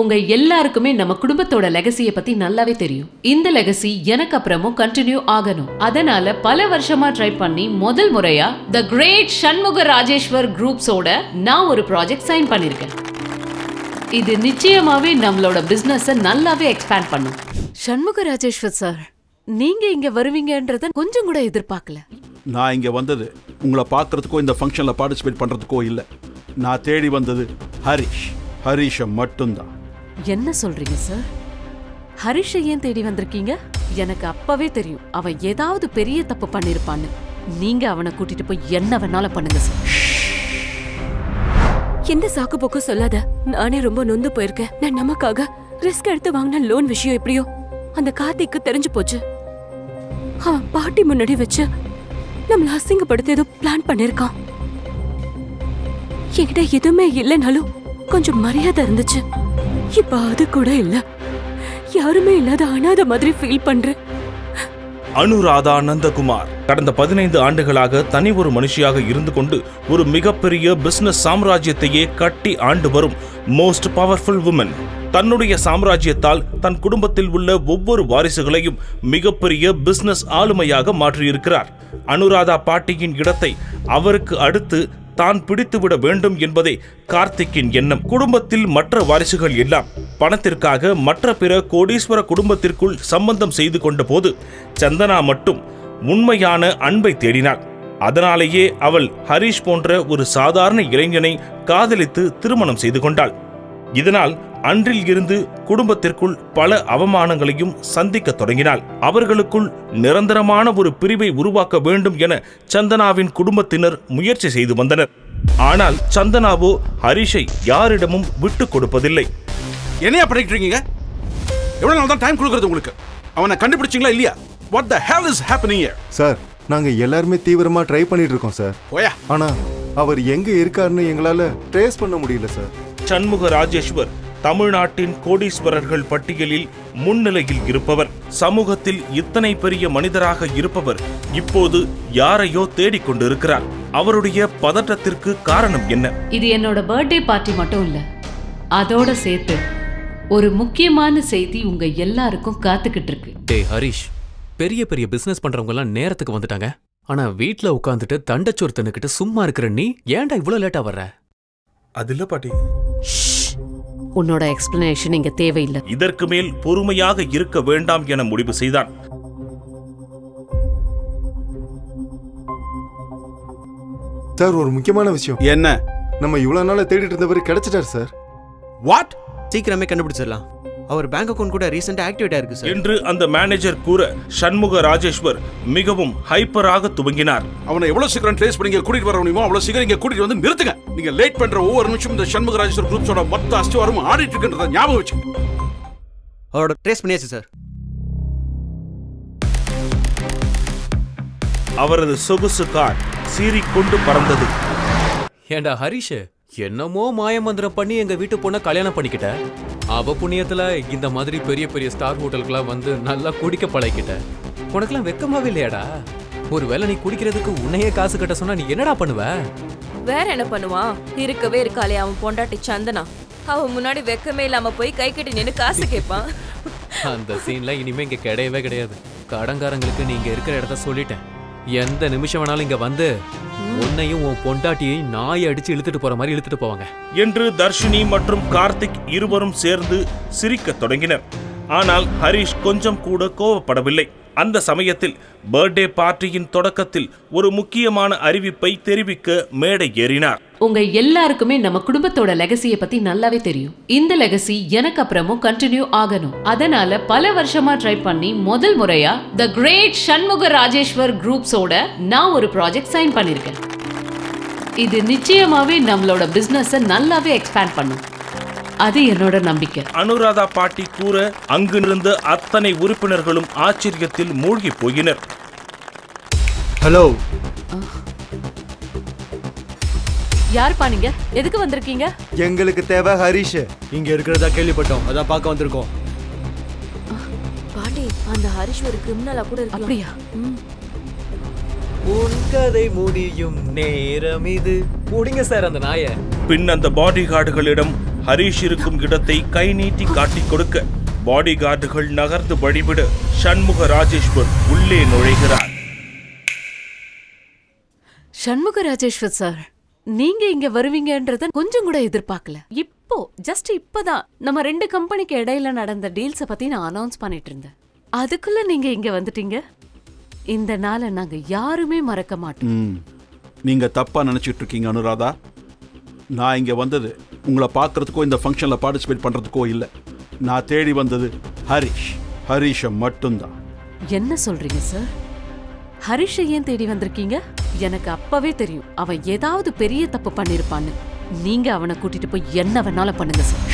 உங்க எல்லாருக்குமே நம்ம குடும்பத்தோட லெகசிய பத்தி நல்லாவே தெரியும். இந்த லெகசி எனக்கு அப்புறமும் கண்டினியூ ஆகணும். அதனால பல வருஷமா ட்ரை பண்ணி முதல் முறையா த கிரேட் சண்முக ராஜேஸ்வர் குரூப்ஸோட நான் ஒரு ப்ராஜெக்ட் சைன் பண்ணிருக்கேன். இது நிச்சயமாவே நம்மளோட பிசினஸ் நல்லாவே எக்ஸ்பேண்ட் பண்ணும். சண்முக ராஜேஸ்வர் சார், நீங்க இங்க வருவீங்கன்றத கொஞ்சம் கூட எதிர்பார்க்கல. நான் இங்க வந்தது உங்களை பார்க்கறதுக்கோ இந்த ஃபங்க்ஷன்ல பார்ட்டிசிபேட் பண்றதுக்கோ இல்லை. நான் தேடி வந்தது ஹரிஷை மட்டும்தான். என்ன சொல்றீங்க சார்? ஹரிஷை ஏன் தேடி வந்திருக்கீங்க? எனக்கு அப்பவே தெரியும் அவன் ஏதாவது பெரிய தப்பு பண்ணிருப்பான்னு. நீங்க அவனை கூட்டிட்டு போய் என்ன வேணாலும் பண்ணுங்க சார். எந்த சாக்கு போக்கு சொல்லாத. நானே ரொம்ப நொந்து போயிருக்கேன். நான் நமக்காக ரிஸ்க் எடுத்து வாங்கின லோன் விஷயம் எப்படியோ அந்த கார்த்திக்கு தெரிஞ்சு போச்சு. அவன் பாட்டி முன்னாடி வச்சு நம்மள அசிங்கப்படுத்த ஏதோ பிளான் பண்ணிருக்கான். என்கிட்ட எதுவுமே இல்லைனாலும் கொஞ்சம் மரியாதை இருந்துச்சு. இப்ப அது கூட இல்ல. யாருமே இல்லாத அனாதை மாதிரி ஃபீல் பண்றேன். அனுராதா நந்தகுமார் கடந்த 15 ஆண்டுகளாக தனி ஒரு மனுஷியாக இருந்து கொண்டு ஒரு மிகப்பெரிய பிசினஸ் சாம்ராஜ்யத்தையே கட்டி ஆண்டு வரும் மோஸ்ட் பவர்ஃபுல் உமன். தன்னுடைய சாம்ராஜ்யத்தால் தன் குடும்பத்தில் உள்ள ஒவ்வொரு வாரிசுகளையும் மிகப்பெரிய பிசினஸ் ஆளுமையாக மாற்றியிருக்கிறார். அனுராதா பாட்டியின் இடத்தை அவருக்கு அடுத்து தான் பிடித்துவிட வேண்டும் என்பதே கார்த்திக்கின் எண்ணம். குடும்பத்தில் மற்ற வாரிசுகள் எல்லாம் பணத்திற்காக மற்ற பிற கோடீஸ்வர குடும்பத்திற்குள் சம்பந்தம் செய்து கொண்ட போது சந்தனா மட்டும் உண்மையான அன்பை தேடினாள். அதனாலேயே அவள் ஹரிஷ் போன்ற ஒரு சாதாரண இளைஞனை காதலித்து திருமணம் செய்து கொண்டாள். இதனால் அன்றில் இருந்து குடும்பத்திற்குள் பல அவமானங்களையும் சந்திக்க தொடங்கினாள். அவர்களுக்குள் நிரந்தரமான ஒரு பிரிவை உருவாக்க வேண்டும் என சந்தனாவின் குடும்பத்தினர் முயற்சி செய்து வந்தனர். ஆனால் சந்தனாவோ ஹரிஷை யாரிடமும் விட்டு கொடுப்பதில்லை. என்னையா பண்ணிட்டு இருக்கீங்க? எவ்வளவு நாள் தான் டைம் கொடுக்கறது உங்களுக்கு? அவனை கண்டுபிடிச்சிங்களா இல்லையா? What the hell is happening here? Sir, நாங்க எல்லாருமே தீவிரமா ட்ரை பண்ணிட்டு இருக்கோம் சார். போயா. ஆனா அவர் எங்க இருக்காருன்னு எங்களால ட்ரேஸ் பண்ண முடியல சார். சண்முக ராஜேஸ்வர் தமிழ்நாட்டின் கோடீஸ்வரர்கள் பட்டியலில் முன்னிலையில் இருப்பவர். சமூகத்தில் இத்தனை பெரிய மனிதராக இருப்பவர் இப்போது யாரையோ தேடிக்கொண்டிருக்கிறார். அவருடைய பதட்டத்திற்கு காரணம் என்ன? இது என்னோட பர்த்டே பார்ட்டி மட்டும் இல்ல, அதோட சேர்த்து ஒரு முக்கியமான செய்தி உங்க எல்லாருக்கும் காத்துக்கிட்டு இருக்கு. டேய் ஹரிஷ், பெரிய பெரிய பிசினஸ் பண்றவங்க எல்லாம் நேரத்துக்கு வந்துட்டாங்க. ஆனா வீட்ல உட்காந்துட்டு தண்டச்சோறு தின்னுக்கிட்டு சும்மா இருக்கிற நீ ஏன்டா இவ்வளவு லேட்டா வர்ற? அது இல்ல பாட்டி. உன்னோட எக்ஸ்பிளனேஷன் இங்க தேவையில்லை. இதற்கு மேல் பொறுமையாக இருக்க வேண்டாம் என முடிவு செய்தான். சார், ஒரு முக்கியமான விஷயம். என்ன? நம்ம இவ்வளவு நாள தேடிட்டு இருந்தவர் கிடைச்சிட்டார் சார். வாட்? சீக்கிரமே கண்டுபிடிச்சிடலாம். அவர் பேங்க் அக்கவுண்ட் கூட ரீசெண்டா ஆக்டிவேட் ஆயிருக்கு சார் என்று அந்த மேனேஜர் கூற சண்முக ராஜேஸ்வர் மிகவும் ஹைப்பராக துவங்கினார். அவனை எவ்வளவு சீக்கிரம் ட்ரேஸ் பண்ணி கூட்டிட்டு வர முடியுமோ அவ்வளவு சீக்கிரம் இங்க கூட்டிட்டு வந்து நிறுத்துங்க. நீங்க லேட் பண்ற ஒவ்வொரு நிமிஷம் இந்த சண்முக ராஜேஸ்வர் குரூப்ஸோட மொத்த அஸ்திவாரம் ஆடிட்டு இருக்குன்றத ஞாபகம் வச்சு. அவரோட ட்ரேஸ் பண்ணியாச்சு சார். அவரது சொகுசு கார் சீறிக்கொண்டு பறந்தது. ஏண்டா ஹரிஷ், என்னமோ மாயமந்திரம் பண்ணி எங்க வீட்டு பொண்ண கல்யாணம் பண்ணிக்கிட்ட. அவ புண்ணியத்துல இந்த மாதிரி பெரிய பெரிய ஸ்டார் ஹோட்டலுக்குலாம் வந்து நல்லா குடிக்க பழகிட்ட. உனக்கெல்லாம் வெக்கமாவே இல்லையாடா? ஒருவேளை நீ குடிக்கிறதுக்கு உன்னையே காசு கட்ட சொன்னா நீ என்னடா பண்ணுவ? வேற என்ன பண்ணுவான்? இருக்கவே இருக்காளே அவன் பொண்டாட்டி சந்தனா. அவன் முன்னாடி வெக்கமே இல்லாம போய் கை கட்டி நின்னு காசு கேட்பான். அந்த சீன்ல இனிமே இங்க கிடையவே கிடையாது. கடங்காரங்களுக்கு நீங்க இருக்கிற இடத்த சொல்லிட்டேன். எந்த நிமிஷம் வேணாலும் இங்க வந்து உன்னையும் உன் பொண்டாட்டியையும் நாயை அடிச்சு இழுத்துட்டு போற மாதிரி இழுத்துட்டு போவாங்க என்று தர்ஷினி மற்றும் கார்த்திக் இருவரும் சேர்ந்து சிரிக்க தொடங்கினர். ஆனால் ஹரிஷ் கொஞ்சம் கூட கோபப்படவில்லை. அந்த சமயத்தில் பர்த்டே பார்ட்டியின் தொடக்கத்தில் ஒரு முக்கியமான அறிவிப்பை தெரிவிக்க மேடை ஏறினார். உங்க எல்லாருக்குமே நம்ம குடும்பத்தோட லெகசிய பத்தி நல்லாவே தெரியும். இந்த லெகசி எனக்கு அப்புறமும் கண்டினியூ ஆகணும். அதனால பல வருஷமா ட்ரை பண்ணி முதல் முறையா த கிரேட் சண்முக ராஜேஸ்வர் குரூப்ஸோட நான் ஒரு ப்ராஜெக்ட் சைன் பண்ணிருக்கேன். இது நிச்சயமாவே நம்மளோட பிசினஸ் நல்லாவே எக்ஸ்பேண்ட் பண்ணும். அது என்னோட நம்பிக்கை. அனுராதா பாட்டி கூற அங்கிருந்த அத்தனை உறுப்பினர்களும் ஆச்சரியத்தில் மூழ்கி போயினர். ஹலோ, யாருப்பா நீங்க? எதுக்கு வந்திருக்கீங்க? எங்களுக்கு தேவை ஹரிஷ். இங்க இருக்கிறதா கேள்விப்பட்டோம், அதான் பார்க்க வந்திருக்கோம். பாண்டி, அந்த ஹரிஷ் ஒரு கிரிமினலா கூட இருக்கு. அப்படியா? உன் கதை முடியும் நேரம் இது. புடிங்க சார் அந்த நாயை. பின் அந்த பாடி கார்டுகளிடம் ஹரிஷ் இருக்கும் இடத்தை கை நீட்டி காட்டிக் கொடுக்க பாடி கார்டுகள் நகர்ந்து வழிவிட சண்முக ராஜேஸ்வர் உள்ளே நுழைகிறார். சண்முக ராஜேஸ்வர் சார், நீங்க இங்க வருவீங்கன்றத கொஞ்சம் கூட எதிர்பார்க்கல. இப்பதான் நம்ம 2 கம்பெனிக்கு இடையில நடந்த டீல்ஸ பத்தி நான் அனௌன்ஸ் பண்ணிட்டு இருந்தேன். அதுக்குள்ள நீங்க இங்க வந்துட்டீங்க. இந்த நாளை நாங்க யாருமே மறக்க மாட்டோம். நீங்க தப்பா நினைச்சிட்டு இருக்கீங்க அனுராதா. நான் இங்க வந்தது உங்களை பார்க்கறதுக்கோ இந்த ஃபங்க்ஷன்ல பார்ட்டிசிபேட் பண்றதுக்கோ இல்லை. நான் தேடி வந்தது ஹரிஷை மட்டும்தான். என்ன சொல்றீங்க சார்? ஹரிஷை ஏன் தேடி வந்திருக்கீங்க? எனக்கு அப்பவே தெரியும் அவன் ஏதாவது பெரிய தப்பு பண்ணிருப்பான்னு. நீங்க அவனை கூட்டிட்டு போய் என்ன வேணாலும் பண்ணுங்க சார்.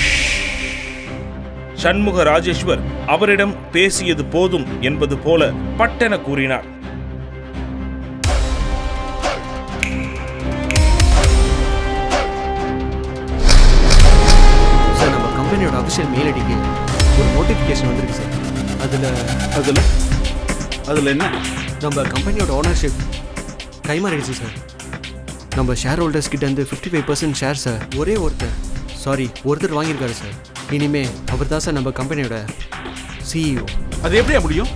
சண்முக ராஜேஸ்வர் அவரிடம் பேசியது போதும் என்பது போல பட்டென கூறினார். சார், நம்ம கம்பெனியோட அஃபிஷியல் மெயில் ஐடிக்கு ஒரு நோட்டிஃபிகேஷன் வந்திருக்கு சார். அதில் என்ன? நம்ம கம்பெனியோட ஓனர்ஷிப் கைமாறிடுச்சு சார். நம்ம ஷேர் ஹோல்டர்ஸ் கிட்ட இருந்து 55% ஷேர் சார் ஒருத்தர் வாங்கியிருக்காரு சார். இனிமே அவர் தான் சார் நம்ம கம்பெனியோட CEO. அது எப்படியா முடியும்?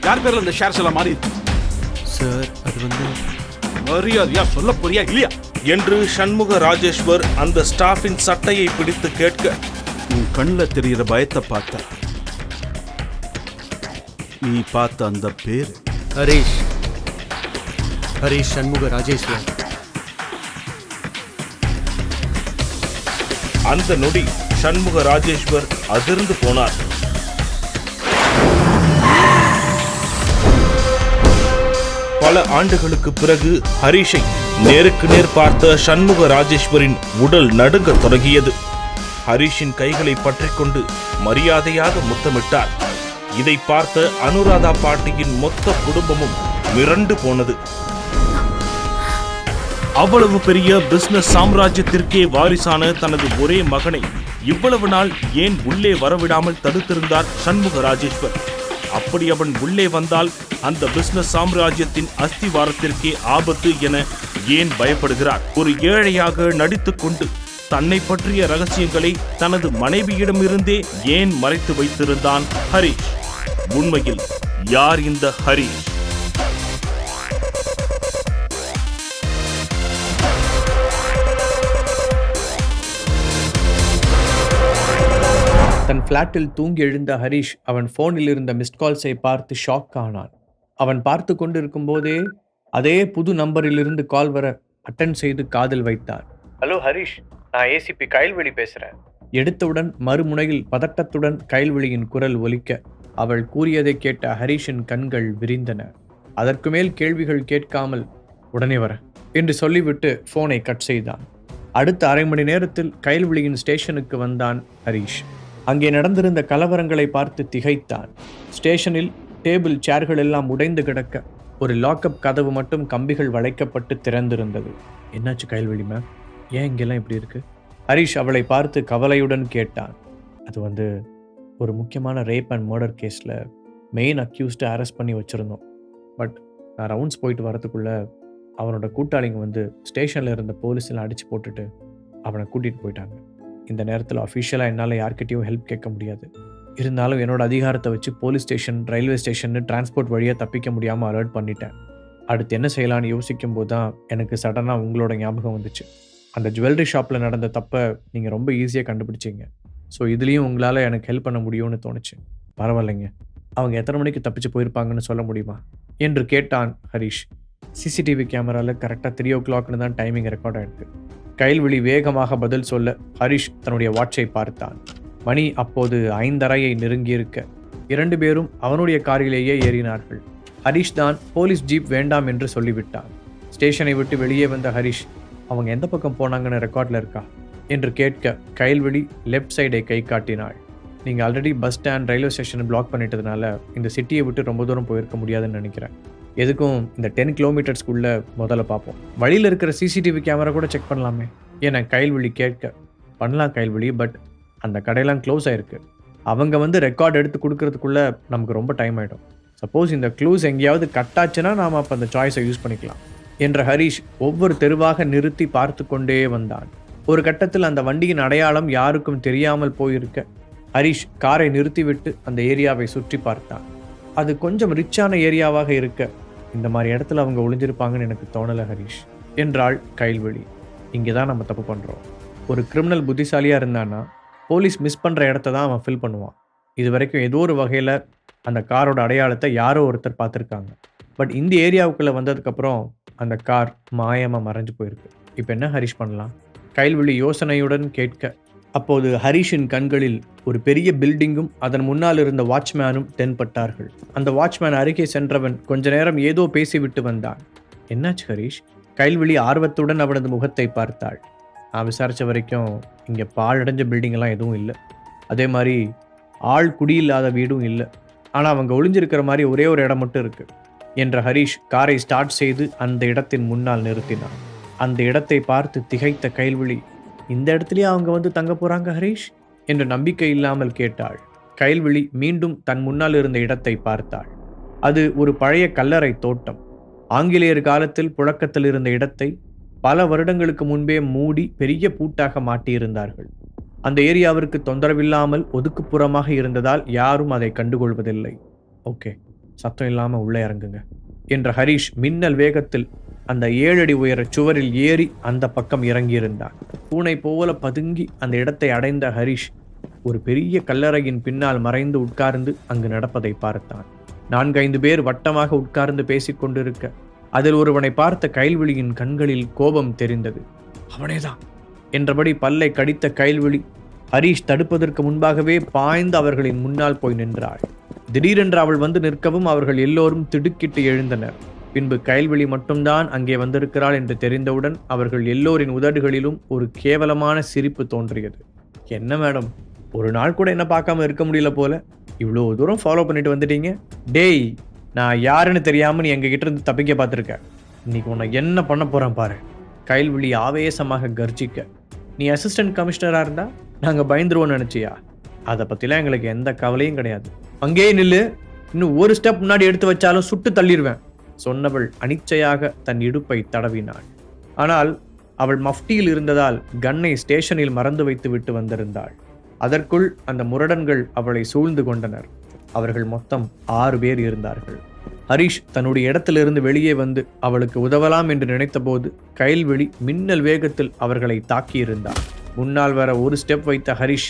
யார் பேர்ல இந்த ஷேர்ஸ் எல்லாம் மாறி சார்? அது வந்து மரியாதையா சொல்ல போறியா இல்லையா என்று சண்முக ராஜேஸ்வர் அந்த ஸ்டாஃபின் சட்டையை பிடித்து கேட்க, உன் கண்ணில் தெரிகிற பயத்தை பார்த்த நீ பார்த்த அந்த பேர் ஹரிஷ் சண்முக ராஜேஸ்வர். அந்த நொடி சண்முக ராஜேஸ்வர் அதிர்ந்து போனார். பல ஆண்டுகளுக்கு பிறகு ஹரிஷை நேருக்கு நேர் பார்த்த சண்முக ராஜேஸ்வரின் உடல் நடுங்க தொடங்கியது. ஹரிஷின் கைகளை பற்றிக்கொண்டு மரியாதையாக முத்தமிட்டார். இதை பார்த்த அனுராதா பாட்டியின் மொத்த குடும்பமும் மிரண்டு போனது. அவ்வளவு பெரிய பிசினஸ் சாம்ராஜ்யத்திற்கே வாரிசான தனது ஒரே மகனை இவ்வளவு நாள் ஏன் உள்ளே வரவிடாமல் தடுத்திருந்தார் சண்முக ராஜேஸ்வர்? அப்படி அவன் உள்ளே வந்தால் அந்த பிசினஸ் சாம்ராஜ்யத்தின் அஸ்திவாரத்திற்கே ஆபத்து என ஏன் பயப்படுகிறார்? ஒரு ஏழையாக நடித்துக் கொண்டு தன்னை பற்றிய ரகசியங்களை தனது மனைவியிடமிருந்தே ஏன் மறைத்து வைத்திருந்தான் ஹரிஷ்? உண்மையில் யார் இந்த ஹரிஷ்? தன் பிளாட்டில் தூங்கி எழுந்த ஹரிஷ் அவன் போனில் இருந்த மிஸ்ட் கால்ஸை பார்த்து ஷாக் ஆனான். அவன் பார்த்து கொண்டிருக்கும் போதே அதே புது நம்பரிலிருந்து கால் வர அட்டன் செய்து காதில் வைத்தான். ஹலோ ஹரிஷ், நான் ஏசிபி கயல்வெளி பேசுறேன். எடுத்தவுடன் மறுமுனையில் பதட்டத்துடன் கயல்வெளியின் குரல் ஒலிக்க அவள் கூறியதை கேட்ட ஹரிஷின் கண்கள் விரிந்தன. அதற்கு மேல் கேள்விகள் கேட்காமல் உடனே வர என்று சொல்லிவிட்டு போனை கட் செய்தான். அடுத்த அரை மணி நேரத்தில் கயல்வெளியின் ஸ்டேஷனுக்கு வந்தான் ஹரிஷ். அங்கே நடந்திருந்த கலவரங்களை பார்த்து திகைத்தான். ஸ்டேஷனில் டேபிள் சேர்கள் எல்லாம் உடைந்து கிடக்க ஒரு லாக்அப் கதவு மட்டும் கம்பிகள் வளைக்கப்பட்டு திறந்திருந்தது. என்னாச்சு கயல்வெளி மேம், ஏன் இங்கெல்லாம் இப்படி இருக்கு? ஹரிஷ் அவளை பார்த்து கவலையுடன் கேட்டான். அது ஒரு முக்கியமான ரேப் அண்ட் மர்டர் கேஸில் மெயின் அக்யூஸ்டு அரெஸ்ட் பண்ணி வச்சுருந்தோம். பட் நான் ரவுண்ட்ஸ் போயிட்டு வரதுக்குள்ள அவனோட கூட்டாளிங்க ஸ்டேஷனில் இருந்த போலீஸெல்லாம் அடித்து போட்டுட்டு அவனை கூட்டிகிட்டு போயிட்டாங்க. இந்த நேரத்தில் அஃபிஷியலாக என்னால் யார்கிட்டையும் ஹெல்ப் கேட்க முடியாது. இருந்தாலும் என்னோட அதிகாரத்தை வச்சு police station, railway station, transport வழியாக தப்பிக்க முடியாமல் அலர்ட் பண்ணிட்டேன். அடுத்து என்ன செய்யலான்னு யோசிக்கும் போது தான் எனக்கு சடனாக உங்களோட ஞாபகம் வந்துச்சு. அந்த ஜுவல்லரி ஷாப்பில் நடந்த தப்பை நீங்கள் ரொம்ப ஈஸியாக கண்டுபிடிச்சிங்க. ஸோ இதுலேயும் உங்களால் எனக்கு ஹெல்ப் பண்ண முடியும்னு தோணுச்சு. பரவாயில்லைங்க, அவங்க எத்தனை மணிக்கு தப்பிச்சு போயிருப்பாங்கன்னு சொல்ல முடியுமா என்று கேட்டான் ஹரிஷ். சிசிடிவி கேமராவில் கரெக்டாக 3 o'clockனு தான் டைமிங் ரெக்கார்ட் ஆகிருக்கு. கயல்வெளி வேகமாக பதில் சொல்ல ஹரிஷ் தன்னுடைய வாட்சை பார்த்தான். மணி அப்போது 5:30 நெருங்கியிருக்க 2 பேரும் அவனுடைய காரிலேயே ஏறினார்கள். ஹரிஷ் தான் போலீஸ் ஜீப் வேண்டாம் என்று சொல்லிவிட்டான். ஸ்டேஷனை விட்டு வெளியே வந்த ஹரிஷ், அவங்க எந்த பக்கம் போனாங்கன்னு ரெக்கார்டில் இருக்கா என்று கேட்க கயல்வெளி லெஃப்ட் சைடை கை காட்டினாள். நீங்கள் ஆல்ரெடி பஸ் ஸ்டாண்ட், ரயில்வே ஸ்டேஷனை பிளாக் பண்ணிட்டதுனால இந்த சிட்டியை விட்டு ரொம்ப தூரம் போயிருக்க முடியாதுன்னு நினைக்கிறேன். எதுக்கும் இந்த 10 கிலோமீட்டர்ஸ்க்குள்ளே முதல்ல பார்ப்போம். வழியில் இருக்கிற சிசிடிவி கேமரா கூட செக் பண்ணலாமே என கயல்வெளி கேட்க, பண்ணலாம் கயல்வெளி, பட் அந்த கடையெல்லாம் க்ளோஸ் ஆகிருக்கு. அவங்க ரெக்கார்ட் எடுத்து கொடுக்கறதுக்குள்ளே நமக்கு ரொம்ப டைம் ஆகிடும். சப்போஸ் இந்த க்ளூஸ் எங்கேயாவது கட்டாச்சுன்னா நாம் அப்போ அந்த சாய்ஸை யூஸ் பண்ணிக்கலாம் என்ற ஹரிஷ் ஒவ்வொரு தெருவாக நிறுத்தி பார்த்து கொண்டே வந்தான். ஒரு கட்டத்தில் அந்த வண்டியின் அடையாளம் யாருக்கும் தெரியாமல் போயிருக்க ஹரிஷ் காரை நிறுத்திவிட்டு அந்த ஏரியாவை சுற்றி பார்த்தான். அது கொஞ்சம் ரிச்சான ஏரியாவாக இருக்க இந்த மாதிரி இடத்துல அவங்க ஒளிஞ்சிருப்பாங்கன்னு எனக்கு தோணலை ஹரிஷ் என்றாள் கைல்வெளி. இங்கே தான் நம்ம தப்பு பண்ணுறோம். ஒரு கிரிமினல் புத்திசாலியாக இருந்தான்னா போலீஸ் மிஸ் பண்ணுற இடத்த தான் அவன் ஃபில் பண்ணுவான். இது வரைக்கும் ஏதோ ஒரு வகையில் அந்த காரோட அடையாளத்தை யாரோ ஒருத்தர் பார்த்துருக்காங்க. பட் இந்த ஏரியாவுக்குள்ளே வந்ததுக்கப்புறம் அந்த கார் மாயமாக மறைஞ்சு போயிருக்கு. இப்போ என்ன ஹரிஷ் பண்ணலாம்? கைல்வெளி யோசனையுடன் கேட்க அப்போது ஹரிஷின் கண்களில் ஒரு பெரிய பில்டிங்கும் அதன் முன்னால் இருந்த வாட்ச்மேனும் தென்பட்டார்கள். அந்த வாட்ச்மேன் அருகே சென்றவன் கொஞ்ச நேரம் ஏதோ பேசிவிட்டு வந்தான். என்னாச்சு ஹரிஷ்? கைல்வெளி ஆர்வத்துடன் அவனது முகத்தை பார்த்தாள். நான் விசாரித்த வரைக்கும் இங்கே பாழடைஞ்ச பில்டிங்கெல்லாம் எதுவும் இல்லை. அதே மாதிரி ஆள் குடியில்லாத வீடும் இல்லை. ஆனால் அவங்க ஒளிஞ்சிருக்கிற மாதிரி ஒரே ஒரு இடம் மட்டும் இருக்குது என்ற ஹரிஷ் காரை ஸ்டார்ட் செய்து அந்த இடத்தின் முன்னால் நிறுத்தினான். அந்த இடத்தை பார்த்து திகைத்த கைல்வெளி, இந்த இடத்துலயே அவங்க வந்து தங்க போகிறாங்க ஹரிஷ் என்று நம்பிக்கை இல்லாமல் கேட்டாள். கைல்வெளி மீண்டும் தன் முன்னால் இருந்த இடத்தை பார்த்தாள். அது ஒரு பழைய கல்லறை தோட்டம். ஆங்கிலேயர் காலத்தில் புழக்கத்தில் இருந்த இடத்தை பல வருடங்களுக்கு முன்பே மூடி பெரிய பூட்டாக மாட்டியிருந்தார்கள். அந்த ஏரியாவிற்கு தொந்தரவில்லாமல் ஒதுக்குப்புறமாக இருந்ததால் யாரும் அதை கண்டுகொள்வதில்லை. ஓகே, சத்தம் இல்லாமல் உள்ளே இறங்குங்க என்ற ஹரிஷ் மின்னல் வேகத்தில் அந்த 7 அடி உயர சுவரில் ஏறி அந்த பக்கம் இறங்கியிருந்தான். பூனை போல பதுங்கி அந்த இடத்தை அடைந்த ஹரிஷ் ஒரு பெரிய கல்லறையின் பின்னால் மறைந்து உட்கார்ந்து அங்கு நடப்பதை பார்த்தான். 4-5 பேர் வட்டமாக உட்கார்ந்து பேசிக்கொண்டிருக்க அதில் ஒருவனை பார்த்த கைல்வெளியின் கண்களில் கோபம் தெரிந்தது. அவனேதான் என்றபடி பல்லை கடித்த கைல்வெளி ஹரிஷ் தடுப்பதற்கு முன்பாகவே பாய்ந்து அவர்களின் முன்னால் போய் நின்றாள். திடீரென்று அவள் வந்து நிற்கவும் அவர்கள் எல்லோரும் திடுக்கிட்டு எழுந்தனர். பின்பு கைல்வெளி மட்டும்தான் அங்கே வந்திருக்கிறாள் என்று தெரிந்தவுடன் அவர்கள் எல்லோரின் உதடுகளிலும் ஒரு கேவலமான சிரிப்பு தோன்றியது. என்ன மேடம், ஒரு நாள் கூட என்ன பார்க்காம இருக்க முடியல போல, இவ்வளோ தூரம் ஃபாலோ பண்ணிட்டு வந்துட்டீங்க. டேய், நான் யாருன்னு தெரியாமல் நீ எங்ககிட்ட இருந்து தப்பிக்க பார்த்துருக்க. இன்னைக்கு உன்னை என்ன பண்ண போகிறேன் பாரு. கைல்வெளி ஆவேசமாக கர்ஜிக்க, நீ அசிஸ்டன்ட் கமிஷனராக இருந்தா நாங்கள் பயந்துருவோன்னு நினச்சியா? அதை பற்றிலாம் எங்களுக்கு எந்த கவலையும் கிடையாது. அங்கேயே நில்லு, இன்னும் ஒரு ஸ்டெப் முன்னாடி எடுத்து வச்சாலும் சுட்டு தள்ளிடுவேன் சொன்னவள் அனிச்சையாக தன் இடுப்பை தடவினாள். ஆனால் அவள் மஃப்டியில் இருந்ததால் கன்னை ஸ்டேஷனில் மறந்து வைத்து விட்டு வந்திருந்தாள். அதற்குள் அந்த முரடன்கள் அவளை சூழ்ந்து கொண்டனர். அவர்கள் மொத்தம் 6 பேர் இருந்தார்கள். ஹரிஷ் தன்னுடைய இடத்திலிருந்து வெளியே வந்து அவளுக்கு உதவலாம் என்று நினைத்தபோது கைல்வெளி மின்னல் வேகத்தில் அவர்களை தாக்கியிருந்தார். முன்னால் வர ஒரு ஸ்டெப் வைத்த ஹரிஷ்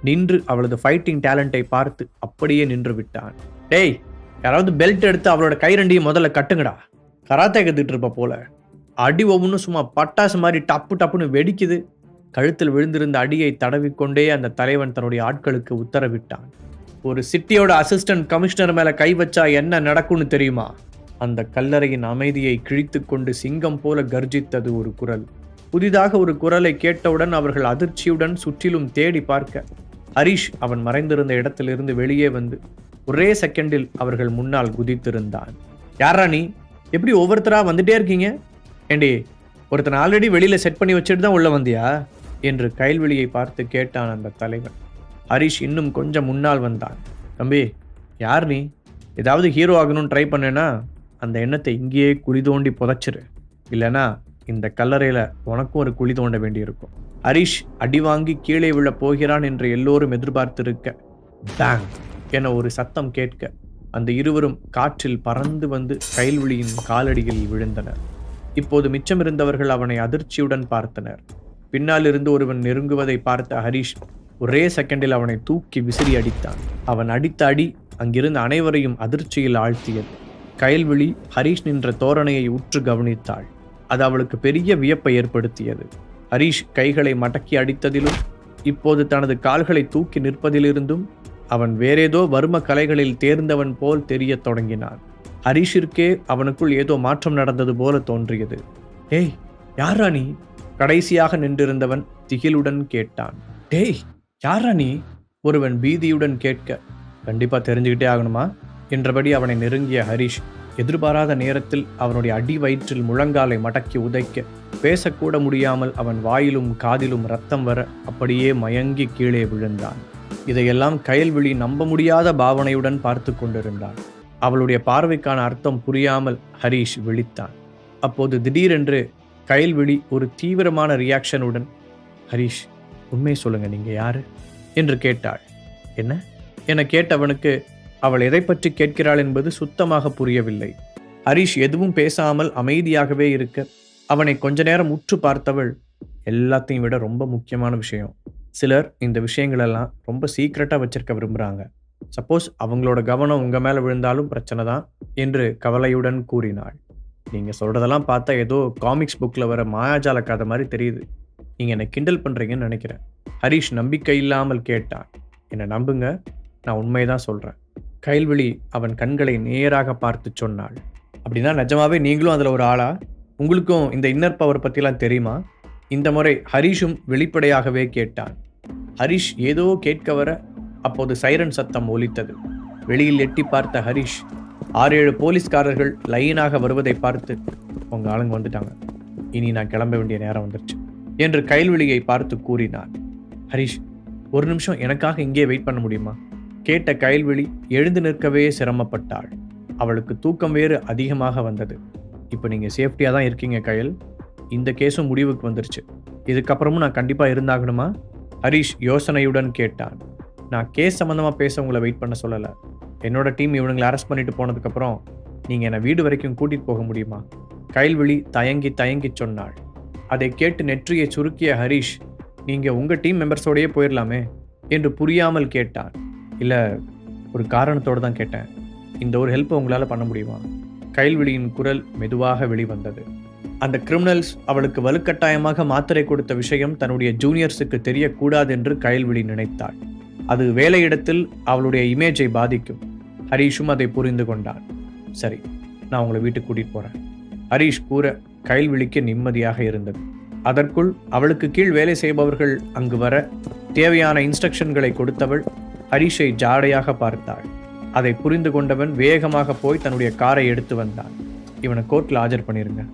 நின்று அவளது ஃபைட்டிங் டேலண்டை பார்த்து அப்படியே நின்று விட்டான். டேய், யாராவது பெல்ட் எடுத்து அவளோட கை ரெண்டையும் முதல்ல கட்டுங்கடா. கராத்தே கத்துட்டு இருப்ப போல. அடி ஒவ்வொன்றும் சும்மா பட்டாசு மாதிரி டப்பு டப்புன்னு வெடிக்குது. கழுத்தில் விழுந்திருந்த அடியை தடவிக்கொண்டே அந்த தலைவன் தன்னுடைய ஆட்களுக்கு உத்தரவிட்டான். ஒரு சிட்டியோட அசிஸ்டன்ட் கமிஷனர் மேல கை வச்சா என்ன நடக்கும்னு தெரியுமா? அந்த கல்லறையின் அமைதியை கிழித்து கொண்டு சிங்கம் போல கர்ஜித்தது ஒரு குரல். புதிதாக ஒரு குரலை கேட்டவுடன் அவர்கள் அதிர்ச்சியுடன் சுற்றிலும் தேடி பார்க்க ஹரிஷ் அவன் மறைந்திருந்த இடத்திலிருந்து வெளியே வந்து ஒரே செகண்டில் அவர்கள் முன்னால் குதித்திருந்தான். யாரா நீ? எப்படி ஒவ்வொருத்தரா வந்துட்டே இருக்கீங்க? ஏண்டி, ஒருத்தனை ஆல்ரெடி வெளியில செட் பண்ணி வச்சுட்டு தான் உள்ள வந்தியா என்று கைல்வெளியை பார்த்து கேட்டான் அந்த தலைவன். ஹரிஷ் இன்னும் கொஞ்சம் முன்னால் வந்தான். தம்பி, யார் நீ? ஏதாவது ஹீரோ ஆகணும்னு ட்ரை பண்ணேன்னா அந்த எண்ணத்தை இங்கேயே குழி தோண்டி புதைச்சிரு. இல்லைனா இந்த கல்லறையில் உனக்கும் ஒரு குழி தோண்ட வேண்டியிருக்கும். ஹரிஷ் அடி வாங்கி கீழே விழ போகிறான் என்று எல்லோரும் எதிர்பார்த்திருக்க பேங் என ஒரு சத்தம் கேட்க அந்த இருவரும் காற்றில் பறந்து வந்து கைல்வெளியின் காலடியில் விழுந்தனர். இப்போது மிச்சமிருந்தவர்கள் அவனை அதிர்ச்சியுடன் பார்த்தனர். பின்னால் இருந்து ஒருவன் நெருங்குவதை பார்த்த ஹரிஷ் ஒரே செகண்டில் அவனை தூக்கி விசிறி அடித்தான். அவன் அடித்த அடி அங்கிருந்த அனைவரையும் அதிர்ச்சியில் ஆழ்த்தியது. கைல்வெளி ஹரிஷ் நின்ற தோரணையை உற்று கவனித்தாள். அது அவளுக்கு பெரிய வியப்பை ஏற்படுத்தியது. ஹரிஷ் கைகளை மடக்கி அடித்ததிலும் இப்போது தனது கால்களை தூக்கி நிற்பதிலிருந்தும் அவன் வேறேதோ வர்ம கலைகளில் தேர்ந்தவன் போல் தெரியத் தொடங்கினான். ஹரிஷிற்கே அவனுக்குள் ஏதோ மாற்றம் நடந்தது போல தோன்றியது. டேய், யாரா நீ? கடைசியாக நின்றிருந்தவன் திகிலுடன் கேட்டான். டேய், யாரா நீ? ஒருவன் பீதியுடன் கேட்க, கண்டிப்பா தெரிஞ்சுக்கிட்டே ஆகணுமா என்றபடி அவனை நெருங்கிய ஹரிஷ் எதிர்பாராத நேரத்தில் அவனுடைய அடி வயிற்றில் முழங்காலை மடக்கி உதைக்க பேசக்கூட முடியாமல் அவன் வாயிலும் காதிலும் ரத்தம் வர அப்படியே மயங்கி கீழே விழுந்தான். இதையெல்லாம் கைல்வெளி நம்ப முடியாத பாவனையுடன் பார்த்து கொண்டிருந்தான். அவளுடைய பார்வைக்கான அர்த்தம் புரியாமல் ஹரிஷ் விழித்தான். அப்போது திடீரென்று கைல்வெளி ஒரு தீவிரமான ரியாக்ஷனுடன் ஹரிஷ், உண்மையை சொல்லுங்க, நீங்க யாரு என்று கேட்டாள். என்ன என கேட்டவனுக்கு அவள் எதை பற்றி கேட்கிறாள் என்பது சுத்தமாக புரியவில்லை. ஹரிஷ் எதுவும் பேசாமல் அமைதியாகவே இருக்க அவனை கொஞ்ச நேரம் உற்று பார்த்தவள், எல்லாத்தையும் விட ரொம்ப முக்கியமான விஷயம், சிலர் இந்த விஷயங்களெல்லாம் ரொம்ப சீக்ரெட்டாக வச்சிருக்க விரும்புகிறாங்க. சப்போஸ் அவங்களோட கவனம் உங்கள் மேலே விழுந்தாலும் பிரச்சனை தான் என்று கவலையுடன் கூறினாள். நீங்கள் சொல்கிறதெல்லாம் பார்த்தா ஏதோ காமிக்ஸ் புக்கில் வர மாயாஜால கதை மாதிரி தெரியுது. நீங்கள் என்னை கிண்டல் பண்ணுறீங்கன்னு நினைக்கிறேன். ஹரிஷ் நம்பிக்கை இல்லாமல் கேட்டான். என்னை நம்புங்க, நான் உண்மைதான் சொல்கிறேன். கைல்விழி அவன் கண்களை நேராக பார்த்து சொன்னாள். அப்படின்னா நிஜமாவே நீங்களும் அதில் ஒரு ஆளா? உங்களுக்கும் இந்த இன்னர் பவர் பற்றிலாம் தெரியுமா? இந்த முறை ஹரிஷும் வெளிப்படையாகவே கேட்டான். ஹரிஷ் ஏதோ கேட்க வர அப்போது சைரன் சத்தம் ஒலித்தது. வெளியில் எட்டி பார்த்த ஹரிஷ் 6-7 போலீஸ்காரர்கள் லைனாக வருவதை பார்த்து, உங்கள் ஆளுங்க வந்துட்டாங்க, இனி நான் கிளம்ப வேண்டிய நேரம் வந்துருச்சு என்று கைல்விழியை பார்த்து கூறினான். ஹரிஷ், ஒரு நிமிஷம் எனக்காக இங்கே வெயிட் பண்ண முடியுமா? கேட்ட கைல்விழி எழுந்து நிற்கவே சிரமப்பட்டாள். அவளுக்கு தூக்கம் வேறு அதிகமாக வந்தது. இப்போ நீங்கள் சேஃப்டியாக தான் இருக்கீங்க கயல், இந்த கேஸும் முடிவுக்கு வந்துருச்சு, இதுக்கப்புறமும் நான் கண்டிப்பாக இருந்தாகணுமா? ஹரிஷ் யோசனையுடன் கேட்டான். நான் கேஸ் சம்மந்தமாக பேச உங்களை வெயிட் பண்ண சொல்லலை. என்னோட டீம் இவனுங்களை அரெஸ்ட் பண்ணிட்டு போனதுக்கப்புறம் நீங்கள் என்னை வீடு வரைக்கும் கூட்டிகிட்டு போக முடியுமா? கைல்விழி தயங்கி தயங்கி சொன்னாள். அதை கேட்டு நெற்றியை சுருக்கிய ஹரிஷ், நீங்கள் உங்கள் டீம் மெம்பர்ஸோடையே போயிடலாமே என்று புரியாமல் கேட்டான். இல்லை, ஒரு காரணத்தோடு தான் கேட்டேன். இந்த ஒரு ஹெல்ப்பை உங்களால் பண்ண முடியுமா? கைல்விழியின் குரல் மெதுவாக வெளிவந்தது. அந்த கிரிமினல்ஸ் அவளுக்கு வலுக்கட்டாயமாக மாத்திரை கொடுத்த விஷயம் தன்னுடைய ஜூனியர்ஸுக்கு தெரியக்கூடாது என்று கைல்விழி நினைத்தாள். அது வேலையிடத்தில் அவளுடைய இமேஜை பாதிக்கும். ஹரீஷும் அதை புரிந்து கொண்டான். சரி, நான் உங்களை வீட்டுக்கு கூட்டிகிட்டு போகிறேன் ஹரீஷ் கூற கைல்விழிக்கு நிம்மதியாக இருந்தது. அதற்குள் அவளுக்கு கீழ் வேலை செய்பவர்கள் அங்கு வர தேவையான இன்ஸ்ட்ரக்ஷன்களை கொடுத்தவள் ஹரீஷை ஜாடையாக பார்த்தாள். அதை புரிந்து கொண்டவன் வேகமாக போய் தன்னுடைய காரை எடுத்து வந்தான். இவனை கோர்ட்டில் ஆஜர் பண்ணிருங்க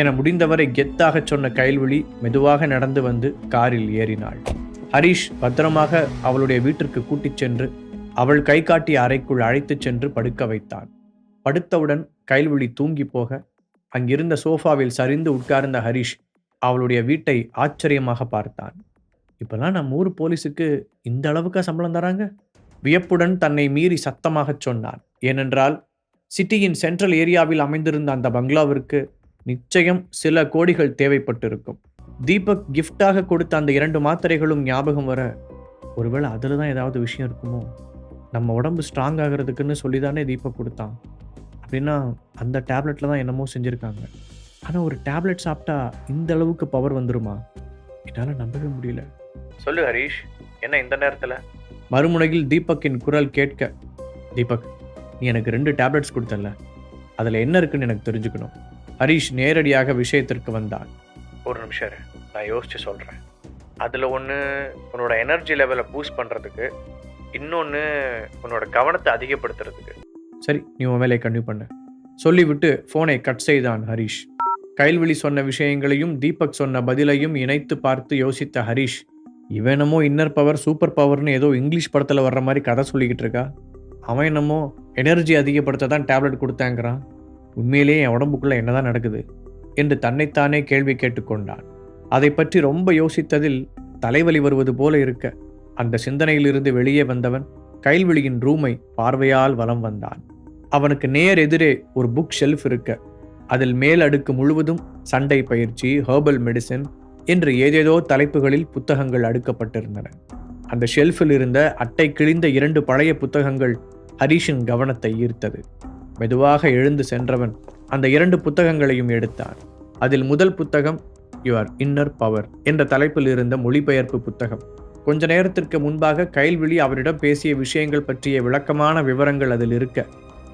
என முடிந்தவரை கெத்தாக சொன்ன கைல்விழி மெதுவாக நடந்து வந்து காரில் ஏறினாள். ஹரீஷ் பத்திரமாக அவளுடைய வீட்டிற்கு கூட்டிச் சென்று அவள் கை காட்டிய அறைக்குள் அழைத்துச் சென்று படுக்க வைத்தான். படுத்தவுடன் கைல்விழி தூங்கி போக அங்கிருந்த சோஃபாவில் சரிந்து உட்கார்ந்த ஹரீஷ் அவளுடைய வீட்டை ஆச்சரியமாக பார்த்தான். இப்பெல்லாம் நம்ம ஊர் போலீஸுக்கு இந்த அளவுக்கா சம்பளம் தராங்க? வியப்புடன் தன்னை மீறி சத்தமாகச் சொன்னான். ஏனென்றால் சிட்டியின் சென்ட்ரல் ஏரியாவில் அமைந்திருந்த அந்த பங்களாவிற்கு நிச்சயம் சில கோடிகள் தேவைப்பட்டிருக்கும். தீபக் கிஃப்டாக கொடுத்த அந்த 2 மாத்திரைகளும் ஞாபகம் வர, ஒருவேளை அதில் தான் ஏதாவது விஷயம் இருக்குமோ? நம்ம உடம்பு ஸ்ட்ராங் ஆகிறதுக்குன்னு சொல்லி தானே தீபக் கொடுத்தான். அப்படின்னா அந்த டேப்லெட்டில் தான் என்னமோ செஞ்சுருக்காங்க. ஆனால் ஒரு டேப்லெட் சாப்பிட்டா இந்த அளவுக்கு பவர் வந்துருமா? என்னால் நம்பவே முடியல. சொல்லு ஹரீஷ், என்ன இந்த நேரத்தில்? மறுமுனையில் தீபக்கின் குரல் கேட்க, தீபக், நீ எனக்கு 2 டேப்லெட்ஸ் கொடுத்தல, அதில் என்ன இருக்குன்னு எனக்கு தெரிஞ்சுக்கணும். ஹரீஷ் நேரடியாக விஷயத்திற்கு வந்தான். ஒரு நிமிஷம், நான் யோசிச்சு சொல்கிறேன். அதில் ஒன்று உன்னோட எனர்ஜி லெவலை பூஸ்ட் பண்ணுறதுக்கு, இன்னொன்று உன்னோட கவனத்தை அதிகப்படுத்துறதுக்கு. சரி, நீ உன் வேலையை கண்டினியூ பண்ணு சொல்லிவிட்டு ஃபோனை கட் செய்தான் ஹரீஷ். கைல்விழி சொன்ன விஷயங்களையும் தீபக் சொன்ன பதிலையும் இணைத்து பார்த்து யோசித்த ஹரீஷ், இவன் என்னமோ இன்னர் பவர் சூப்பர் பவர்னு ஏதோ இங்கிலீஷ் படத்தில் வர்ற மாதிரி கதை சொல்லிக்கிட்டு இருக்கா. அவன் என்னமோ எனர்ஜி அதிகப்படுத்த தான் டேப்லெட் கொடுத்தாங்கிறான். உண்மையிலேயே என் உடம்புக்குள்ளே என்னதான் நடக்குது என்று தன்னைத்தானே கேள்வி கேட்டுக்கொண்டான். அதை பற்றி ரொம்ப யோசித்ததில் தலைவலி வருவது போல இருக்க அந்த சிந்தனையிலிருந்து வெளியே வந்தவன் கைல்விழியின் ரூமை பார்வையால் வலம் வந்தான். அவனுக்கு நேர் எதிரே ஒரு புக் ஷெல்ஃப் இருக்க அதில் மேல் அடுக்கு முழுவதும் சண்டை பயிற்சி, ஹெர்பல் மெடிசின் என்று ஏதேதோ தலைப்புகளில் புத்தகங்கள் அடுக்கப்பட்டிருந்தன. அந்த ஷெல்ஃபில் இருந்த அட்டை கிழிந்த 2 பழைய புத்தகங்கள் ஹரீஷின் கவனத்தை ஈர்த்தது. மெதுவாக எழுந்து சென்றவன் அந்த 2 புத்தகங்களையும் எடுத்தான். அதில் முதல் புத்தகம் யுவர் இன்னர் பவர் என்ற தலைப்பில் இருந்த மொழிபெயர்ப்பு புத்தகம். கொஞ்ச நேரத்திற்கு முன்பாக கைல்விழி அவரிடம் பேசிய விஷயங்கள் பற்றிய விளக்கமான விவரங்கள் அதில் இருக்க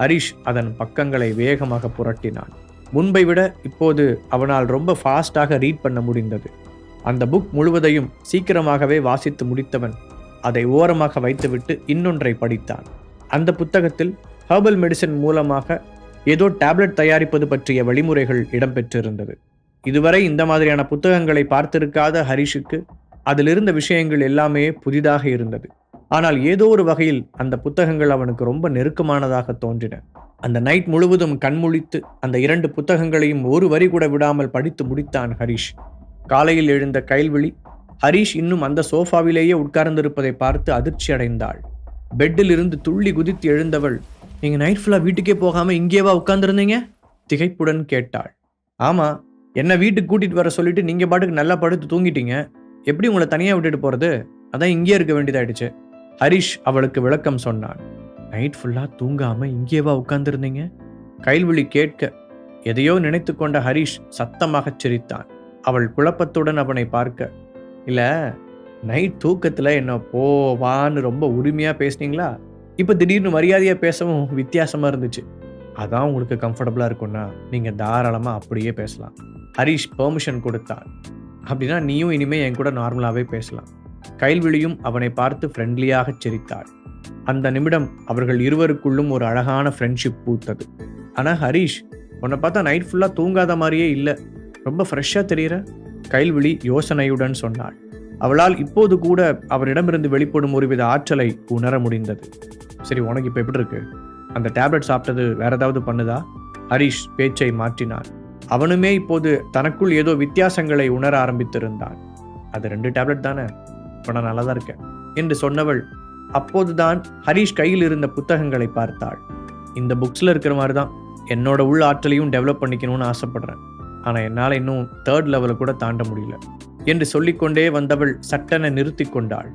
ஹரீஷ் அதன் பக்கங்களை வேகமாக புரட்டினான். முன்பை விட இப்போது அவனால் ரொம்ப ஃபாஸ்டாக ரீட் பண்ண முடிந்தது. அந்த புக் முழுவதையும் சீக்கிரமாகவே வாசித்து முடித்தவன் அதை ஓரமாக வைத்துவிட்டு இன்னொன்றை படித்தான். அந்த புத்தகத்தில் ஹெர்பல் மெடிசின் மூலமாக ஏதோ டேப்லெட் தயாரிப்பது பற்றிய வழிமுறைகள் இடம்பெற்றிருந்தது. இதுவரை இந்த மாதிரியான புத்தகங்களை பார்த்திருக்காத ஹரீஷுக்கு அதிலிருந்த விஷயங்கள் எல்லாமே புதிதாக இருந்தது. ஆனால் ஏதோ ஒரு வகையில் அந்த புத்தகங்கள் அவனுக்கு ரொம்ப நெருக்கமானதாக தோன்றின. அந்த நைட் முழுவதும் கண்முழித்து அந்த 2 புத்தகங்களையும் ஒரு வரி கூட விடாமல் படித்து முடித்தான் ஹரீஷ். காலையில் எழுந்த கைல்விழி ஹரிஷ் இன்னும் அந்த சோஃபாவிலேயே உட்கார்ந்திருப்பதை பார்த்து அதிர்ச்சி அடைந்தாள். பெட்டில் இருந்து துள்ளி குதித்து எழுந்தவள், நீங்க நைட் ஃபுல்லாக வீட்டுக்கே போகாம இங்கேவா உட்கார்ந்துருந்தீங்க? திகைப்புடன் கேட்டாள். ஆமா, என்ன வீட்டுக்கு கூட்டிட்டு வர சொல்லிட்டு நீங்க பாட்டுக்கு நல்லா படுத்து தூங்கிட்டீங்க. எப்படி உங்களை தனியாக விட்டுட்டு போறது? அதான் இங்கே இருக்க வேண்டியதாயிடுச்சு. ஹரிஷ் அவளுக்கு விளக்கம் சொன்னான். நைட் ஃபுல்லாக தூங்காம இங்கேவா உட்கார்ந்துருந்தீங்க? கைல்விழி கேட்க எதையோ நினைத்து கொண்ட ஹரிஷ் சத்தமாகச் சிரித்தான். அவள் குழப்பத்துடன் அவனை பார்க்க, இல்லை நைட் தூக்கத்தில் என்ன போவான்னு ரொம்ப உரிமையாக பேசுனீங்களா? இப்போ திடீர்னு மரியாதையாக பேசவும் வித்தியாசமாக இருந்துச்சு. அதான் உங்களுக்கு கம்ஃபர்டபுளாக இருக்கும்னா நீங்கள் தாராளமாக அப்படியே பேசலாம். ஹரிஷ் பெர்மிஷன் கொடுத்தான். அப்படின்னா நீயும் இனிமே என் கூட நார்மலாகவே பேசலாம். கைல்விழியும் அவனை பார்த்து ஃப்ரெண்ட்லியாக சிரித்தாள். அந்த நிமிடம் அவர்கள் இருவருக்குள்ளும் ஒரு அழகான ஃப்ரெண்ட்ஷிப் பூத்தது. ஆனால் ஹரிஷ், உன்னை பார்த்தா நைட் ஃபுல்லாக தூங்காத மாதிரியே இல்லை, ரொம்ப ஃப்ரெஷ்ஷாக தெரிகிற. கைல்விழி யோசனையுடன் சொன்னாள். அவளால் இப்போது கூட அவரிடமிருந்து வெளிப்படும் ஒருவித ஆற்றலை உணர முடிந்தது. சரி, உனக்கு இப்போ எப்படி இருக்கு? அந்த டேப்லெட் சாப்பிட்டது வேற ஏதாவது பண்ணுதா? ஹரிஷ் பேச்சை மாற்றினான். அவனுமே இப்போது தனக்குள் ஏதோ வித்தியாசங்களை உணர ஆரம்பித்திருந்தான். அது 2 டேப்லெட் தானே, இப்போ நான் நல்லா தான் இருக்கேன் என்று சொன்னவள் அப்போதுதான் ஹரிஷ் கையில் இருந்த புத்தகங்களை பார்த்தாள். இந்த புக்ஸில் இருக்கிற மாதிரி தான் என்னோட உள்ள ஆற்றலையும் டெவலப் பண்ணிக்கணும்னு ஆசைப்படுறேன். ஆனால் என்னால் இன்னும் 3rd லெவலை கூட தாண்ட முடியல என்று சொல்லிக்கொண்டே வந்தவள் சட்டென நிறுத்தி கொண்டாள்.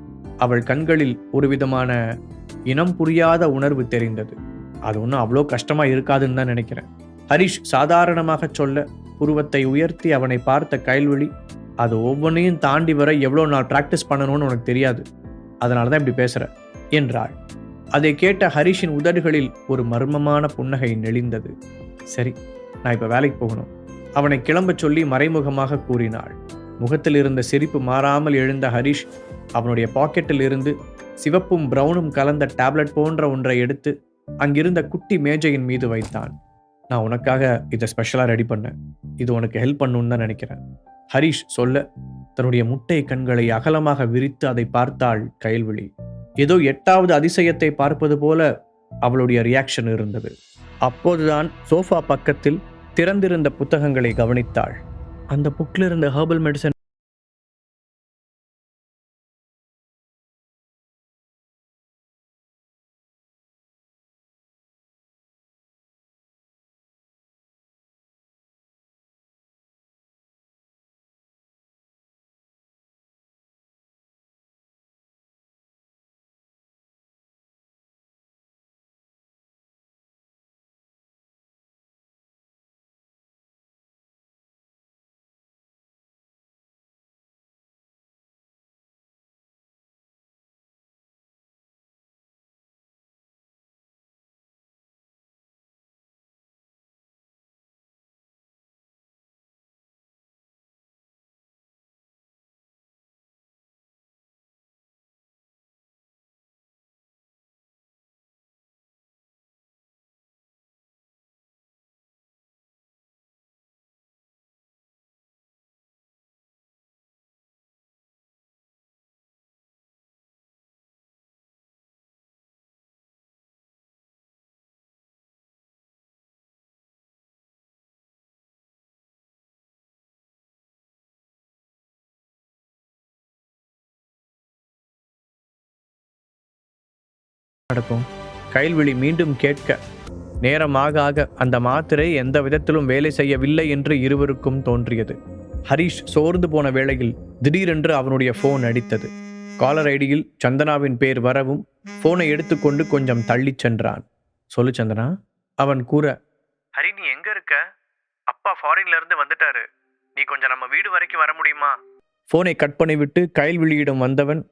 அவள் கண்களில் ஒரு விதமான இனம் புரியாத உணர்வு தெரிந்தது. அது ஒன்றும் அவ்வளோ கஷ்டமாக இருக்காதுன்னு தான் நினைக்கிறேன். ஹரிஷ் சாதாரணமாக சொல்ல புருவத்தை உயர்த்தி அவனை பார்த்த கைல்விழி, அது ஒவ்வொன்றையும் தாண்டி வர எவ்வளோ நாள் ப்ராக்டிஸ் பண்ணணும்னு உனக்கு தெரியாது, அதனால தான் இப்படி பேசுகிற என்றாள். அதை கேட்ட ஹரிஷின் உதடுகளில் ஒரு மர்மமான புன்னகை நெளிந்தது. சரி, நான் இப்போ வேலைக்கு போகணும், அவனை கிளம்பச் சொல்லி மறைமுகமாக கூறினாள். முகத்தில் இருந்த சிரிப்பு மாறாமல் எழுந்த ஹரிஷ் அவனுடைய பாக்கெட்டில் இருந்து சிவப்பும் பிரவுனும் கலந்த டேப்லெட் போன்ற ஒன்றை எடுத்து அங்கிருந்த குட்டி மேஜையின் மீது வைத்தான். நான் உனக்காக இதை ஸ்பெஷலாக ரெடி பண்ணேன், இது உனக்கு ஹெல்ப் பண்ணுன்னு தான் நினைக்கிறேன் ஹரிஷ் சொல்ல, தன்னுடைய முட்டை கண்களை அகலமாக விரித்து அதை பார்த்தாள் கைல்விழி. ஏதோ 8வது அதிசயத்தை பார்ப்பது போல அவளுடைய ரியாக்ஷன் இருந்தது. அப்போதுதான் சோஃபா பக்கத்தில் திறந்திருந்த புத்தகங்களை கவனித்தாள். அந்த புக்கில் இருந்த ஹெர்பல் மெடிசன் நடக்கும். கைல்விழி மீண்டும் கேட்க, நேரமாக ஆக அந்த மாத்திரை எந்த விதத்திலும் வேலை செய்யவில்லை என்று இருவருக்கும் தோன்றியது. ஹரிஷ் சோர்ந்து போன வேளையில் திடீரென்று அவனுடைய போன் அடித்தது. காலர் ஐடியில் சந்தனாவின் பேர் வரவும் போனை எடுத்துக்கொண்டு கொஞ்சம் தள்ளி சென்றான். சொல்லு சந்தனா, அவன் கூற, ஹரி நீ எங்க இருக்க? அப்பா ஃபாரின்ல இருந்து வந்துட்டாரு, நீ கொஞ்சம் நம்ம வீடு வரைக்கும் வர முடியுமா? போனை கட் பண்ணிவிட்டு கைல்விழியிடம் வந்தவன்,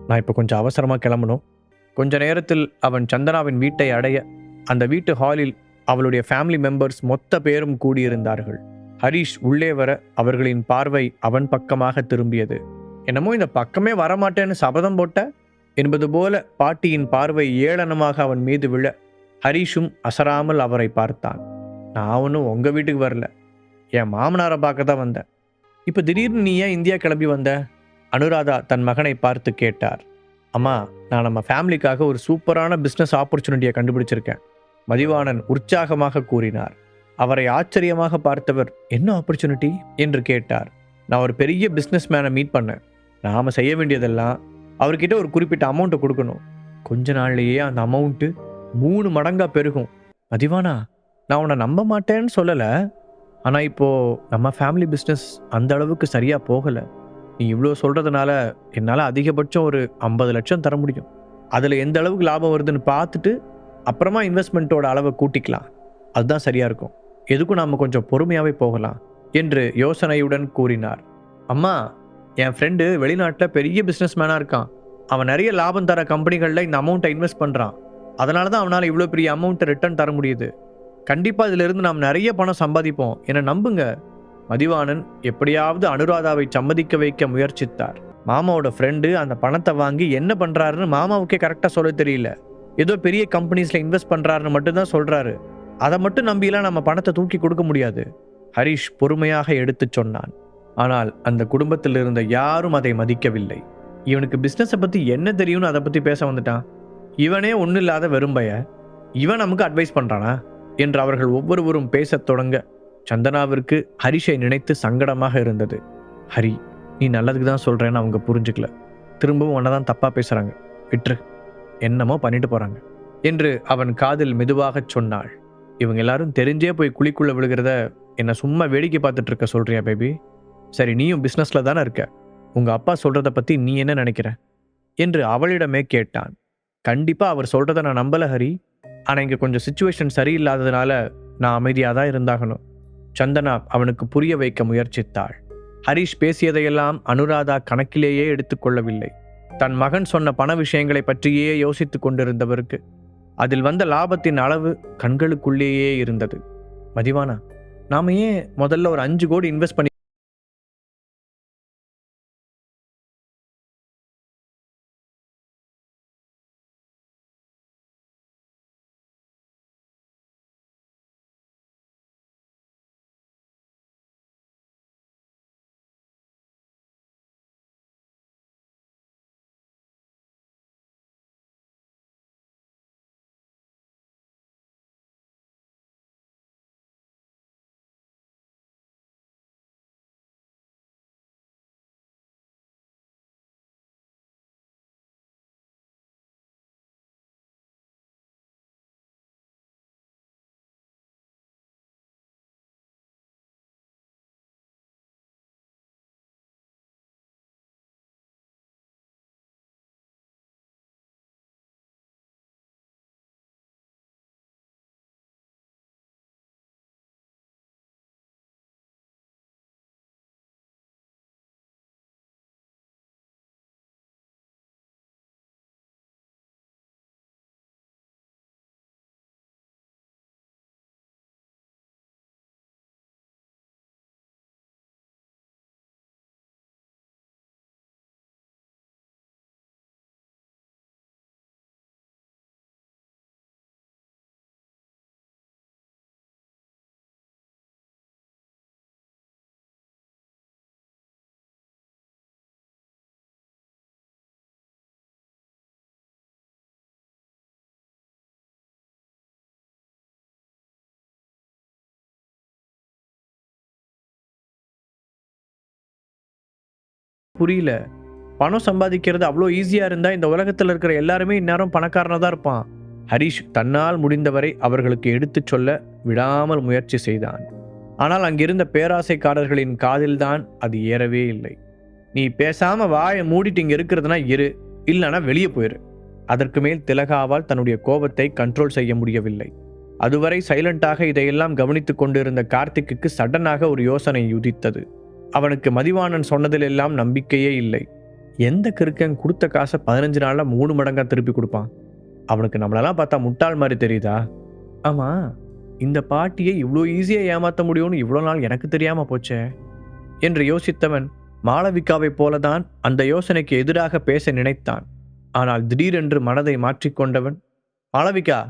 நான் இப்போ கொஞ்சம் அவசரமா கிளம்பணும். கொஞ்ச நேரத்தில் அவன் சந்தனாவின் வீட்டை அடைய அந்த வீட்டு ஹாலில் அவளுடைய ஃபேமிலி மெம்பர்ஸ் மொத்த பேரும் கூடியிருந்தார்கள். ஹரிஷ் உள்ளே வர அவர்களின் பார்வை அவன் பக்கமாக திரும்பியது. என்னமோ இந்த பக்கமே வரமாட்டேன்னு சபதம் போட்ட என்பது போல பாட்டியின் பார்வை ஏளனமாக அவன் மீது விழ ஹரிஷும் அசராமல் அவரை பார்த்தான். நான் ஒன்றும் உங்கள் வீட்டுக்கு வரல, என் மாமனாரை பார்க்க தான் வந்தேன். இப்போ திடீர்னு நீ ஏன் இந்தியா கிளம்பி வந்த? அனுராதா தன் மகனை பார்த்து கேட்டார். அம்மா, நான் நம்ம ஃபேமிலிக்காக ஒரு சூப்பரான பிஸ்னஸ் ஆப்பர்ச்சுனிட்டியை கண்டுபிடிச்சிருக்கேன், மதிவாணன் உற்சாகமாக கூறினார். அவரை ஆச்சரியமாக பார்த்தவர், என்ன ஆப்பர்ச்சுனிட்டி என்று கேட்டார். நான் ஒரு பெரிய பிஸ்னஸ் மேனை மீட் பண்ணேன், நாம் செய்ய வேண்டியதெல்லாம் அவர்கிட்ட ஒரு குறிப்பிட்ட அமௌண்ட்டை கொடுக்கணும். கொஞ்ச நாள்லேயே அந்த அமௌண்ட்டு 3 மடங்காக பெருகும். மதிவானா, நான் உன்னை நம்ப மாட்டேன்னு சொல்லலை, ஆனால் இப்போது நம்ம ஃபேமிலி பிஸ்னஸ் அந்த அளவுக்கு சரியாக போகலை. நீ இவ்வளோ சொல்கிறதுனால என்னால் அதிகபட்சம் ஒரு 50 லட்சம் தர முடியும். அதில் எந்த அளவுக்கு லாபம் வருதுன்னு பார்த்துட்டு அப்புறமா இன்வெஸ்ட்மெண்ட்டோட அளவை கூட்டிக்கலாம். அதுதான் சரியாக இருக்கும். எதுக்கும் நாம் கொஞ்சம் பொறுமையாகவே போகலாம் என்று யோசனையுடன் கூறினார். அம்மா, என் ஃப்ரெண்டு வெளிநாட்டில் பெரிய பிஸ்னஸ் மேனாக இருக்கான். அவன் நிறைய லாபம் தர கம்பெனிகளில் இந்த அமௌண்ட்டை இன்வெஸ்ட் பண்ணுறான். அதனால தான் அவனால் இவ்வளோ பெரிய அமௌண்ட்டை ரிட்டர்ன் தர முடியுது. கண்டிப்பாக இதிலிருந்து நாம் நிறைய பணம் சம்பாதிப்போம் என நம்புங்க. மதிவாணன் எப்படியாவது அனுராதாவை சம்மதிக்க வைக்க முயற்சித்தார். மாமாவோட ஃப்ரெண்டு அந்த பணத்தை வாங்கி என்ன பண்ணுறாருன்னு மாமாவுக்கே கரெக்டாக சொல்ல தெரியல. ஏதோ பெரிய கம்பெனிஸில் இன்வெஸ்ட் பண்ணுறாருன்னு மட்டும்தான் சொல்கிறாரு. அதை மட்டும் நம்பியெல்லாம் நம்ம பணத்தை தூக்கி கொடுக்க முடியாது. ஹரிஷ் பொறுமையாக எடுத்து சொன்னான். ஆனால் அந்த குடும்பத்தில் இருந்த யாரும் அதை மதிக்கவில்லை. இவனுக்கு பிஸ்னஸை பற்றி என்ன தெரியும்னு அதை பற்றி பேச வந்துட்டான். இவனே ஒன்றும் இல்லாத வெறும்பைய, இவன் நமக்கு அட்வைஸ் பண்ணுறானா என்று அவர்கள் ஒவ்வொருவரும் பேசத் தொடங்க சந்தனாவிற்கு ஹரிஷை நினைத்து சங்கடமாக இருந்தது. ஹரி, நீ நல்லதுக்கு தான் சொல்கிறேன்னு அவங்க புரிஞ்சுக்கல. திரும்பவும் உன்னை தான் தப்பாக பேசுகிறாங்க. விட்டுரு, என்னமோ பண்ணிட்டு போகிறாங்க என்று அவன் காதில் மெதுவாக சொன்னாள். இவங்க எல்லாரும் தெரிஞ்சே போய் குழிக்குள்ளே விழுகிறத என்னை சும்மா வேடிக்கை பார்த்துட்டு இருக்க சொல்கிறியா பேபி? சரி, நீயும் பிஸ்னஸில் தானே இருக்க. உங்கள் அப்பா சொல்கிறத பற்றி நீ என்ன நினைக்கிற என்று அவளிடமே கேட்டான். கண்டிப்பாக அவர் சொல்கிறத நான் நம்பலை ஹரி. ஆனால் இங்கே கொஞ்சம் சுச்சுவேஷன் சரியில்லாததுனால நான் அமைதியாக தான் இருந்தாகணும். சந்தனா அவனுக்கு புரிய வைக்க முயற்சித்தாள். ஹரிஷ் பேசியதையெல்லாம் அனுராதா கணக்கிலேயே எடுத்துக்கொள்ளவில்லை. தன் மகன் சொன்ன பண விஷயங்களை பற்றியே யோசித்து கொண்டிருந்தவருக்கு அதில் வந்த லாபத்தின் அளவு கண்களுக்குள்ளேயே இருந்தது. மதிவானா, நாம ஏன் முதல்ல ஒரு 5 கோடி இன்வெஸ்ட் பண்ணி புரியல. பணம் சம்பாதிக்கிறது அவ்வளோ ஈஸியாக இருந்தால் இந்த உலகத்தில் இருக்கிற எல்லாருமே இந்நேரம் பணக்காரனாக தான் இருப்பான். ஹரிஷ் தன்னால் முடிந்தவரை அவர்களுக்கு எடுத்துச் சொல்ல விடாமல் முயற்சி செய்தான். ஆனால் அங்கிருந்த பேராசைக்காரர்களின் காதில்தான் அது ஏறவே இல்லை. நீ பேசாம வாயை மூடிட்டு இங்கே இருக்கிறதுனா இரு, இல்லைனா வெளியே போயிரு. அதற்கு மேல் திலகாவால் தன்னுடைய கோபத்தை கண்ட்ரோல் செய்ய முடியவில்லை. அதுவரை சைலண்டாக இதையெல்லாம் கவனித்துக் கொண்டிருந்த கார்த்திக்கு சடனாக ஒரு யோசனை உதித்தது. அவனுக்கு மதிவாணன் சொன்னதிலெல்லாம் நம்பிக்கையே இல்லை. எந்த கிறுக்கன் கொடுத்த காசை 15 நாளில் 3 மடங்காக திருப்பி கொடுப்பான்? அவனுக்கு நம்மளெல்லாம் பார்த்தா முட்டாள் மாதிரி தெரியுதா? ஆமாம், இந்த பாட்டியை இவ்வளோ ஈஸியாக ஏமாற்ற முடியும்னு இவ்வளோ நாள் எனக்கு தெரியாமல் போச்சே என்று யோசித்தவன் மாளவிகாவை போலதான் அந்த யோசனைக்கு எதிராக பேச நினைத்தான். ஆனால் திடீரென்று மனதை மாற்றிக்கொண்டவன், மாளவிகா,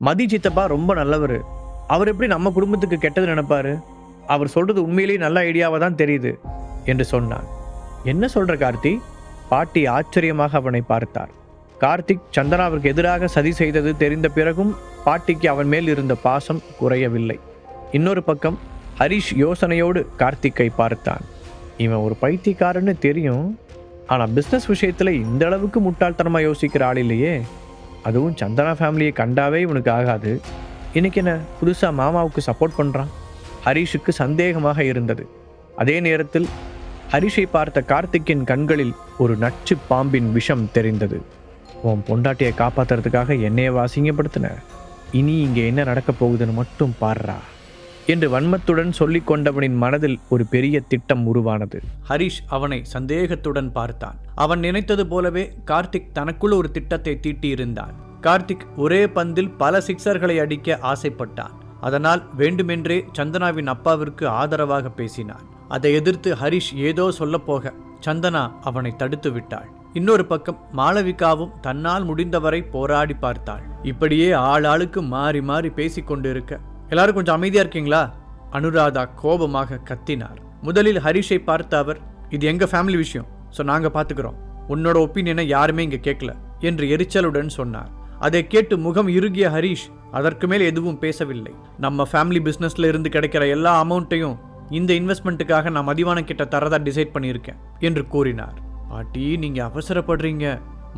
மதி சித்தப்பா ரொம்ப நல்லவர். அவர் எப்படி நம்ம குடும்பத்துக்கு கெட்டது நினைப்பாரு? அவர் சொல்றது உண்மையிலேயே நல்ல ஐடியாவை தான் தெரியுது என்று சொன்னான். என்ன சொல்ற கார்த்தி? பாட்டி ஆச்சரியமாக அவனை பார்த்தார். கார்த்திக் சந்தனாவிற்கு எதிராக சதி செய்தது தெரிந்த பிறகும் பாட்டிக்கு அவன் மேல் இருந்த பாசம் குறையவில்லை. இன்னொரு பக்கம் ஹரிஷ் யோசனையோடு கார்த்திக்கை பார்த்தான். இவன் ஒரு பைத்தியக்காரன்னு தெரியும், ஆனால் பிஸ்னஸ் விஷயத்தில் இந்த அளவுக்கு முட்டாள்தனமாக யோசிக்கிற ஆள் இல்லையே. அதுவும் சந்தனா ஃபேமிலியை கண்டாவே இவனுக்கு ஆகாது. இன்னைக்கு என்ன புதுசாக மாமாவுக்கு சப்போர்ட் பண்ணுறான்? ஹரிஷுக்கு சந்தேகமாக இருந்தது. அதே நேரத்தில் ஹரிஷை பார்த்த கார்த்திக்கின் கண்களில் ஒரு நச்சு பாம்பின் விஷம் தெரிந்தது. உன் பொண்டாட்டியை காப்பாற்றுறதுக்காக என்னைய அசிங்கப்படுத்தின, இனி இங்கே என்ன நடக்கப் போகுதுன்னு மட்டும் பாடுறா என்று வன்மத்துடன் சொல்லிக் கொண்டவனின் மனதில் ஒரு பெரிய திட்டம் உருவானது. ஹரிஷ் அவனை சந்தேகத்துடன் பார்த்தான். அவன் நினைத்தது போலவே கார்த்திக் தனக்குள் ஒரு திட்டத்தை தீட்டியிருந்தான். கார்த்திக் ஒரே பந்தில் பல சிக்ஸர்களை அடிக்க ஆசைப்பட்டான். அதனால் வேண்டுமென்றே சந்தனாவின் அப்பாவிற்கு ஆதரவாக பேசினான். அதை எதிர்த்து ஹரிஷ் ஏதோ சொல்லப்போக சந்தனா அவனை தடுத்து விட்டாள். இன்னொரு பக்கம் மாளவிகாவும் தன்னால் முடிந்தவரை போராடி பார்த்தாள். இப்படியே ஆளாளுக்கு மாறி மாறி பேசிக்கொண்டிருக்க, எல்லாரும் கொஞ்சம் அமைதியா இருக்கீங்களா? அனுராதா கோபமாக கத்தினார். முதலில் ஹரிஷை பார்த்த அவர், இது எங்க ஃபேமிலி விஷயம், ஸோ நாங்க பாத்துக்கிறோம், உன்னோட ஒப்பீனியனை யாருமே இங்க கேட்கல என்று எரிச்சலுடன் சொன்னார். அதை கேட்டு முகம் இறுகிய ஹரிஷ் அதற்கு மேல் எதுவும் பேசவில்லை. நம்ம ஃபேமிலி பிசினஸ்ல இருந்து கிடைக்கிற எல்லா அமௌண்ட்டையும் இந்த இன்வெஸ்ட்மெண்ட்டுக்காக நான் மதிவான கிட்ட தரதா டிசைட் பண்ணியிருக்கேன் என்று கூறினார். பாட்டி, நீங்க அவசரப்படுறீங்க,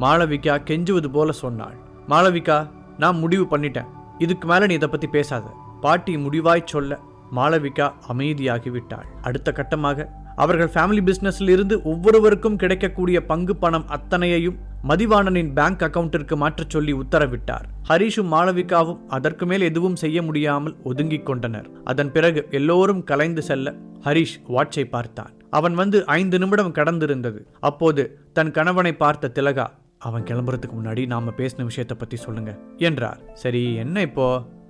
மாளவிகா கெஞ்சுவது போல சொன்னாள். மாளவிகா, நான் முடிவு பண்ணிட்டேன், இதுக்கு மேல நீ இதை பத்தி பேசாத. பாட்டி முடிவாய் சொல்ல மாளவிகா அமைதியாகிவிட்டாள். அடுத்த கட்டமாக அவர்கள் ஃபேமிலி பிசினஸில் இருந்து ஒவ்வொருவருக்கும் கிடைக்கக்கூடிய பங்கு பணம் அத்தனையையும் மதிவாணனின் பேங்க் அக்கவுண்டிற்கு மாற்றச் சொல்லி உத்தரவிட்டார். ஹரிஷும் மாளவிகாவும் அதற்கு மேல் எதுவும் செய்ய முடியாமல் ஒதுங்கிக் கொண்டனர். அதன் பிறகு எல்லோரும் கலைந்து செல்ல ஹரிஷ் வாட்சை பார்த்தான். அவன் வந்து 5 நிமிடம் கடந்திருந்தது. அப்போது தன் கணவனை பார்த்த திலகா, அவன் கிளம்புறதுக்கு முன்னாடி நாம பேசின விஷயத்தை பத்தி சொல்லுங்க என்றார். சரி, என்ன இப்போ,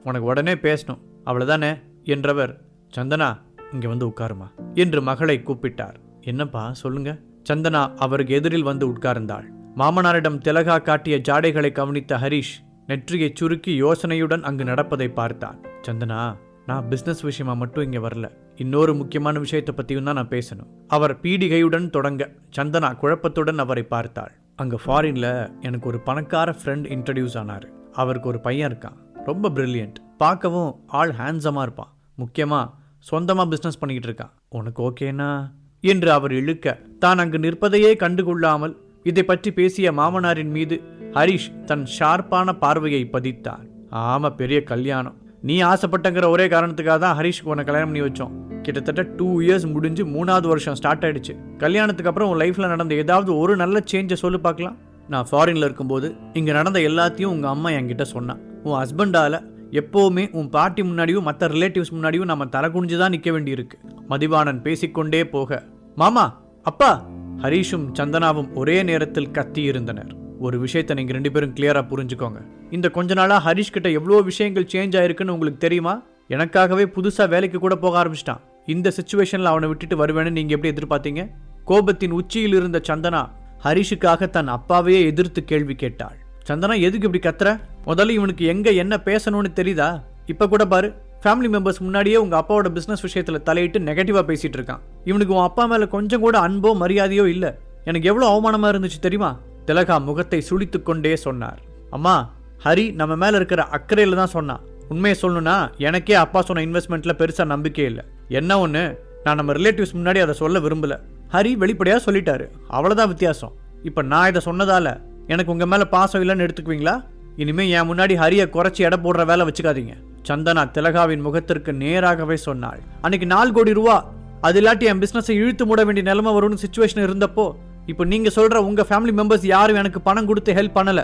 உனக்கு உடனே பேசணும் அவ்வளவுதானே என்றவர், சந்தனா இங்க வந்து உட்காருமா என்று மகளை கூப்பிட்டார். என்னப்பா சொல்லுங்க. சந்தனா அவருக்கு எதிரில் வந்து உட்கார்ந்தாள். மாமனாரிடம் திலகா காட்டிய ஜாடைகளை கவனித்த ஹரிஷ் நெற்றியை சுருக்கி யோசனையுடன் அங்கு நடப்பதை பார்த்தான். சந்தனா, நான் பிசினஸ் விஷயமா மட்டும் இங்க வரல, இன்னொரு முக்கியமான விஷயத்தை பத்தியும் தான் நான் பேசணும். அவர் பீடிகையுடன் தொடங்க சந்தனா குழப்பத்துடன் அவரை பார்த்தாள். அங்க ஃபாரின்ல எனக்கு ஒரு பணக்கார ஃப்ரெண்ட் இன்ட்ரடியூஸ் ஆனாரு. அவருக்கு ஒரு பையன் இருக்கான், ரொம்ப பிரில்லியன்ட், பார்க்கவும் ஆள் ஹேண்ட்ஸமா இருப்பான், முக்கியமா சொந்தமா பிசினஸ் பண்ணிக்கிட்டு இருக்கான். உனக்கு ஓகேனா என்று அவர் இழுக்க, தான் அங்கு நிற்பதையே கண்டுகொள்ளாமல் இதை பற்றி பேசிய மாமனாரின் மீது ஹரிஷ் தன் ஷார்ப்பான பார்வையை பதித்தான். ஆமா, பெரிய கல்யாணம், நீ ஆசைப்பட்டங்கிற ஒரே காரணத்துக்காக தான் ஹரிஷ்க்கு உன்னை கல்யாணம் பண்ணி வச்சோம். கிட்டத்தட்ட 2 இயர்ஸ் முடிஞ்சு 3வது வருஷம் ஸ்டார்ட் ஆயிடுச்சு. கல்யாணத்துக்கு அப்புறம் உன் லைஃப்ல நடந்த ஏதாவது ஒரு நல்ல சேஞ்சை சொல்லு பார்க்கலாம். நான் ஃபாரின்ல இருக்கும்போது இங்க நடந்த எல்லாத்தையும் உங்க அம்மா என்கிட்ட சொன்னான். உன் ஹஸ்பண்டால எப்போவுமே உன் பாட்டி முன்னாடியும் மற்ற ரிலேட்டிவ்ஸ் முன்னாடியும் நம்ம தலை குனிஞ்சுதான் நிற்க வேண்டியிருக்கு. மதிவாணன் பேசிக்கொண்டே போக, மாமா, அப்பா, ஹரிஷும் சந்தனாவும் ஒரே நேரத்தில் கத்தி இருந்தனர். ஒரு விஷயத்தை நீங்க 2 பேரும் கிளியரா புரிஞ்சுக்கோங்க. இந்த கொஞ்ச நாளா ஹரிஷ் கிட்ட எவ்வளோ விஷயங்கள் சேஞ்ச் ஆயிருக்குன்னு உங்களுக்கு தெரியுமா? எனக்காகவே புதுசா வேலைக்கு கூட போக ஆரம்பிச்சிட்டான். இந்த சிச்சுவேஷன்ல அவனை விட்டுட்டு வருவேன்னு நீங்க எப்படி எதிர்பார்த்தீங்க? கோபத்தின் உச்சியில் இருந்த சந்தனா ஹரிஷுக்காக தன் அப்பாவையே எதிர்த்து கேள்வி கேட்டாள். சந்தனா, எதுக்கு இப்படி கத்துற? முதல்ல இவனுக்கு எங்க என்ன பேசணும்னு தெரியுதா? இப்ப கூட பாரு, ஃபேமிலி மெம்பர்ஸ் முன்னாடியே உங்க அப்பாவோட பிசினஸ் விஷயத்துல தலையிட்டு நெகட்டிவா பேசிட்டு இருக்கான். இவனுக்கு உன் அப்பா மேல கொஞ்சம் கூட அன்போ மரியாதையோ இல்ல. எனக்கு எவ்வளவு அவமானமா இருந்துச்சு தெரியுமா? திலகா முகத்தை சுளித்துக் கொண்டே சொன்னார். அம்மா, ஹரி நம்ம மேல இருக்கிற அக்கறையில தான் சொன்னான். உண்மையை சொல்லணும்னா எனக்கே அப்பா சொன்ன இன்வெஸ்ட்மெண்ட்ல பெருசா நம்பிக்கை இல்லை. என்ன ஒண்ணு, நான் நம்ம ரிலேட்டிவ்ஸ் முன்னாடி அதை சொல்ல விரும்பல. ஹரி வெளிப்படையா சொல்லிட்டாரு, அவ்வளவுதான் வித்தியாசம். இப்ப நான் இதை சொன்னதால எனக்கு உங்க மேல பாசம் இல்லைன்னு எடுத்துக்குவீங்களா? இனிமே என் முன்னாடி ஹரியை குறைச்சி எடை போடுற வேலை வச்சுக்காதீங்க. சந்தனா திலகாவின் முகத்திற்கு நேராகவே சொன்னாள். அன்னைக்கு 4 கோடி ரூபா, அது இல்லாட்டி என் பிசினஸை இழுத்து மூட வேண்டிய நிலைமை வரும்னு சிச்சுவேஷன் இருந்தப்போ, இப்போ நீங்க சொல்ற உங்க ஃபேமிலி மெம்பர்ஸ் யாரும் எனக்கு பணம் கொடுத்து ஹெல்ப் பண்ணல.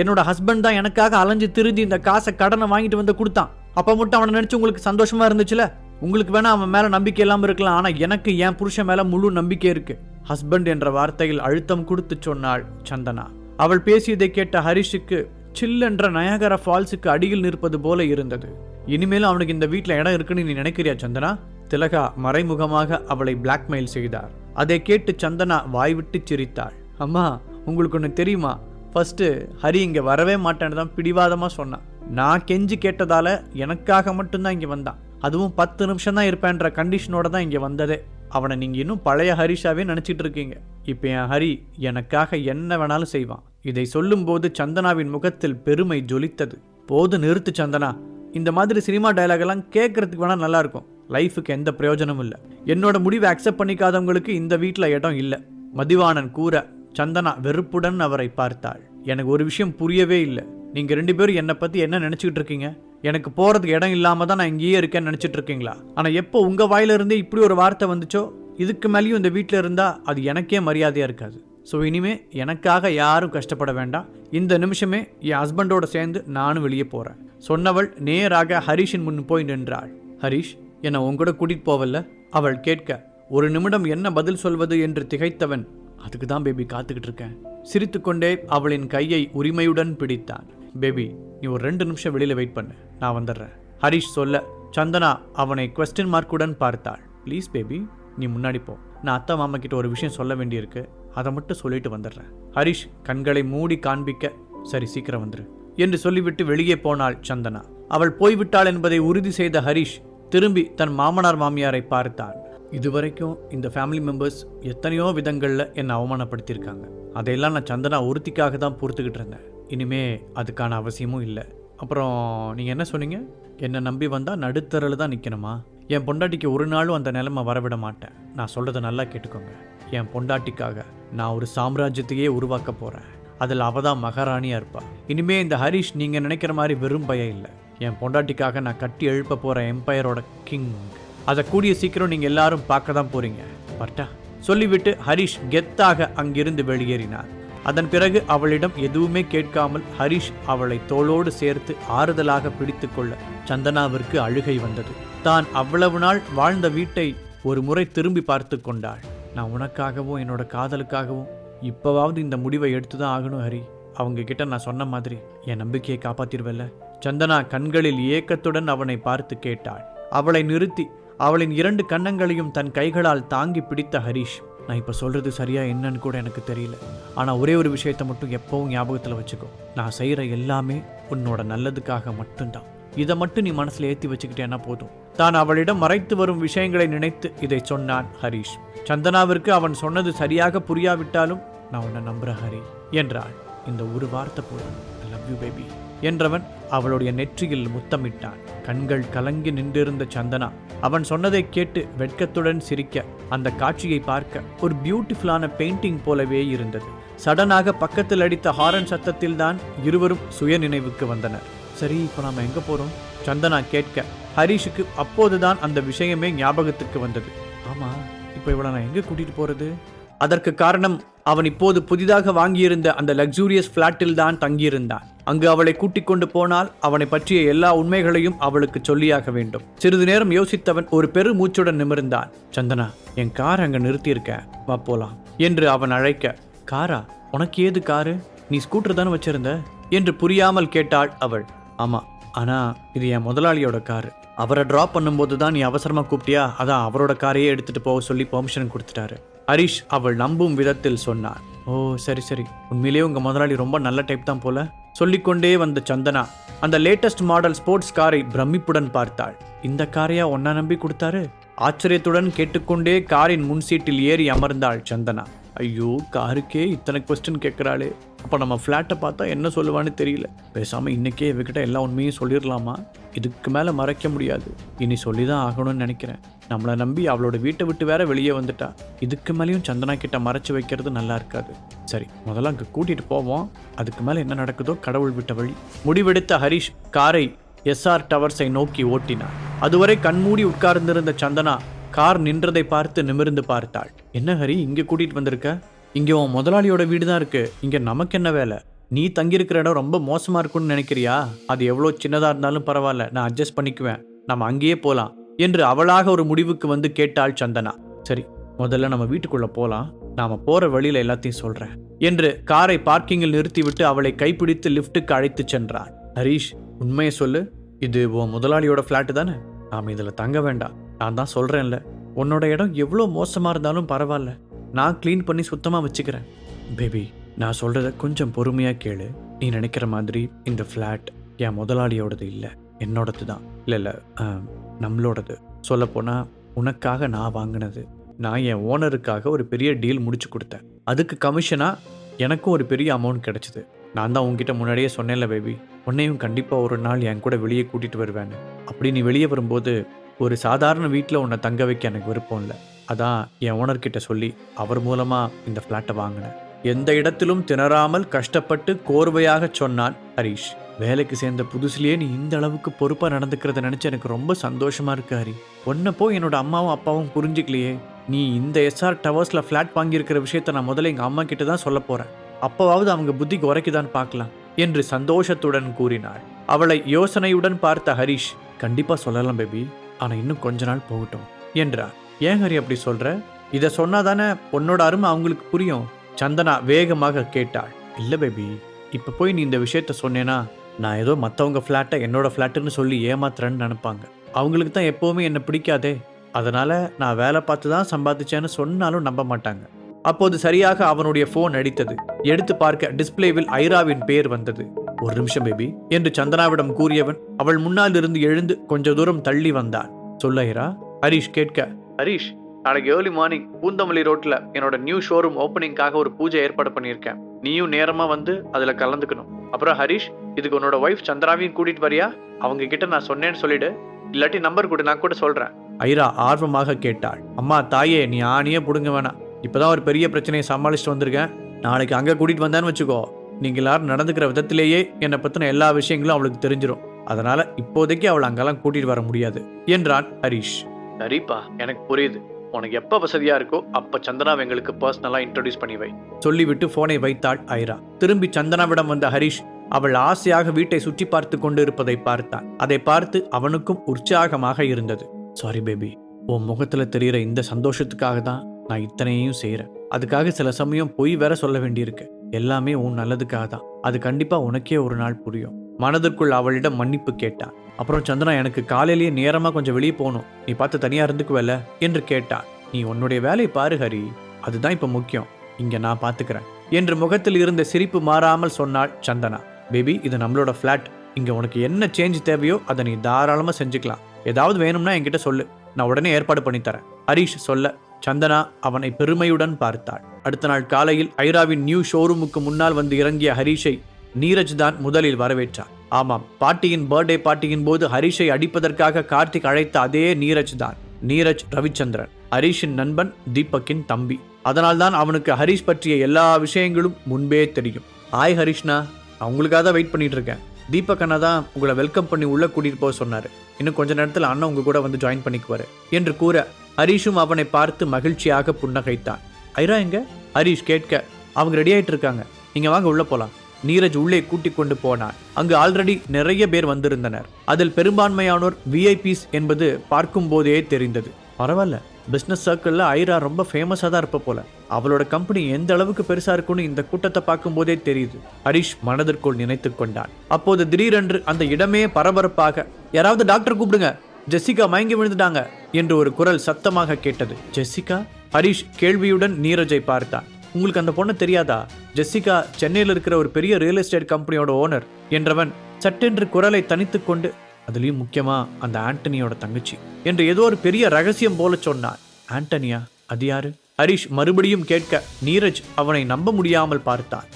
என்னோட ஹஸ்பண்ட் தான் எனக்காக அலைஞ்சு திரிஞ்சு இந்த காசை கடனை வாங்கிட்டு வந்து கொடுத்தான். அப்ப மட்டும் அவனை நினைச்சு உங்களுக்கு சந்தோஷமா இருந்துச்சுல? உங்களுக்கு வேணா அவன் மேல நம்பிக்கை இல்லாம இருக்கலாம், ஆனா எனக்கு என் புருஷன் மேல முழு நம்பிக்கை இருக்கு. ஹஸ்பண்ட் என்ற வார்த்தையில் அழுத்தம் கொடுத்து சொன்னாள் சந்தனா. அவள் பேசியதை கேட்ட ஹரிஷுக்கு சில்லென்ற நயாகரா ஃபால்ஸுக்கு அடியில் நிற்பது போல இருந்தது. இனிமேலும் அவனுக்கு இந்த வீட்டில் இடம் இருக்குன்னு நீ நினைக்கிறியா சந்தனா? திலகா மறைமுகமாக அவளை பிளாக்மெயில் செய்தார். அதை கேட்டு சந்தனா வாய்விட்டு சிரித்தாள். அம்மா, உங்களுக்கு ஒன்று தெரியுமா? ஃபர்ஸ்ட் ஹரி இங்கே வரவே மாட்டேன்னு தான் பிடிவாதமாக சொன்னான். நான் கெஞ்சி கேட்டதால எனக்காக மட்டும்தான் இங்கே வந்தான். அதுவும் 10 நிமிஷம் தான் இருப்பேன்ற கண்டிஷனோட தான் இங்கே வந்ததே. அவனை நீங்கள் இன்னும் பழைய ஹரிஷாவே நினச்சிட்டு இருக்கீங்க. இப்போ என் ஹரி எனக்காக என்ன வேணாலும் செய்வான். இதை சொல்லும்போது சந்தனாவின் முகத்தில் பெருமை ஜொலித்தது. போது நிறுத்து சந்தனா, இந்த மாதிரி சினிமா டயலாக் எல்லாம் கேட்கறதுக்கு வேணா நல்லா இருக்கும், லைஃபுக்கு எந்த பிரயோஜனமும் இல்லை. என்னோட முடிவை அக்செப்ட் பண்ணிக்காதவங்களுக்கு இந்த வீட்டில் இடம் இல்லை. மதிவாணன் கூற சந்தனா வெறுப்புடன் அவரை பார்த்தாள். எனக்கு ஒரு விஷயம் புரியவே இல்லை. நீங்கள் 2 பேரும் என்னை பற்றி என்ன நினச்சிக்கிட்டு இருக்கீங்க? எனக்கு போகிறதுக்கு இடம் இல்லாமல் தான் நான் இங்கேயே இருக்கேன்னு நினச்சிட்டு இருக்கீங்களா? ஆனால் எப்போ உங்கள் வாயிலிருந்தே இப்படி ஒரு வார்த்தை வந்துச்சோ, இதுக்கு மேலேயும் இந்த வீட்டில் இருந்தால் அது எனக்கே மரியாதையாக இருக்காது. ஸோ இனிமே எனக்காக யாரும் கஷ்டப்பட வேண்டாம். இந்த நிமிஷமே என் ஹஸ்பண்டோட சேர்ந்து நானும் வெளியே போகிறேன். சொன்னவள் நேராக ஹரிஷின் முன் போய் நின்றாள். ஹரிஷ், என்னை உங்கூட கூட்டிகிட்டு போவல்ல? அவள் கேட்க ஒரு நிமிடம் என்ன பதில் சொல்வது என்று திகைத்தவன், அதுக்கு தான் பேபி காத்துக்கிட்டு இருக்கேன். சிரித்துக்கொண்டே அவளின் கையை உரிமையுடன் பிடித்தான். பேபி, நீ ஒரு 2 நிமிஷம் வெளியில் வெயிட் பண்ணு, நான் வந்துடுறேன். ஹரிஷ் சொல்ல சந்தனா அவனை குவெஸ்டின் மார்க்குடன் பார்த்தாள். ப்ளீஸ் பேபி, நீ முன்னாடி போ. நான் அத்தா மாமா கிட்ட ஒரு விஷயம் சொல்ல வேண்டியிருக்கு, அதை மட்டும் சொல்லிட்டு வந்துடுறேன். ஹரிஷ் கண்களை மூடி காண்பிக்க, சரி சீக்கிரம் வந்துரு என்று சொல்லிவிட்டு வெளியே போனாள் சந்தனா. அவள் போய்விட்டாள் என்பதை உறுதி செய்த ஹரிஷ் திரும்பி தன் மாமனார் மாமியாரை பார்த்தான். இதுவரைக்கும் இந்த ஃபேமிலி மெம்பர்ஸ் எத்தனையோ விதங்களில் என்னை அவமானப்படுத்தியிருக்காங்க. அதையெல்லாம் நான் சந்தனா ஒருத்திக்காக தான் பொறுத்துக்கிட்டு இருந்தேன். இனிமே அதுக்கான அவசியமும் இல்லை. அப்புறம் நீங்கள் என்ன சொன்னீங்க? என்னை நம்பி வந்தால் நடுத்தரில் தான் நிற்கணுமா? என் பொண்டாட்டிக்கு ஒரு நாளும் அந்த நிலைமை வரவிட மாட்டேன். நான் சொல்கிறத நல்லா கேட்டுக்கோங்க. என் பொண்டாட்டிக்காக நான் ஒரு சாம்ராஜ்யத்தையே உருவாக்க போகிறேன். அதில் அவள் தான் மகாராணியாக இருப்பாள். இனிமே இந்த ஹரிஷ் நீங்கள் நினைக்கிற மாதிரி வெறும் பையன் இல்லை. என் பொண்டாட்டிக்காக நான் கட்டி எழுப்ப போகிற எம்பையரோட கிங். அதை கூடிய சீக்கிரம் நீங்கள் எல்லாரும் பார்க்க தான் போகிறீங்க. பட்டா சொல்லிவிட்டு ஹரிஷ் கெத்தாக அங்கிருந்து வெளியேறினார். அதன் பிறகு அவளிடம் எதுவுமே கேட்காமல் ஹரிஷ் அவளை தோளோடு சேர்த்து ஆறுதலாக பிடித்து கொள்ள சந்தனாவிற்கு அழுகை வந்தது. தான் அவ்வளவு நாள் வாழ்ந்த வீட்டை ஒரு முறை திரும்பி பார்த்து கொண்டாள். நான் உனக்காகவும் என்னோட காதலுக்காகவும் இப்போவாவது இந்த முடிவை எடுத்து தான் ஆகணும் ஹரி. அவங்க கிட்ட நான் சொன்ன மாதிரி என் நம்பிக்கையை காப்பாத்திருவல்ல? சந்தனா கண்களில் ஏக்கத்துடன் அவனை பார்த்து கேட்டாள். அவளை நிறுத்தி அவளின் 2 கன்னங்களையும் தன் கைகளால் தாங்கி பிடித்த ஹரிஷ், நான் இப்போ சொல்கிறது சரியா என்னன்னு கூட எனக்கு தெரியல. ஆனால் ஒரே ஒரு விஷயத்தை மட்டும் எப்பவும் ஞாபகத்தில் வச்சுக்கோ. நான் செய்கிற எல்லாமே உன்னோட நல்லதுக்காக மட்டும்தான். இதை மட்டும் நீ மனசில் ஏற்றி வச்சுக்கிட்டேன்னா போதும். தான் அவளிடம் மறைத்து வரும் விஷயங்களை நினைத்து இதை சொன்னான் ஹரிஷ். சந்தனாவிற்கு அவன் சொன்னது சரியாக புரியாவிட்டாலும் நான் உன்னை நம்புகிறேன் ஹரி என்றாள். இந்த ஒரு வார்த்தை போதும், ஐ லவ் யூ பேபி என்றவன் அவளுடைய நெற்றியில் முத்தமிட்டான். கண்கள் கலங்கி நின்றிருந்த சந்தனா அவன் சொன்னதை கேட்டு வெட்கத்துடன் சிரிக்க, அந்த காட்சியை பார்க்க ஒரு பியூட்டிஃபுல்லான பெயிண்டிங் போலவே இருந்தது. சடனாக பக்கத்தில் அடித்த ஹாரன் சத்தத்தில் தான் இருவரும் சுய நினைவுக்கு வந்தனர். சரி, இப்போ நாம எங்க போறோம்? சந்தனா கேட்க ஹரிஷுக்கு அப்போதுதான் அந்த விஷயமே ஞாபகத்துக்கு வந்தது. ஆமா, இப்போ இவளை நான் எங்க கூட்டிட்டு போறது? அதற்கு காரணம் அவன் இப்போது புதிதாக வாங்கியிருந்த அந்த லக்ஸூரியஸ் பிளாட்டில் தான் தங்கியிருந்தான். அங்கு அவளை கூட்டிக் கொண்டு போனால் அவனை பற்றிய எல்லா உண்மைகளையும் அவளுக்கு சொல்லியாக வேண்டும். சிறிது நேரம் யோசித்தவன் ஒரு பெரு மூச்சுடன் நிமிர்ந்தான். சந்தனா, என் கார் அங்க நிறுத்தியிருக்க, வா போலாம் என்று அவன் அழைக்க, காரா? உனக்கு ஏது காரு? நீ ஸ்கூட்டர் தானே வச்சிருந்த என்று புரியாமல் கேட்டாள் அவள். ஆமா, ஆனா இது என் முதலாளியோட காரு. அவரை டிராப் பண்ணும்போது தான் நீ அவசரமா கூப்பிட்டியா, அதான் அவரோட காரையே எடுத்துட்டு போக சொல்லி பெர்மிஷன் கொடுத்துட்டாரு. ஹரிஷ் அவள் நம்பும் விதத்தில் சொன்னார். ஓ சரி சரி, உண்மையிலேயே உங்க முதலாளி ரொம்ப நல்ல டைப் தான் போல. சொல்லிக்கொண்டே வந்த சந்தனா அந்த லேட்டஸ்ட் மாடல் ஸ்போர்ட்ஸ் காரை பிரமிப்புடன் பார்த்தாள். இந்த காரையா ஒன்னா நம்பி கொடுத்தாரு? ஆச்சரியத்துடன் கேட்டுக்கொண்டே காரின் முன் சீட்டில் ஏறி அமர்ந்தாள் சந்தனா. ஐயோ, காருக்கே இத்தனை கொஸ்டின் கேட்குறாளே, அப்போ நம்ம ஃப்ளாட்டை பார்த்தா என்ன சொல்லுவான்னு தெரியல. பேசாமல் இன்றைக்கே இவகிட்ட எல்லா உண்மையும் சொல்லிடலாமா? இதுக்கு மேலே மறைக்க முடியாது, இனி சொல்லி தான் ஆகணும்னு நினைக்கிறேன். நம்மளை நம்பி அவளோட வீட்டை விட்டு வேற வெளியே வந்துட்டா. இதுக்கு மேலேயும் சந்தனா கிட்ட மறைச்சு வைக்கிறது நல்லா இருக்காது. சரி, முதல்ல அங்கே கூட்டிகிட்டு போவோம், அதுக்கு மேலே என்ன நடக்குதோ கடவுள் விட்ட வழி. முடிவெடுத்த ஹரிஷ் காரை SR டவர்ஸை நோக்கி ஓட்டினார். அதுவரை கண்மூடி உட்கார்ந்திருந்த சந்தனா கார் நின்றதை பார்த்து நிமிர்ந்து பார்த்தாள். என்ன ஹரி, இங்கே கூட்டிகிட்டு வந்திருக்க? இங்கே உன் முதலாளியோட வீடு தான் இருக்கு, இங்கே நமக்கு என்ன வேலை? நீ தங்கியிருக்கிற இடம் ரொம்ப மோசமாக இருக்குன்னு நினைக்கிறியா? அது எவ்வளோ சின்னதாக இருந்தாலும் பரவாயில்ல, நான் அட்ஜஸ்ட் பண்ணிக்குவேன், நம்ம அங்கேயே போகலாம் என்று அவளாக ஒரு முடிவுக்கு வந்து கேட்டாள் சந்தனா. சரி, முதல்ல நம்ம வீட்டுக்குள்ளே போகலாம், நாம் போகிற வழியில் எல்லாத்தையும் சொல்கிறேன் என்று காரை பார்க்கிங்கில் நிறுத்திவிட்டு அவளை கைப்பிடித்து லிஃப்ட்டுக்கு அழைத்து சென்றான். ஹரிஷ், உண்மையை சொல்லு, இது உன் முதலாளியோட ஃப்ளாட்டு தானே? நாம் இதில் தங்க வேண்டாம். நான் தான் சொல்கிறேன்ல, உன்னோட இடம் எவ்வளோ மோசமாக இருந்தாலும் பரவாயில்ல, நான் க்ளீன் பண்ணி சுத்தமாக வச்சுக்கிறேன். பேபி, நான் சொல்கிறத கொஞ்சம் பொறுமையாக கேளு. நீ நினைக்கிற மாதிரி இந்த ஃப்ளாட் என் முதலாளியோடது இல்லை, என்னோடது தான். இல்லை நம்மளோடது. சொல்லப்போனால் உனக்காக நான் வாங்கினது. நான் என் ஓனருக்காக ஒரு பெரிய டீல் முடிச்சு கொடுத்தேன். அதுக்கு கமிஷனாக எனக்கும் ஒரு பெரிய அமௌண்ட் கிடச்சிது. நான் தான் உங்ககிட்ட முன்னாடியே சொன்னேன்ல பேபி, உன்னையும் கண்டிப்பாக ஒரு நாள் என் கூட வெளியே கூட்டிகிட்டு வருவேன்னு. அப்படி நீ வெளியே வரும்போது ஒரு சாதாரண வீட்டில் உன்னை தங்க வைக்க எனக்கு விருப்பம் இல்லை. அதான் என் ஓனர்கிட்ட சொல்லி அவர் மூலமாக இந்த ஃப்ளாட்டை வாங்கினேன். எந்த இடத்திலும் திணறாமல் கஷ்டப்பட்டு கோர்வையாக சொன்னான் ஹரிஷ். வேலைக்கு சேர்ந்த புதுசுலயே நீ இந்த அளவுக்கு பொறுப்பா நடந்துக்கிறத நினைச்சு எனக்கு ரொம்ப சந்தோஷமா இருக்கு ஹரி. உன்னை போய் என்னோட அம்மாவும் அப்பாவும் புரிஞ்சுக்கலையே. நீ இந்த எஸ்ஆர் டவர்ஸ்ல ஃபிளாட் வாங்கியிருக்கிற விஷயத்த நான் முதல்ல எங்க அம்மா கிட்ட தான் சொல்ல போறேன். அப்பவாவது அவங்க புத்திக்கு உரைக்குதான் பார்க்கலாம் என்று சந்தோஷத்துடன் கூறினாள். அவளை யோசனையுடன் பார்த்த ஹரிஷ், கண்டிப்பா சொல்லலாம் பேபி, ஆனா இன்னும் கொஞ்ச நாள் போகட்டும் என்றார். ஏன் ஹரி அப்படி சொல்ற? இதை சொன்னாதானே உன்னோட அருமை அவங்களுக்கு புரியும். சந்தனா வேகமாக கேட்டாள். இல்ல பேபி, இப்ப போய் நீ இந்த விஷயத்த சொன்னேன்னா நான் ஏதோ மற்றவங்க ஃப்ளாட்டை என்னோட ஃப்ளாட்டுன்னு சொல்லி ஏமாத்துறேன்னு நினைப்பாங்க. அவங்களுக்கு தான் எப்போவுமே என்னை பிடிக்காதே. அதனால நான் வேலை பார்த்து தான் சம்பாதிச்சேன்னு சொன்னாலும் நம்ப மாட்டாங்க. அப்போது சரியாக அவனுடைய போன் அடித்தது. எடுத்து பார்க்க டிஸ்பிளேவில் ஐராவின் பெயர் வந்தது. ஒரு நிமிஷம் பேபி என்று சந்தனாவிடம் கூறியவன் அவள் முன்னால் இருந்து எழுந்து கொஞ்ச தூரம் தள்ளி வந்தான். சொல்ல ஐரா. ஹரிஷ் கேட்க, ஹரிஷ், நாளைக்கு ஏர்லி மார்னிங் பூந்தமல்லி ரோட்ல என்னோட நியூ ஷோரூம் ஓப்பனிங்காக ஒரு பூஜை ஏற்பாடு பண்ணியிருக்கேன். நீயும் நேரமா வந்து அதுல கலந்துக்கணும். அப்புறம் ஹரிஷ், இதுக்கு உன்னோட ஒய்ஃப் சந்திராவையும் கூட்டிட்டு வரியா? அவங்க கிட்ட நான் சொன்னேன்னு சொல்லிடு, இல்லாட்டி நம்பர் கொடு, நான் கூட சொல்றேன். ஐரா ஆர்வமாக கேட்டாள். அம்மா தாயே, நீ ஆணியே புடுங்க வேணாம். இப்பதான் ஒரு பெரிய பிரச்சனையை சமாளிச்சுட்டு வந்திருக்கேன். நாளைக்கு அங்க கூட்டிட்டு வந்தான்னு வச்சுக்கோ, நீங்க எல்லாரும் நடந்துக்கிற விதத்திலேயே என்னை பத்தின எல்லா விஷயங்களும் அவளுக்கு தெரிஞ்சிடும். அதனால இப்போதைக்கு அவள் அங்கெல்லாம் கூட்டிட்டு வர முடியாது என்றான் ஹரிஷ். சரிப்பா, எனக்கு புரியுது. உனக்கு எப்ப வசதியா இருக்கோ அப்ப சந்தனாவை எங்களுக்கு பர்சனலா இன்ட்ரோடியூஸ் பண்ணி வை சொல்லிவிட்டு போனை வைத்தாள் ஐரா. திரும்பி சந்தனாவிடம் வந்த ஹரிஷ் அவள் ஆசையாக வீட்டை சுற்றி பார்த்து கொண்டு இருப்பதை பார்த்தான். அதை பார்த்து அவனுக்கும் உற்சாகமாக இருந்தது. சாரி பேபி, உன் முகத்துல தெரிகிற இந்த சந்தோஷத்துக்காக தான் நான் இத்தனையும் செய்யறேன். அதுக்காக சில சமயம் பொய் வேற சொல்ல வேண்டியிருக்கு. எல்லாமே உன் நல்லதுக்காக தான். அது கண்டிப்பா உனக்கே ஒரு நாள் புரியும். மனதிற்குள் அவளிடம் மன்னிப்பு கேட்டான். அப்புறம் சந்தனா, எனக்கு காலையிலேயே நேரமா கொஞ்சம் வெளியே போகணும், நீ பார்த்து தனியா இருந்துக்குவல்ல என்று கேட்டான். நீ உன்னுடைய வேலையை பாரு ஹரி, அதுதான் இப்ப முக்கியம். இங்க நான் பாத்துக்கிறேன் என்று முகத்தில் இருந்த சிரிப்பு மாறாமல் சொன்னாள் சந்தனா. பேபி, இது நம்மளோட ஃபிளாட். இங்க உனக்கு என்ன சேஞ்ச் தேவையோ அதை நீ தாராளமா செஞ்சுக்கலாம். ஏதாவது வேணும்னா என்கிட்ட சொல்லு, நான் உடனே ஏற்பாடு பண்ணித்தரேன் ஹரிஷ் சொல்ல சந்தனா அவனை பெருமையுடன் பார்த்தாள். அடுத்த நாள் காலையில் ஐராவின் நியூ ஷோரூமுக்கு முன்னால் வந்து இறங்கிய ஹரிஷை நீரஜ் தான் முதலில் வரவேற்றார். ஆமாம், பாட்டியின் பர்த்டே பார்ட்டியின் போது ஹரிஷை அடிப்பதற்காக கார்த்திக் அழைத்த அதே நீரஜ் தான். நீரஜ் ரவிச்சந்திரன், ஹரிஷின் நண்பன், தீபக்கின் தம்பி. அதனால்தான் அவனுக்கு ஹரிஷ் பற்றிய எல்லா விஷயங்களும் முன்பே தெரியும். ஹாய் ஹரிஷ்னா, அவங்களுக்காக தான் வெயிட் பண்ணிட்டு இருக்கேன். தீபக் அண்ணா தான் உங்களை வெல்கம் பண்ணி உள்ள கூட்டிட்டு போக சொன்னாரு. இன்னும் கொஞ்ச நேரத்தில் அண்ணா உங்க கூட வந்து ஜாயின் பண்ணிக்குவாரு என்று கூற ஹரிஷும் அவனை பார்த்து மகிழ்ச்சியாக புன்னகைத்தான். ஐரா எங்க? ஹரிஷ் கேட்க, அவங்க ரெடி ஆயிட்டு இருக்காங்க, நீங்க வாங்க உள்ள போலாம். நீரஜ் உள்ளே கூட்டிக் கொண்டு போனான். அங்கு ஆல்ரெடி நிறைய பேர் வந்திருந்தனர். அதில் பெரும்பான்மையானோர் விஐபிஸ் என்பது பார்க்கும் போதே தெரிந்தது. பரவாயில்ல, பிசினஸ் சர்க்கிள்ல ஐரா ரொம்ப ஃபேமஸா தான் இருப்ப போல. அவளோட கம்பெனி எந்த அளவுக்கு பெருசா இருக்குன்னு இந்த கூட்டத்தை பார்க்கும் போதே தெரியுது ஹரிஷ் மனதிற்குள் நினைத்து கொண்டான். அப்போது திடீரென்று அந்த இடமே பரபரப்பாக, யாராவது டாக்டர் கூப்பிடுங்க, ஜெசிகா மயங்கி விழுந்துட்டாங்க என்று ஒரு குரல் சத்தமாக கேட்டது. ஜெசிகா? ஹரிஷ் கேள்வியுடன் நீரஜை பார்த்தான். உங்களுக்கு அந்த பொண்ணு தெரியாதா? ஜெசிகா சென்னையில் இருக்கிற ஒரு பெரிய ரியல் எஸ்டேட் கம்பெனியோட ஓனர் என்றவன் சட்டென்று குரலை தனித்து கொண்டு, அதுலயும் முக்கியமா அந்த ஆண்டனியோட தங்கச்சி என்று ஏதோ ஒரு பெரிய ரகசியம் போல சொன்னான். ஆண்டனியா? அது யாரு? ஹரிஷ் மறுபடியும் கேட்க நீரஜ் அவனை நம்ப முடியாமல் பார்த்தான்.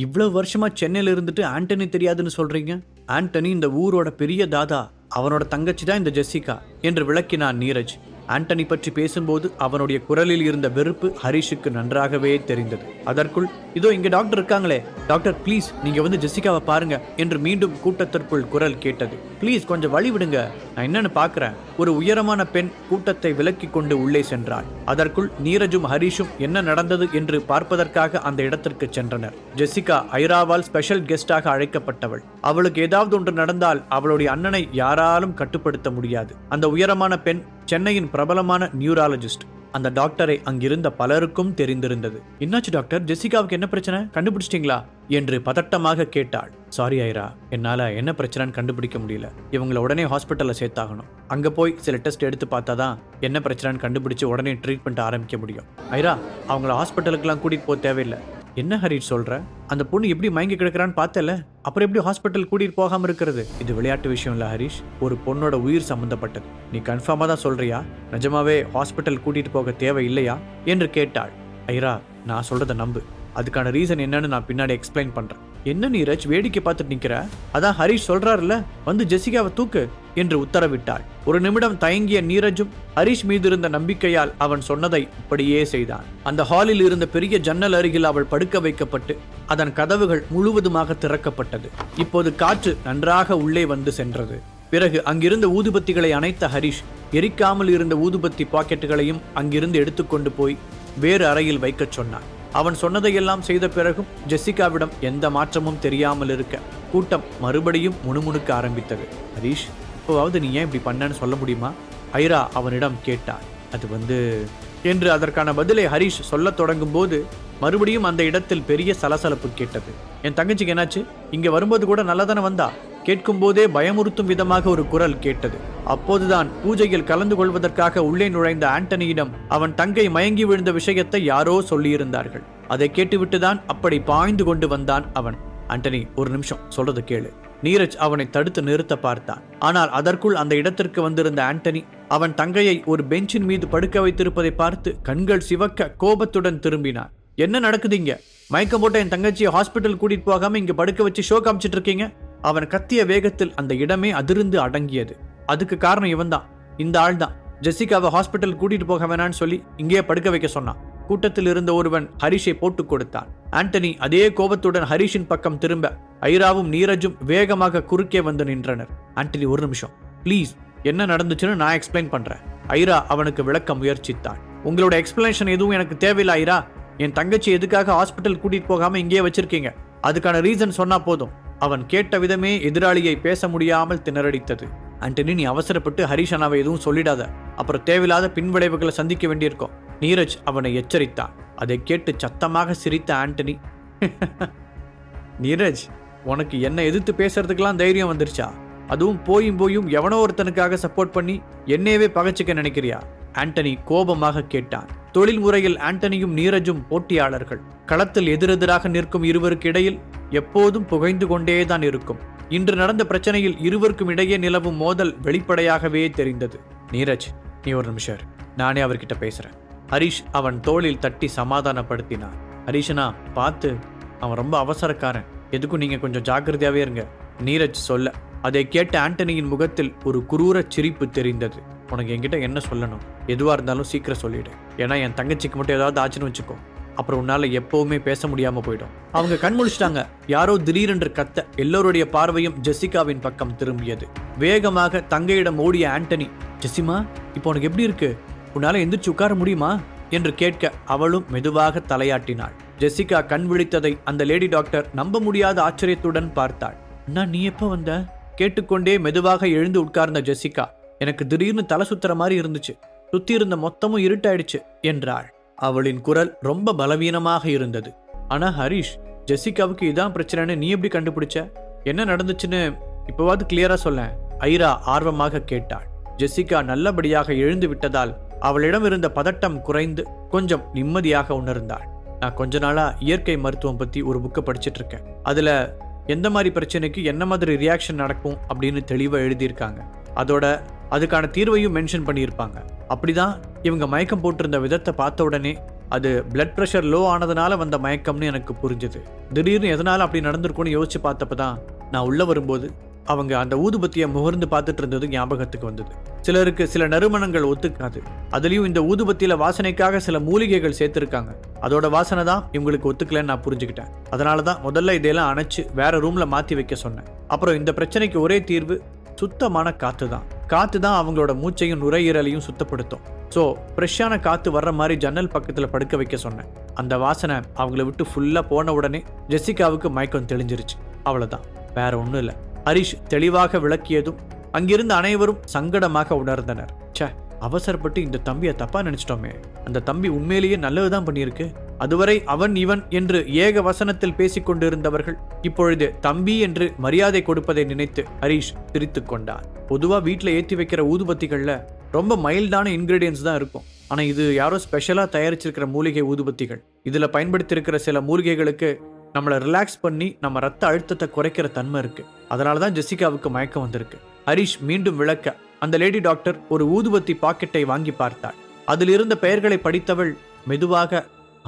இவ்வளவு வருஷமா சென்னையில் இருந்துட்டு ஆண்டனி தெரியாதுன்னு சொல்றீங்க? ஆண்டனி இந்த ஊரோட பெரிய தாதா, அவனோட தங்கச்சி தான் இந்த ஜெசிகா என்று விளக்கினான் நீரஜ். ஆண்டனி பற்றி பேசும்போது அவனுடைய குரலில் இருந்த வெறுப்பு ஹரிஷுக்கு நன்றாகவே தெரிந்தது. அதற்குள், இதோ இங்க டாக்டர் இருக்காங்களே, டாக்டர் ப்ளீஸ் நீங்க வந்து ஜெசிகாவை பாருங்க என்று மீண்டும் கூட்டத்திற்குள் குரல் கேட்டது. ப்ளீஸ் கொஞ்சம் வழி விடுங்க, நான் என்னன்னு பாக்குறேன். ஒரு உயரமான பெண் கூட்டத்தை விலக்கி கொண்டு உள்ளே சென்றாள். அதற்குள் நீரஜும் ஹரிஷும் என்ன நடந்தது என்று பார்ப்பதற்காக அந்த இடத்திற்கு சென்றனர். ஜெசிகா ஐராவால் ஸ்பெஷல் கெஸ்டாக அழைக்கப்பட்டவள். அவளுக்கு ஏதாவது ஒன்று நடந்தால் அவளுடைய அண்ணனை யாராலும் கட்டுப்படுத்த முடியாது. அந்த உயரமான பெண் சென்னையின் பிரபலமான நியூராலஜிஸ்ட். அந்த டாக்டரை அங்கிருந்த பலருக்கும் தெரிந்திருந்தது. என்னாச்சு டாக்டர், ஜெசிகாவுக்கு என்ன பிரச்சனை, கண்டுபிடிச்சிட்டீங்களா என்று பதட்டமாக கேட்டாள். சாரி ஐரா, என்னால என்ன பிரச்சனைன்னு கண்டுபிடிக்க முடியல. இவங்களை உடனே ஹாஸ்பிட்டல்ல சேர்த்தாகணும். அங்க போய் சில டெஸ்ட் எடுத்து பார்த்தாதான் என்ன பிரச்சனைன்னு கண்டுபிடிச்சு உடனே ட்ரீட்மெண்ட் ஆரம்பிக்க முடியும். ஐரா, அவங்கள ஹாஸ்பிட்டலுக்குலாம் கூட்டிட்டு போக தேவையில்லை. என்ன ஹரிஷ் சொல்ற? அந்த பொண்ணு எப்படி மயங்கி கிடக்கிறான்னு பார்த்தல, அப்புறம் எப்படி ஹாஸ்பிட்டல் கூட்டிட்டு போகாம இருக்கிறது? இது விளையாட்டு விஷயம் இல்ல ஹரிஷ், ஒரு பொண்ணோட உயிர் சம்பந்தப்பட்டது. நீ கன்ஃபார்மா தான் சொல்றியா? நிஜமாவே ஹாஸ்பிட்டல் கூட்டிட்டு போக தேவை இல்லையா என்று கேட்டாள். ஐரா, நான் சொல்றத நம்பு. அதுக்கான ரீசன் என்னன்னு நான் பின்னாடி எக்ஸ்பிளைன் பண்றேன். என்ன நீரஜ் வேடிக்கை பார்த்துட்டு நிக்கிற? அதான் ஹரிஷ் சொல்றாருல, வந்து ஜெசிகாவை தூக்கு என்று உத்தரவிட்டாள். ஒரு நிமிடம் தயங்கிய நீரஜும் ஹரிஷ் மீது இருந்த நம்பிக்கையால் அவன் சொன்னதை அப்படியே செய்தான். அந்த ஹாலில் இருந்த பெரிய ஜன்னல் அருகில் அவள் படுக்க வைக்கப்பட்டு அதன் கதவுகள் முழுவதுமாக திறக்கப்பட்டது. இப்போது காற்று நன்றாக உள்ளே வந்து சென்றது. பிறகு அங்கிருந்த ஊதுபத்திகளை அணைத்த ஹரிஷ் எரிக்காமல் இருந்த ஊதுபத்தி பாக்கெட்டுகளையும் அங்கிருந்து எடுத்துக்கொண்டு போய் வேறு அறையில் வைக்கச் சொன்னான். அவன் சொன்னதையெல்லாம் செய்த பிறகும் ஜெசிகாவிடம் எந்த மாற்றமும் தெரியாமல் இருக்க கூட்டம் மறுபடியும் முணுமுணுக்க ஆரம்பித்தது. ஹரிஷ், இப்போவாவது நீ ஏன் இப்படி பண்ணன்னு சொல்ல முடியுமா? ஐரா அவனிடம் கேட்டார். அது என்று அதற்கான பதிலை ஹரிஷ் சொல்லத் தொடங்கும் போது மறுபடியும் அந்த இடத்தில் பெரிய சலசலப்பு கேட்டது. என் தங்கச்சிக்கு என்னாச்சு? இங்க வரும்போது கூட நல்லதானே வந்தா? கேட்கும் போதே பயமுறுத்தும் விதமாக ஒரு குரல் கேட்டது. அப்போதுதான் பூஜையில் கலந்து கொள்வதற்காக உள்ளே நுழைந்த ஆண்டனியிடம் அவன் தங்கை மயங்கி விழுந்த விஷயத்தை யாரோ சொல்லியிருந்தார்கள். அதை கேட்டுவிட்டுதான் அப்படி பாய்ந்து கொண்டு வந்தான் அவன். ஆண்டனி, ஒரு நிமிஷம், சொல்றது கேளு. நீரஜ் அவனை தடுத்து நிறுத்த பார்த்தான். ஆனால் அதற்குள் அந்த இடத்திற்கு வந்திருந்த ஆண்டனி அவன் தங்கையை ஒரு பெஞ்சின் மீது படுக்க வைத்திருப்பதை பார்த்து கண்கள் சிவக்க கோபத்துடன் திரும்பினான். என்ன நடக்குதுங்க? மயக்கம் போட்ட என் தங்கச்சியை ஹாஸ்பிட்டல் கூட்டிட்டு போகாம இங்க படுக்க வச்சு ஷோ காமிச்சிட்டு இருக்கீங்க. அவன் கத்திய வேகத்தில் அந்த இடமே அதிர்ந்து அடங்கியது. அதுக்கு காரணம் இவன் தான், இந்த ஆள் தான். ஜெசிகாவை ஹாஸ்பிட்டல் கூட்டிட்டு போக வேணான்னு சொல்லி இங்கேயே படுக்க வைக்க சொன்னான். கூட்டத்தில் இருந்த ஒருவன் ஹரிஷை போட்டுக் கொடுத்தான். ஆண்டனி அதே கோபத்துடன் ஹரிஷின் பக்கம் திரும்ப ஐராவும் நீரஜும் வேகமாக குறுக்கே வந்து நின்றனர். ஆண்டனி, ஒரு நிமிஷம் ப்ளீஸ், என்ன நடந்துச்சுன்னு நான் எக்ஸ்பிளைன் பண்றேன். ஐரா அவனுக்கு விளக்க முயற்சித்தான். உங்களோட எக்ஸ்பிளனேஷன் எதுவும் எனக்கு தேவையில்லை ஐரா. என் தங்கச்சி எதுக்காக ஹாஸ்பிட்டல் கூட்டிட்டு போகாம இங்கேயே வச்சிருக்கீங்க? அதுக்கான ரீசன் சொன்னா போதும். அவன் கேட்ட விதமே எதிராளியை பேச முடியாமல் திணறடித்தது. ஆண்டனி, நீ அவசரப்பட்டு ஹரிஷ் அண்ணாவை எதுவும் சொல்லிடாத, அப்புறம் தேவையில்லாத பின்விளைவுகளை சந்திக்க வேண்டியிருக்கும். நீரஜ் அவனை எச்சரித்தான். அதை கேட்டு சத்தமாக சிரித்த ஆண்டனி, நீரஜ், உனக்கு என்ன எதிர்த்து பேசுறதுக்கெல்லாம் தைரியம் வந்துருச்சா? அதுவும் போயும் எவனோ ஒருத்தனுக்காக சப்போர்ட் பண்ணி என்னையவே பகைச்சிக்க நினைக்கிறியா? ஆண்டனி கோபமாக கேட்டான். தொழில் முறையில் ஆண்டனியும் நீரஜும் போட்டியாளர்கள். களத்தில் எதிரெதிராக நிற்கும் இருவருக்கு இடையில் எப்போதும் புகைந்து கொண்டேதான் இருக்கும். இன்று நடந்த பிரச்சனையில் இருவருக்கும் இடையே நிலவும் மோதல் வெளிப்படையாகவே தெரிந்தது. நீரஜ், நீ ஒரு நிமிஷம், நானே அவர்கிட்ட பேசுறேன். ஹரிஷ் அவன் தோளில் தட்டி சமாதானப்படுத்தினான். ஹரிஷனா, பார்த்து, அவன் ரொம்ப அவசரக்காரன், எதுக்கும் நீங்க கொஞ்சம் ஜாக்கிரதையாவே இருங்க, நீரஜ் சொல்ல. அதை கேட்ட ஆண்டனியின் முகத்தில் ஒரு குரூர சிரிப்பு தெரிந்தது. உனக்கு என்கிட்ட என்ன சொல்லணும்? எதுவா இருந்தாலும் சீக்கிரம் சொல்லிடு. ஏன்னா என் தங்கச்சிக்கு மட்டும் ஏதாவது ஆச்சுன்னு வச்சுக்கோ, அப்புறம் உன்னால எப்பவுமே பேச முடியாம போயிடும். அவங்க கண் முழிச்சிட்டாங்க. யாரோ திடீரென்று கத்த எல்லோருடைய பார்வையும் ஜெசிகாவின் பக்கம் திரும்பியது. வேகமாக தங்கையிடம் ஓடிய ஆண்டனி, ஜெசிமா, இப்போ உனக்கு எப்படி இருக்கு? உன்னால எந்திரிச்சு உட்கார முடியுமா என்று கேட்க அவளும் மெதுவாக தலையாட்டினாள். ஜெசிகா கண் விழித்ததை அந்த லேடி டாக்டர் நம்ப முடியாத ஆச்சரியத்துடன் பார்த்தாள். அண்ணா, நீ எப்ப வந்த? கேட்டுக்கொண்டே மெதுவாக எழுந்து உட்கார்ந்த ஜெசிகா, எனக்கு திடீர்னு தலை சுத்துற மாதிரி இருந்துச்சு, சுத்தி இருந்த மொத்தமும் இருட்டாயிடுச்சு என்றாள். அவளின் குரல் ரொம்ப பலவீனமாக இருந்தது. ஆனா ஹரிஷ், ஜெசிகாவுக்கு இதான் பிரச்சனைன்னு நீ எப்படி கண்டுபிடிச்ச? என்ன நடந்துச்சுன்னு இப்போவாது கிளியரா சொல்ல, ஐரா ஆர்வமாக கேட்டாள். ஜெசிகா நல்லபடியாக எழுந்து விட்டதால் அவளிடம் இருந்த பதட்டம் குறைந்து கொஞ்சம் நிம்மதியாக உணர்ந்தாள். நான் கொஞ்ச நாளா இயற்கை மருத்துவம் பத்தி ஒரு புக்கை படிச்சுட்டு இருக்கேன். அதுல எந்த மாதிரி பிரச்சனைக்கு என்ன மாதிரி ரியாக்ஷன் நடக்கும் அப்படின்னு தெளிவாக எழுதியிருக்காங்க. அதோட அதுக்கான தீர்வையும் மென்ஷன் பண்ணியிருப்பாங்க. அப்படிதான் இவங்க மயக்கம் போட்டிருந்த விதத்தை பார்த்த உடனே அது பிளட் ப்ரெஷர் லோ ஆனதுனால வந்த மயக்கம்னு எனக்கு புரிஞ்சுது. திடீர்னு எதனால அப்படி நடந்திருக்கும்னு யோசிச்சு பார்த்தப்பதான் நான் உள்ள வரும்போது அவங்க அந்த ஊதுபத்தியை முகர்ந்து பார்த்துட்டு இருந்தது ஞாபகத்துக்கு வந்தது. சிலருக்கு சில நறுமணங்கள் ஒத்துக்காது. அதுலயும் இந்த ஊதுபத்தியில வாசனைக்காக சில மூலிகைகள் சேர்த்திருக்காங்க. அதோட வாசனை தான் இவங்களுக்கு ஒத்துக்கலன்னு நான் புரிஞ்சுக்கிட்டேன். அதனாலதான் முதல்ல இதையெல்லாம் அணைச்சு வேற ரூம்ல மாத்தி வைக்க சொன்னேன். அப்புறம் இந்த பிரச்சனைக்கு ஒரே தீர்வு சுத்தமான காத்து தான். காத்து தான் அவங்களோட மூச்சையும் நுரையீரலையும் சுத்தப்படுத்தும். ஸோ ஃப்ரெஷ்ஷான காத்து வர்ற மாதிரி ஜன்னல் பக்கத்தில் படுக்க வைக்க சொன்னேன். அந்த வாசனை அவங்கள விட்டு ஃபுல்லாக போன உடனே ஜெசிகாவுக்கு மயக்கம் தெளிஞ்சிருச்சு. அவ்வளோதான், வேற ஒன்றும் இல்லை. ஹரிஷ் தெளிவாக விளக்கியதும் அங்கிருந்த அனைவரும் சங்கடமாக உணர்ந்தனர். ச்சே, அவசரப்பட்டு இந்த தம்பியை தப்பா நினைச்சிட்டோமே. அந்த தம்பி உண்மையிலேயே நல்லதுதான் பண்ணியிருக்கு. அதுவரை அவன் இவன் என்று ஏக வசனத்தில் பேசிக் கொண்டிருந்தவர்கள் இப்பொழுது தம்பி என்று மரியாதை கொடுப்பதை நினைத்து ஹரிஷ் சிரித்துக் கொண்டார். பொதுவா வீட்டுல ஏற்றி வைக்கிற ஊதுபத்திகள்ல ரொம்ப மைல்டான இன்கிரீடியன்ஸ் தான் இருக்கும். ஆனா இது யாரோ ஸ்பெஷலா தயாரிச்சிருக்கிற மூலிகை ஊதுபத்திகள். இதுல பயன்படுத்தி இருக்கிற சில மூலிகைகளுக்கு நம்மளை ரிலாக்ஸ் பண்ணி நம்ம ரத்த அழுத்தத்தை குறைக்கிற தன்மை இருக்கு. அதனாலதான் ஜெசிகாவுக்கு மயக்கம் வந்திருக்கு. ஹரிஷ் மீண்டும் விளக்க அந்த லேடி டாக்டர் ஒரு ஊதுபத்தி பாக்கெட்டை வாங்கி பார்த்தாள். அதில் இருந்த பெயர்களை படித்தவள் மெதுவாக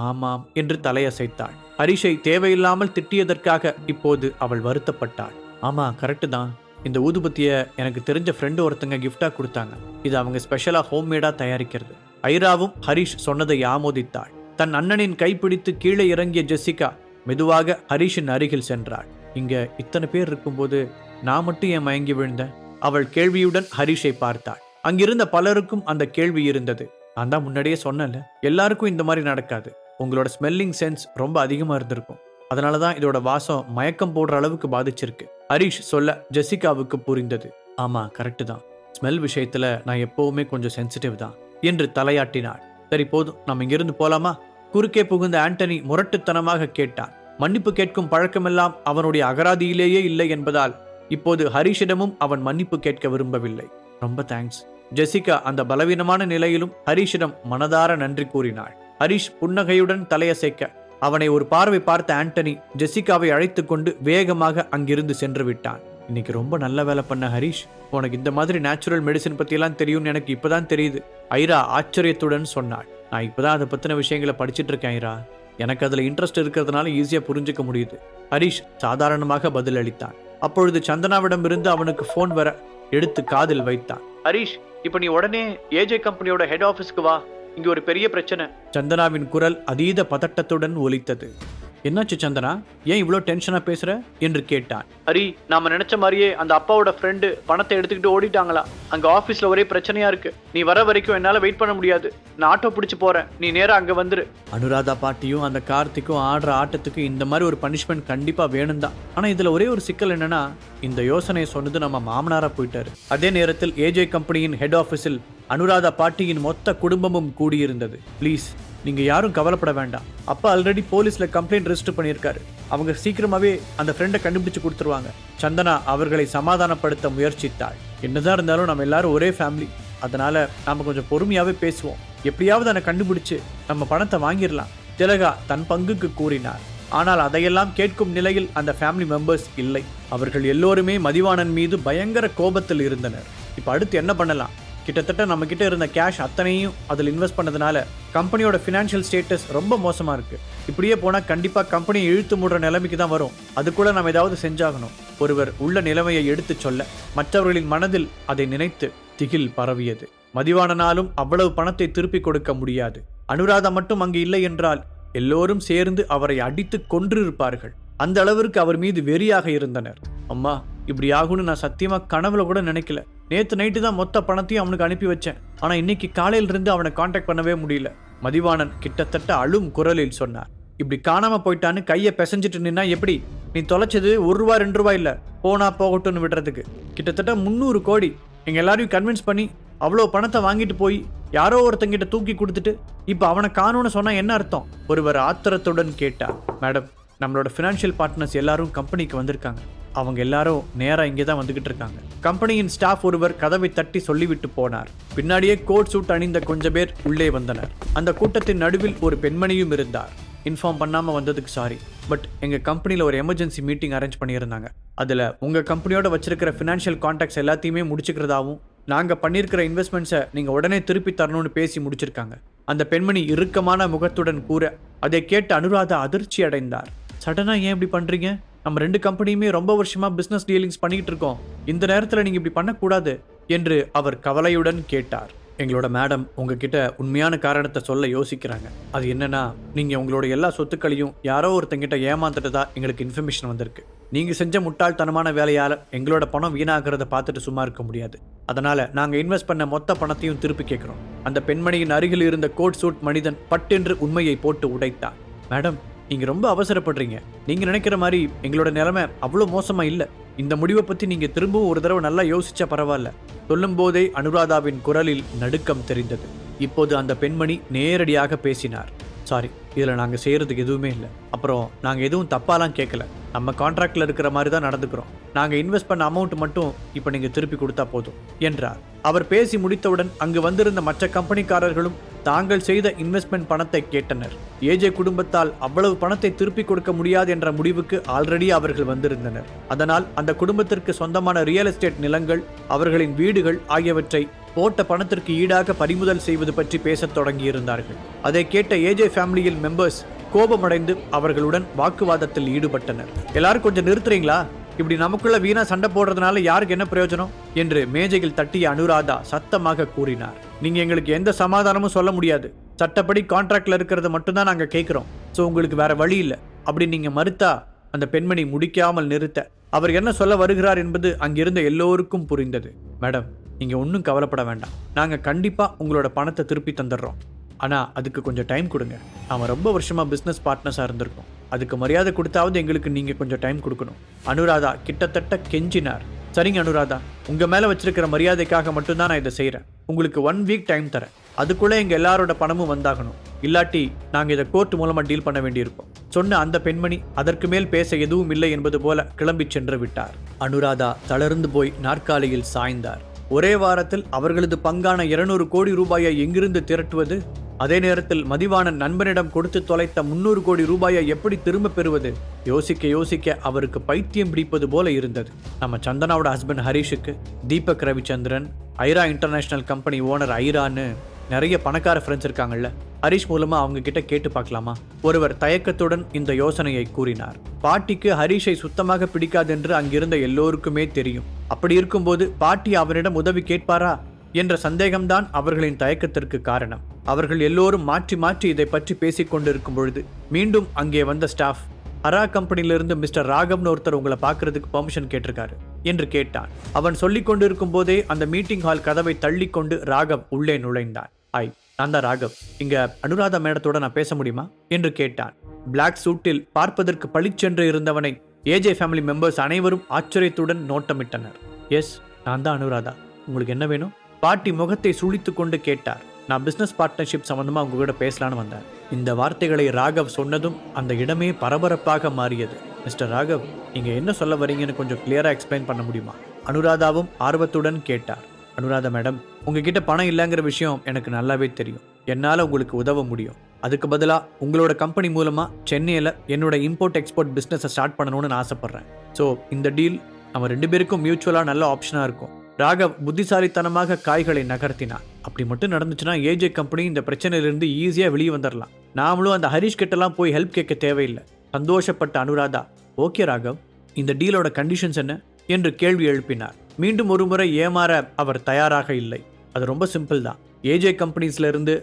ஆமாம் என்று தலையசைத்தாள். ஹரிஷை தேவையில்லாமல் திட்டியதற்காக இப்போது அவள் வருத்தப்பட்டாள். ஆமா, கரெக்டு தான். இந்த ஊதுபத்தியை எனக்கு தெரிஞ்ச ஃப்ரெண்டு ஒருத்தங்க கிஃப்டா கொடுத்தாங்க. இது அவங்க ஸ்பெஷலா ஹோம்மேடா தயாரிக்கிறது. ஐராவும் ஹரிஷ் சொன்னதை ஆமோதித்தாள். தன் அண்ணனின் கைப்பிடித்து கீழே இறங்கிய ஜெசிகா மெதுவாக ஹரிஷின் அருகில் சென்றாள். இங்க இத்தனை பேர் இருக்கும்போது நான் மட்டும் ஏன் மயங்கி விழுந்தேன்? அவள் கேள்வியுடன் ஹரிஷை பார்த்தாள். அங்கிருந்த பலருக்கும் அந்த கேள்வி இருந்தது. நான் தான் முன்னாடியே சொன்னேன்ல, எல்லாருக்கும் இந்த மாதிரி நடக்காது. உங்களோட ஸ்மெல்லிங் சென்ஸ் ரொம்ப அதிகமா இருந்திருக்கும். அதனாலதான் இதோட வாசம் மயக்கம் போடுற அளவுக்கு பாதிச்சிருக்கு. ஹரிஷ் சொல்ல ஜெசிகாவுக்கு புரிந்தது. ஆமா, கரெக்டு தான். ஸ்மெல் விஷயத்துல நான் எப்பவுமே கொஞ்சம் சென்சிட்டிவ் தான் என்று தலையாட்டினாள். சரி போதும், நம்ம இங்கிருந்து போலாமா? குறுக்கே புகுந்த ஆண்டனி முரட்டுத்தனமாக கேட்டான். மன்னிப்பு கேட்கும் பழக்கமெல்லாம் அவனுடைய அகராதியிலேயே இல்லை என்பதால் இப்போது ஹரிஷிடமும் அவன் மன்னிப்பு கேட்க விரும்பவில்லை. ரொம்ப தேங்க்ஸ். ஜெசிகா அந்த பலவீனமான நிலையிலும் ஹரிஷிடம் மனதார நன்றி கூறினாள். ஹரிஷ் புன்னகையுடன் தலையசைக்க அவனை ஒரு பார்வை பார்த்த ஆண்டனி ஜெசிகாவை அழைத்து கொண்டு வேகமாக அங்கிருந்து சென்று விட்டான். இன்னைக்கு ரொம்ப நல்ல வேலை பண்ண ஹரிஷ். உனக்கு இந்த மாதிரி நேச்சுரல் மெடிசன் பற்றியெல்லாம் தெரியும்னு எனக்கு இப்போதான் தெரியுது, ஐரா ஆச்சரியத்துடன் சொன்னாள். நான் இப்போதான் அதை பற்றின விஷயங்களை படிச்சுட்டு இருக்கேன் ஐரா. எனக்கு அதில் இன்ட்ரெஸ்ட் இருக்கிறதுனால ஈஸியாக புரிஞ்சுக்க முடியுது. ஹரிஷ் சாதாரணமாக பதில் அளித்தான். அப்பொழுது சந்தனாவிடம் இருந்து அவனுக்கு ஃபோன் வர எடுத்து காதில் வைத்தான். ஹரிஷ், இப்போ நீ உடனே ஏஜே கம்பெனியோட ஹெட் ஆஃபீஸ்க்கு வா, இங்க ஒரு பெரிய பிரச்சனை. சந்தனாவின் குரல் அதீத பதட்டத்துடன் ஒலித்தது. என்னாச்சு சந்தனா, ஏன் இவ்வளோ டென்ஷனா பேசுற என்று கேட்டான். ஹரி, நாம நினைச்ச மாதிரியே அந்த அப்பாவோட ஃப்ரெண்டு பணத்தை எடுத்துக்கிட்டு ஓடிட்டாங்களா? அங்க ஆபீஸ்ல ஒரே பிரச்சனையா இருக்கு. நீ வர வரைக்கும் என்னால வெயிட் பண்ண முடியாது. நான் ஆட்டோ பிடிச்சு போறேன், நீ நேரா அங்க வந்துரு. அனுராதா பாட்டியும் அந்த கார்த்திக்கும் ஆடுற ஆட்டத்துக்கு இந்த மாதிரி ஒரு பனிஷ்மெண்ட் கண்டிப்பா வேணும் தான். ஆனா இதுல ஒரே ஒரு சிக்கல் என்னன்னா, இந்த யோசனையை சொன்னது நம்ம மாமனாரா போயிட்டாரு. அதே நேரத்தில் ஏஜே கம்பெனியின் ஹெட் ஆபீஸில் அனுராதா பாட்டியின் மொத்த குடும்பமும் கூடியிருந்தது. ப்ளீஸ், நீங்க யாரும் கவலைப்பட வேண்டாம். அப்பா ஆல்ரெடி போலீஸ்ல கம்ப்ளைண்ட் ரெஜிஸ்டர் பண்ணியிருக்காரு. அவங்க சீக்கிரமாவே அந்த ஃப்ரெண்டை கண்டுபிடிச்சு கொடுத்துருவாங்க. சந்தனா அவர்களை சமாதானப்படுத்த முயற்சித்தாள். என்னதான் இருந்தாலும் நம்ம எல்லாரும் ஒரே ஃபேமிலி, அதனால நாம கொஞ்சம் பொறுமையாவே பேசுவோம். எப்படியாவது அதை கண்டுபிடிச்சு நம்ம பணத்தை வாங்கிடலாம். திலகா தன் பங்குக்கு கூறினார். ஆனால் அதையெல்லாம் கேட்கும் நிலையில் அந்த ஃபேமிலி மெம்பர்ஸ் இல்லை. அவர்கள் எல்லோருமே மதிவாணன் மீது பயங்கர கோபத்தில் இருந்தனர். இப்போ அடுத்து என்ன பண்ணலாம்? கிட்டத்தட்ட நம்ம கிட்ட இருந்த கேஷ் அத்தனையும் அதில் இன்வெஸ்ட் பண்ணதுனால கம்பெனியோட ஃபினான்ஷியல் ஸ்டேட்டஸ் ரொம்ப மோசமா இருக்கு. இப்படியே போனா கண்டிப்பா கம்பெனியை இழுத்து மூடுற நிலைமைக்கு தான் வரும். அது கூட நம்ம ஏதாவது செஞ்சாகணும். ஒருவர் உள்ள நிலைமையை எடுத்து சொல்ல மற்றவர்களின் மனதில் அதை நினைத்து திகில் பரவியது. மதிவாணனாலும் அவ்வளவு பணத்தை திருப்பி கொடுக்க முடியாது. அனுராதா மட்டும் அங்கு இல்லை என்றால் எல்லோரும் சேர்ந்து அவரை அடித்து கொன்றிருப்பார்கள். அந்த அளவிற்கு அவர் மீது வெறியாக இருந்தனர். அம்மா, இப்படி ஆகும்னு நான் சத்தியமா கனவுல கூட நினைக்கல. நேத்து நைட்டு தான் மொத்த பணத்தையும் அவனுக்கு அனுப்பி வச்சேன். ஆனா இன்னைக்கு காலையில இருந்து அவனை கான்டாக்ட் பண்ணவே முடியல. மதிவாணன் கிட்டத்தட்ட அழும் குரலில் சொன்னார். இப்படி காணாம போயிட்டான்னு கையை பிசைஞ்சிட்டு நின்னா எப்படி? நீ தொலைச்சது ₹1 ₹2 இல்ல, போனா போகட்டும்னு விடுறதுக்கு கிட்டத்தட்ட 300 கோடி. எங்க எல்லாரையும் கன்வின்ஸ் பண்ணி அவ்வளோ பணத்தை வாங்கிட்டு போய் யாரோ ஒருத்தங்கிட்ட தூக்கி கொடுத்துட்டு இப்ப அவனை காணும்னு சொன்னா என்ன அர்த்தம்? ஒருவர் ஆத்திரத்துடன் கேட்டார். மேடம், நம்மளோட ஃபினான்ஷியல் பார்ட்னர்ஸ் எல்லாரும் கம்பெனிக்கு வந்திருக்காங்க. அவங்க எல்லாரும் நேரா இங்கே தான் வந்துகிட்டு இருக்காங்க. கம்பெனியின் ஸ்டாஃப் ஒருவர் கதவை தட்டி சொல்லிவிட்டு போனார். பின்னாடியே கோட் சூட் அணிந்த கொஞ்சம் பேர் உள்ளே வந்தனர். அந்த கூட்டத்தின் நடுவில் ஒரு பெண்மணியும் இருந்தார். இன்ஃபார்ம் பண்ணாம வந்ததுக்கு சாரி, பட் எங்க கம்பெனியில் ஒரு எமர்ஜென்சி மீட்டிங் அரேஞ்ச் பண்ணியிருந்தாங்க. அதுல உங்க கம்பெனியோட வச்சிருக்கிற ஃபினான்ஷியல் கான்டாக்ட்ஸ் எல்லாத்தையுமே முடிச்சுக்கிறதாவும் நாங்க பண்ணியிருக்கிற இன்வெஸ்ட்மெண்ட்ஸை நீங்க உடனே திருப்பி தரணும்னு பேசி முடிச்சிருக்காங்க. அந்த பெண்மணி இறுக்கமான முகத்துடன் கூற அதை கேட்டு அனுராதா அதிர்ச்சி அடைந்தார். சடனா ஏன் இப்படி பண்றீங்க? நம்ம 2 கம்பெனியுமே ரொம்ப வருஷமா பிசினஸ் டீலிங்ஸ் பண்ணிட்டு இருக்கோம். இந்த நேரத்துல நீங்க இப்படி பண்ணக்கூடாது என்று அவர் கவலையுடன் கேட்டார். எங்களோட மேடம் உங்ககிட்ட உண்மையான காரணத்தை சொல்ல யோசிக்கிறாங்க. அது என்னன்னா, நீங்க உங்களோட எல்லா சொத்துக்களையும் யாரோ ஒருத்தங்கிட்ட ஏமாந்துட்டதா எங்களுக்கு இன்ஃபர்மேஷன் வந்திருக்கு. நீங்க செஞ்ச முட்டாள்தனமான வேலையால எங்களோட பணம் வீணாகிறத பார்த்துட்டு சும்மா இருக்க முடியாது. அதனால நாங்க இன்வெஸ்ட் பண்ண மொத்த பணத்தையும் திருப்பி கேட்கிறோம். அந்த பெண்மணியின் அருகில் இருந்த கோட் சூட் மனிதன் பட்டென்று உண்மையை போட்டு உடைத்தார். மேடம், நீங்க ரொம்ப அவசரப்படுறீங்க. நீங்க நினைக்கிற மாதிரி எங்களோட நிலைமை அவ்வளோ மோசமா இல்லை. இந்த முடிவை பத்தி நீங்க திரும்பவும் ஒரு தடவை நல்லா யோசிச்சா பரவாயில்ல. சொல்லும் போதே அனுராதாவின் குரலில் நடுக்கம் தெரிந்தது. இப்போது அந்த பெண்மணி நேரடியாக பேசினார். சாரி, இதுல நாங்க செய்யறதுக்கு எதுவுமே இல்லை. அப்புறம் நாங்க எதுவும் தப்பாலாம் கேட்கல. நம்ம கான்ட்ராக்ட்ல இருக்கிற மாதிரி தான் நடந்துக்கிறோம். நாங்க இன்வெஸ்ட் பண்ண அமௌண்ட் மட்டும் இப்ப நீங்க திருப்பி கொடுத்தா போதும் என்றார். அவர் பேசி முடித்தவுடன் அங்கு வந்திருந்த மற்ற கம்பெனிக்காரர்களும் தாங்கள் செய்த இன்வெஸ்ட்மெண்ட் பணத்தை கேட்டனர். ஏஜே குடும்பத்தால் அவ்வளவு பணத்தை திருப்பி கொடுக்க முடியாது என்ற முடிவுக்கு ஆல்ரெடி அவர்கள் வந்திருந்தனர். அதனால் அந்த குடும்பத்திற்கு சொந்தமான ரியல் எஸ்டேட் நிலங்கள், அவர்களின் வீடுகள் ஆகியவற்றை போட்ட பணத்திற்கு ஈடாக பறிமுதல் செய்வது பற்றி பேசத் தொடங்கியிருந்தார்கள். அதை கேட்ட ஏஜே ஃபேமிலியில் மெம்பர்ஸ் கோபமடைந்து அவர்களுடன் வாக்குவாதத்தில் ஈடுபட்டனர். எல்லாரும் கொஞ்சம் நிறுத்துறீங்களா? இப்படி நமக்குள்ள வீணா சண்டை போடுறதுனால யாருக்கு என்ன பிரயோஜனம் என்று மேஜையில் தட்டிய அனுராதா சத்தமாக கூறினார். நீங்க எங்களுக்கு எந்த சமாதானமும் சொல்ல முடியாது. சட்டப்படி கான்ட்ராக்ட்ல இருக்கிறத மட்டும்தான் நாங்க கேட்கிறோம். சோ உங்களுக்கு வேற வழி இல்லை அப்படி நீங்க மறுத்தா அந்த பெண்மணி முடிக்காமல் நிறுத்த அவர் என்ன சொல்ல வருகிறார் என்பது அங்கிருந்த எல்லோருக்கும் புரிந்தது. மேடம், நீங்க ஒன்றும் கவலைப்பட வேண்டாம். நாங்க கண்டிப்பா உங்களோட பணத்தை திருப்பி தந்துடுறோம். ஆனா அதுக்கு கொஞ்சம் டைம் கொடுங்க. நாம ரொம்ப வருஷமா பிசினஸ் பார்ட்னர்ஸா இருந்திருக்கோம். அதுக்கு மரியாதை கொடுத்தாவது எங்களுக்கு நீங்க கொஞ்சம் டைம் கொடுக்கணும். அனுராதா கிட்டத்தட்ட கெஞ்சினார். சரிங்க அனுராதா, உங்க மேல வச்சிருக்கிற மரியாதைக்காக மட்டும்தான் நான் இதை செய்யறேன். உங்களுக்கு 1 வீக் டைம் தரேன். அதுக்குள்ள எங்க எல்லாரோட பணமும் வந்தாகணும். இல்லாட்டி நாங்க இதை கோர்ட் மூலமா டீல் பண்ண வேண்டியிருக்கும். சொன்ன அந்த பெண்மணி அதற்கு மேல் பேச எதுவும் இல்லை என்பது போல கிளம்பி சென்று விட்டார். அனுராதா தளர்ந்து போய் நாற்காலியில் சாய்ந்தார். ஒரே வாரத்தில் அவர்களது பங்கான 200 கோடி ரூபாயை எங்கிருந்து திரட்டுவது? அதே நேரத்தில் மதிவாணன் நண்பனிடம் கொடுத்து தொலைத்த 300 கோடி ரூபாயை எப்படி திரும்ப பெறுவது? யோசிக்க யோசிக்க அவருக்கு பைத்தியம் பிடிப்பது போல இருந்தது. நம்ம சந்தனாவோட ஹஸ்பண்ட் ஹரிஷுக்கு Deepak Ravichandran, Aira international company owner ஐரான்னு நிறைய பணக்கார ஃப்ரெண்ட்ஸ் இருக்காங்கல்ல, ஹரிஷ் மூலமா அவங்க கிட்ட கேட்டு பார்க்கலாமா? ஒருவர் தயக்கத்துடன் இந்த யோசனையை கூறினார். பாட்டிக்கு ஹரிஷை சுத்தமாக பிடிக்காதென்று அங்கிருந்த எல்லோருக்குமே தெரியும். அப்படி இருக்கும்போது பாட்டி அவரிடம் உதவி கேட்பாரா என்ற சந்தேகம்தான் அவர்களின் தயக்கத்திற்கு காரணம். அவர்கள் எல்லோரும் மாற்றி மாற்றி இதை பற்றி பேசிக் கொண்டிருக்கும் பொழுது மீண்டும் அங்கே வந்த ஸ்டாஃப், அரா கம்பெனியிலிருந்து மிஸ்டர் ராகவ்னு ஒருத்தர் உங்களை பார்க்கறதுக்கு பெர்மிஷன் கேட்டிருக்காரு என்று கேட்டான். அவன் சொல்லிக் கொண்டிருக்கும் போதே அந்த மீட்டிங் ஹால் கதவை தள்ளிக்கொண்டு ராகவ் உள்ளே நுழைந்தான். நான் தான் ராகவ். இங்க அனுராதா மேடத்தோட நான் பேச முடியுமா என்று கேட்டான். பிளாக் சூட்டில் பார்ப்பதற்கு பளிச்சென்று இருந்தவனை ஏஜே ஃபேமிலி மெம்பர்ஸ் அனைவரும் ஆச்சரியத்துடன் நோட்டமிட்டனர். எஸ், நான் தான் அனுராதா. உங்களுக்கு என்ன வேணும்? பாட்டி முகத்தை சுழித்து கொண்டு கேட்டார். நான் பிசினஸ் பார்ட்னர்ஷிப் சம்பந்தமா உங்க கூட பேசலான்னு வந்தேன். இந்த வார்த்தைகளை ராகவ் சொன்னதும் அந்த இடமே பரபரப்பாக மாறியது. மிஸ்டர் ராகவ், நீங்க என்ன சொல்ல வரீங்கன்னு கொஞ்சம் கிளியரா எக்ஸ்பிளைன் பண்ண முடியுமா? அனுராதாவும் ஆர்வத்துடன் கேட்டார். அனுராதா மேடம், உங்ககிட்ட பணம் இல்லைங்கிற விஷயம் எனக்கு நல்லாவே தெரியும். என்னால் உங்களுக்கு உதவ முடியும். அதுக்கு பதிலாக உங்களோட கம்பெனி மூலமாக சென்னையில் என்னோட இம்போர்ட் எக்ஸ்போர்ட் பிஸ்னஸை ஸ்டார்ட் பண்ணணும்னு நான் ஆசைப்பட்றேன். ஸோ இந்த டீல் நம்ம 2 பேருக்கும் மியூச்சுவலாக நல்ல ஆப்ஷனாக இருக்கும். ராகவ் புத்திசாலித்தனமாக காய்களை நகர்த்தினார். அப்படி மட்டும் நடந்துச்சுன்னா ஏஜே கம்பெனி இந்த பிரச்சனையிலிருந்து ஈஸியாக வெளியே வந்துடலாம். நாமளும் அந்த ஹரிஷ் கிட்டலாம் போய் ஹெல்ப் கேட்க தேவையில்லை. சந்தோஷப்பட்ட அனுராதா, ஓகே ராகவ், இந்த டீலோட கண்டிஷன்ஸ் என்ன என்று கேள்வி எழுப்பினார். மீண்டும் ஒரு முறை ஏமாற அவர் தயாராக இல்லை. அது ரொம்ப சிம்பிள் தான். ஏஜே கம்பெனிஸ்ல இருந்து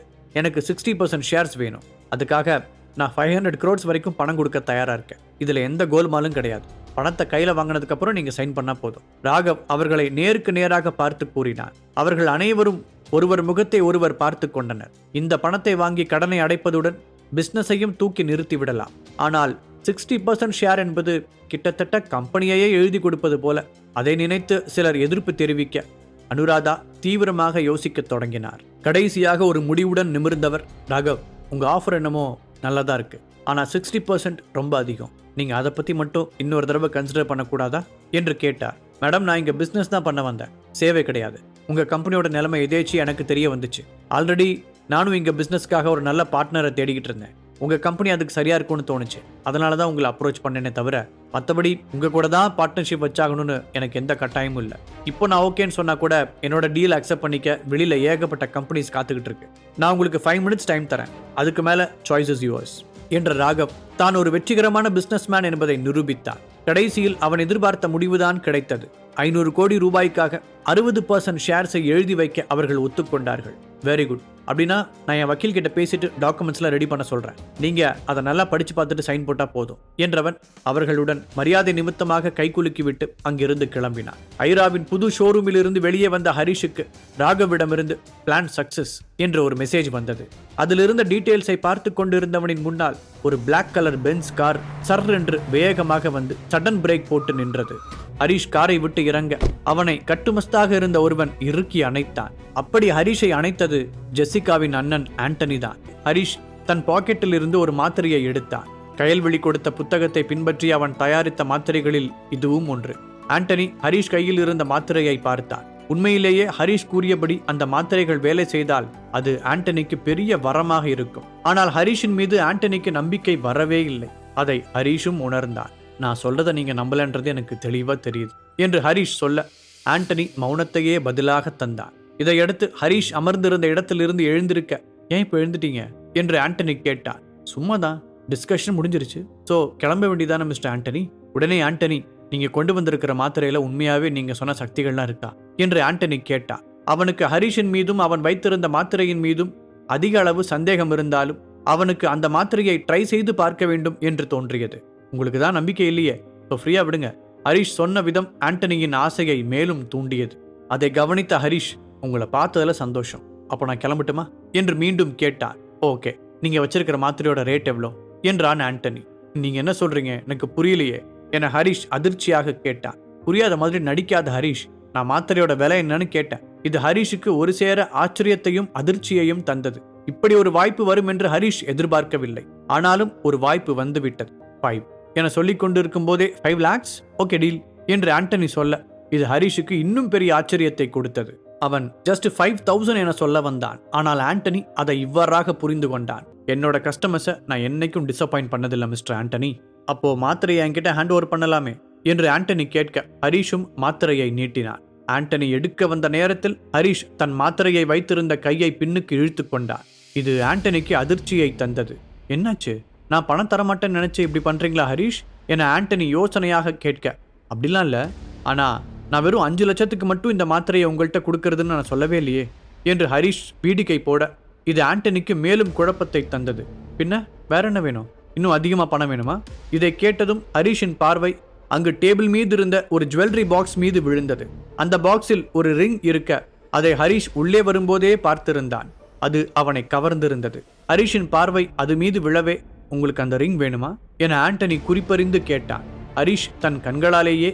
எனக்கு 60% ஷேர்ஸ் வேணும். அதுக்காக நான் 500 crores வரைக்கும் பணம் கொடுக்க தயாரா இருக்கேன். இதுல எந்த கோல்மாலும் கிடையாது. பணத்தை கையில வாங்கினதுக்கு அப்புறம் நீங்க சைன் பண்ணா போதும். ராகவ் அவர்களை நேருக்கு நேராக பார்த்து கூறினார். அவர்கள் அனைவரும் ஒருவர் முகத்தை ஒருவர் பார்த்து கொண்டனர். இந்த பணத்தை வாங்கி கடனை அடைப்பதுடன் பிசினஸையும் தூக்கி நிறுத்தி விடலாம். ஆனால் 60% ஷேர் என்பது கிட்டத்தட்ட கம்பெனியையே எழுதி கொடுப்பது போல. அதை நினைத்து சிலர் எதிர்ப்பு தெரிவிக்க அனுராதா தீவிரமாக யோசிக்க தொடங்கினார். கடைசியாக ஒரு முடிவுடன் நிமிர்ந்தவர், ராகவ், உங்க ஆஃபர் என்னமோ நல்லதா இருக்கு, ஆனா 60% ரொம்ப அதிகம். நீங்க அதை பத்தி மட்டும் இன்னொரு தடவை கன்சிடர் பண்ணக்கூடாதா என்று கேட்டார். மேடம், நான் இங்க பிசினஸ் தான் பண்ண வந்தேன், சேவை கிடையாது. உங்க கம்பெனியோட நிலைமை எதேச்சி எனக்கு தெரிய வந்துச்சு. ஆல்ரெடி நானும் இங்க பிசினஸ்க்காக ஒரு நல்ல பார்ட்னரை தேடிக்கிட்டு இருந்தேன். உங்க கம்பெனி அதுக்கு சரியா இருக்கும்னு தோணுச்சு. அதனால தான் உங்களை அப்ரோச் பண்ணேனே தவிர மற்றபடி உங்க கூட தான் பார்ட்னர்ஷிப் வச்சாகணும்னு எனக்கு எந்த கட்டாயமும் இல்லை. இப்போ நான் ஓகேன்னு சொன்னா கூட என்னோட டீல் அக்செப்ட் பண்ணிக்க வெளியில ஏகப்பட்ட கம்பெனிஸ் காத்துக்கிட்டு இருக்கு. நான் உங்களுக்கு 5 minutes டைம் தரேன். அதுக்கு மேல சாய்ஸ் இஸ் யுவர்ஸ் என்ற ராகவ் தான் ஒரு வெற்றிகரமான பிசினஸ் மேன் என்பதை நிரூபித்தார். கடைசியில் அவன் எதிர்பார்த்த முடிவுதான் கிடைத்தது. 500 கோடி ரூபாய்க்காக 60% ஷேர்ஸை எழுதி வைக்க அவர்கள் ஒத்துக்கொண்டார்கள். Very good. அப்படின்னா நான் என் வக்கீல் கிட்ட பேசிட்டு டாக்குமெண்ட்ஸ்லாம் ரெடி பண்ண சொல்றேன். நீங்க அதை நல்லா படிச்சு பார்த்துட்டு சைன் போட்டா போதும் என்றவன் அவர்களுடன் மரியாதை நிமித்தமாக கைகுலுக்கி விட்டு அங்கிருந்து கிளம்பினார். ஐராவின் புது ஷோரூமில் இருந்து வெளியே வந்த ஹரிஷுக்கு ராகவிடமிருந்து பிளான் சக்சஸ் என்ற ஒரு மெசேஜ் வந்தது. அதிலிருந்த டீடைல்ஸை பார்த்து கொண்டிருந்தவனின் முன்னால் ஒரு black colour Benz car sir என்று வேகமாக வந்து சடன் பிரேக் போட்டு நின்றது. ஹரிஷ் காரை விட்டு இறங்க அவனை கட்டுமஸ்தாக இருந்த ஒருவன் இறுக்கி அணைத்தான். அப்படி ஹரிஷை அணைத்தது ஜெசிகாவின் அண்ணன் ஆண்டனி தான். ஹரிஷ் தன் பாக்கெட்டில் இருந்து ஒரு மாத்திரையை எடுத்தான். கயல்வெளி கொடுத்த புத்தகத்தை பின்பற்றி அவன் தயாரித்த மாத்திரைகளில் இதுவும் ஒன்று. ஆண்டனி ஹரிஷ் கையில் இருந்த மாத்திரையை பார்த்தான். உண்மையிலேயே ஹரிஷ் கூறியபடி அந்த மாத்திரைகள் வேலை செய்தால் அது ஆண்டனிக்கு பெரிய வரமாக இருக்கும். ஆனால் ஹரிஷின் மீது ஆண்டனிக்கு நம்பிக்கை வரவே இல்லை. அதை ஹரிஷும் உணர்ந்தான். நான் சொல்றதை நீங்க நம்பலன்றது எனக்கு தெளிவா தெரியுது என்று ஹரிஷ் சொல்ல ஆண்டனி மௌனத்தையே பதிலாக தந்தான். இதையடுத்து ஹரிஷ் அமர்ந்திருந்த இடத்திலிருந்து எழுந்திருக்க, ஏன் இப்ப எழுந்துட்டீங்க என்று ஆண்டனி கேட்டான். சும்மாதான், டிஸ்கஷன் முடிஞ்சிருச்சு. ஸோ கிளம்ப வேண்டியதானே மிஸ்டர் ஆண்டனி? உடனே ஆண்டனி, நீங்க கொண்டு வந்திருக்கிற மாத்திரையில உண்மையாவே நீங்க சொன்ன சக்திகள்லாம் இருக்கா என்று ஆண்டனி கேட்டா. அவனுக்கு ஹரிஷின் மீதும் அவன் வைத்திருந்த மாத்திரையின் மீதும் அதிக அளவு சந்தேகம் இருந்தாலும் அவனுக்கு அந்த மாத்திரையை ட்ரை செய்து பார்க்க வேண்டும் என்று தோன்றியது. உங்களுக்கு தான் நம்பிக்கை இல்லையே, ஸோ ஃப்ரீயா விடுங்க. ஹரிஷ் சொன்ன விதம் ஆண்டனியின் ஆசையை மேலும் தூண்டியது. அதை கவனித்த ஹரிஷ், உங்களை பார்த்ததுல சந்தோஷம், அப்போ நான் கிளம்பட்டுமா என்று மீண்டும் கேட்டார். ஓகே, நீங்க வச்சிருக்கிற மாத்திரையோட ரேட் எவ்வளோ என்றான் ஆண்டனி. நீங்க என்ன சொல்றீங்க, எனக்கு புரியலையே என ஹரிஷ் அதிர்ச்சியாக கேட்டான். புரியாத மாதிரி நடிக்காத ஹரிஷ், நான் மாத்திரையோட விலை என்னன்னு கேட்டேன். இது ஹரிஷுக்கு ஒரு சேர ஆச்சரியத்தையும் அதிர்ச்சியையும் தந்தது. இப்படி ஒரு வாய்ப்பு வரும் என்று ஹரிஷ் எதிர்பார்க்கவில்லை. ஆனாலும் ஒரு வாய்ப்பு வந்துவிட்டது. 5 என சொல்லிக் கொண்டிருக்கும் போதே 5 lakhs, ஓகே டீல் என்று ஆண்டனி சொல்ல இது ஹரிஷுக்கு இன்னும் பெரிய ஆச்சரியத்தை கொடுத்தது. அவன் ஜஸ்ட் 5,000 என சொல்ல வந்தான். ஆனால் ஆண்டனி அதை இவ்வாறாக புரிந்து கொண்டான். என்னோட கஸ்டமர்ஸை நான் என்னைக்கும் டிசப்பாயிண்ட் பண்ணதில்லை மிஸ்டர் ஆண்டனி. அப்போ மாத்திரையை என்கிட்ட ஹேண்ட் ஓவர் பண்ணலாமே என்று ஆண்டனி கேட்க ஹரிஷும் மாத்திரையை நீட்டினான். ஆண்டனி எடுக்க வந்த நேரத்தில் ஹரிஷ் தன் மாத்திரையை வைத்திருந்த கையை பின்னுக்கு இழுத்து கொண்டான். இது ஆண்டனிக்கு அதிர்ச்சியை தந்தது. என்னாச்சு, நான் பணம் தரமாட்டேன்னு நினைச்சு இப்படி பண்றீங்களா ஹரிஷ் என ஆண்டனி யோசனையாக கேட்க, அப்படிலாம் இல்லை, ஆனா நான் வெறும் 5 லட்சத்துக்கு மட்டும் இந்த மாத்திரையை உங்கள்கிட்ட கொடுக்கறதுன்னு நான் சொல்லவே இல்லையே என்று ஹரிஷ் பீடிகை போட இது ஆண்டனிக்கு மேலும் குழப்பத்தை தந்தது. பின்ன வேற என்ன வேணும், இன்னும் அதிகமாக பணம் வேணுமா? இதை கேட்டதும் ஹரிஷின் பார்வை அங்கு டேபிள் மீது இருந்த ஒரு ஜுவல்லரி பாக்ஸ் மீது விழுந்தது. அந்த பாக்ஸில் ஒரு ரிங் இருக்க அதை ஹரிஷ் உள்ளே வரும்போதே பார்த்திருந்தான். அது அவனை கவர்ந்திருந்தது. ஹரிஷின் பார்வை அது மீது விழவே, உங்களுக்கு அந்த ரிங் வேணுமா என ஆண்டனி குறிப்பறிந்து கேட்டான். ஹரிஷ் தன் கண்களாலேயே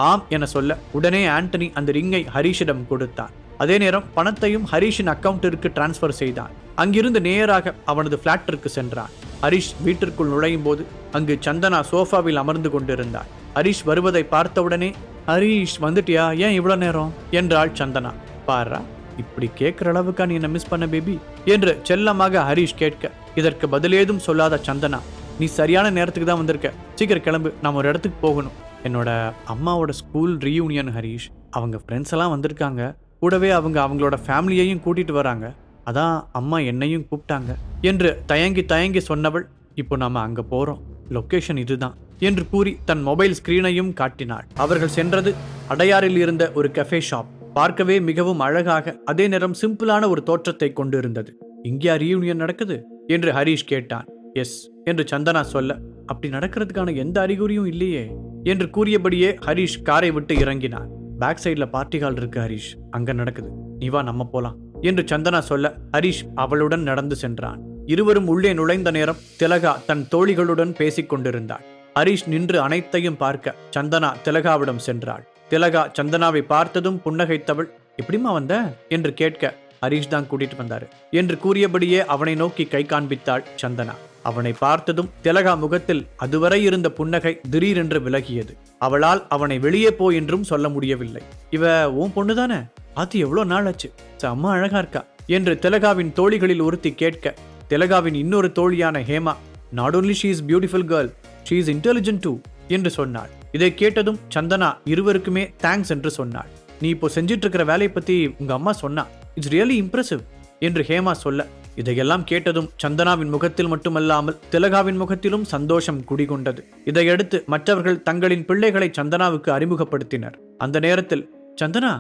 ஆம் என சொல்ல உடனே ஆண்டனி அந்த ரிங்கை ஹரிஷிடம் கொடுத்தான். அதே நேரம் பணத்தையும் ஹரிஷின் அக்கவுண்டிற்கு டிரான்ஸ்பர் செய்தான். அங்கிருந்து நேராக அவனது பிளாட்டிற்கு சென்றான். ஹரிஷ் வீட்டிற்குள் நுழையும் போது அங்கு சந்தனா சோஃபாவில் அமர்ந்து கொண்டிருந்தாள். ஹரிஷ் வருவதை பார்த்தவுடனே, ஹரிஷ் வந்துட்டியா, ஏன் இவ்வளவு நேரம் என்றாள் சந்தனா. பாரா, இப்படி கேட்கிற அளவுக்கா நீ என்ன மிஸ் பண்ண பேபி என்று செல்லமாக ஹரிஷ் கேட்க இதற்கு பதிலேதும் சொல்லாத சந்தனா, நீ சரியான நேரத்துக்கு தான் வந்திருக்க, சீக்கிரம் கிளம்பு, நாம் ஒரு இடத்துக்கு போகணும். என்னோட அம்மாவோட ஸ்கூல் ரீயூனியன் ஹரிஷ், அவங்க ஃப்ரெண்ட்ஸ் எல்லாம் வந்திருக்காங்க, கூடவே அவங்களோட ஃபேமிலியையும் கூட்டிட்டு வராங்க, அதான் அம்மா என்னையும் கூப்பிட்டாங்க என்று தயங்கி சொன்னவள், இப்போ நாம அங்க போறோம், லொகேஷன் இதுதான் என்று கூறி தன் மொபைல் ஸ்கிரீனையும் காட்டினாள். அவர்கள் சென்றது அடையாறில் இருந்த ஒரு கஃபே ஷாப். பார்க்கவே மிகவும் அழகாக அதே நேரம் சிம்பிளான ஒரு தோற்றத்தை கொண்டு இருந்தது. இங்கேயா ரீயூனியன் நடக்குது என்று ஹரிஷ் கேட்டான். எஸ் என்று சந்தனா சொல்ல, அப்படி நடக்கிறதுக்கான எந்த அறிகுறியும் இல்லையே என்று கூறியபடியே ஹரிஷ் காரை விட்டு இறங்கினான். பேக் சைட்ல பார்ட்டி ஹால் இருக்கு ஹரிஷ், அங்க நடக்குது, நீ வா நம்ம போலாம் என்று சந்தனா சொல்ல ஹரிஷ் அவளுடன் நடந்து சென்றான். இருவரும் உள்ளே நுழைந்த நேரம் திலகா தன் தோழிகளுடன் பேசிக் கொண்டிருந்தாள். ஹரிஷ் நின்று அனைத்தையும் பார்க்க சந்தனா திலகாவிடம் சென்றாள். திலகா சந்தனாவை பார்த்ததும் புன்னகைத்தவள், எப்படிமா வந்த என்று கேட்க, ஹரிஷ் தான் கூட்டிட்டு வந்தாரு என்று கூறியபடியே அவனை நோக்கி கை காண்பித்தாள் சந்தனா. அவனை பார்த்ததும் திலகா முகத்தில் அதுவரை இருந்த புன்னகை திடீரென்று விலகியது. அவளால் அவனை வெளியே போ என்றும் சொல்ல முடியவில்லை. இவ உன் பொண்ணுதானே, அது எவ்வளவு நாள் ஆச்சு, அம்மா அழகா இருக்கா என்று திலகாவின் தோழிகளில் ஒருத்தி கேட்க, திலகாவின் இன்னொரு தோழியான Hema, not only she is beautiful girl, she is intelligent too என்று சொன்னாள். இதை கேட்டதும் சந்தனா இருவருக்குமே தேங்க்ஸ் என்று சொன்னாள். நீ இப்போ செஞ்சிட்டு இருக்கிற வேலையை பத்தி உங்க அம்மா சொன்னா, இட்ஸ் ரியலி இம்ப்ரெசிவ் என்று ஹேமா சொல்ல, இதையெல்லாம் கேட்டதும் சந்தனாவின் முகத்தில் மட்டுமல்லாமல் திலகாவின் முகத்திலும் சந்தோஷம் குடிகொண்டது. இதையடுத்து மற்றவர்கள் தங்களின் பிள்ளைகளை சந்தனாவுக்கு அறிமுகப்படுத்தினர். அந்த நேரத்தில், சந்தனா,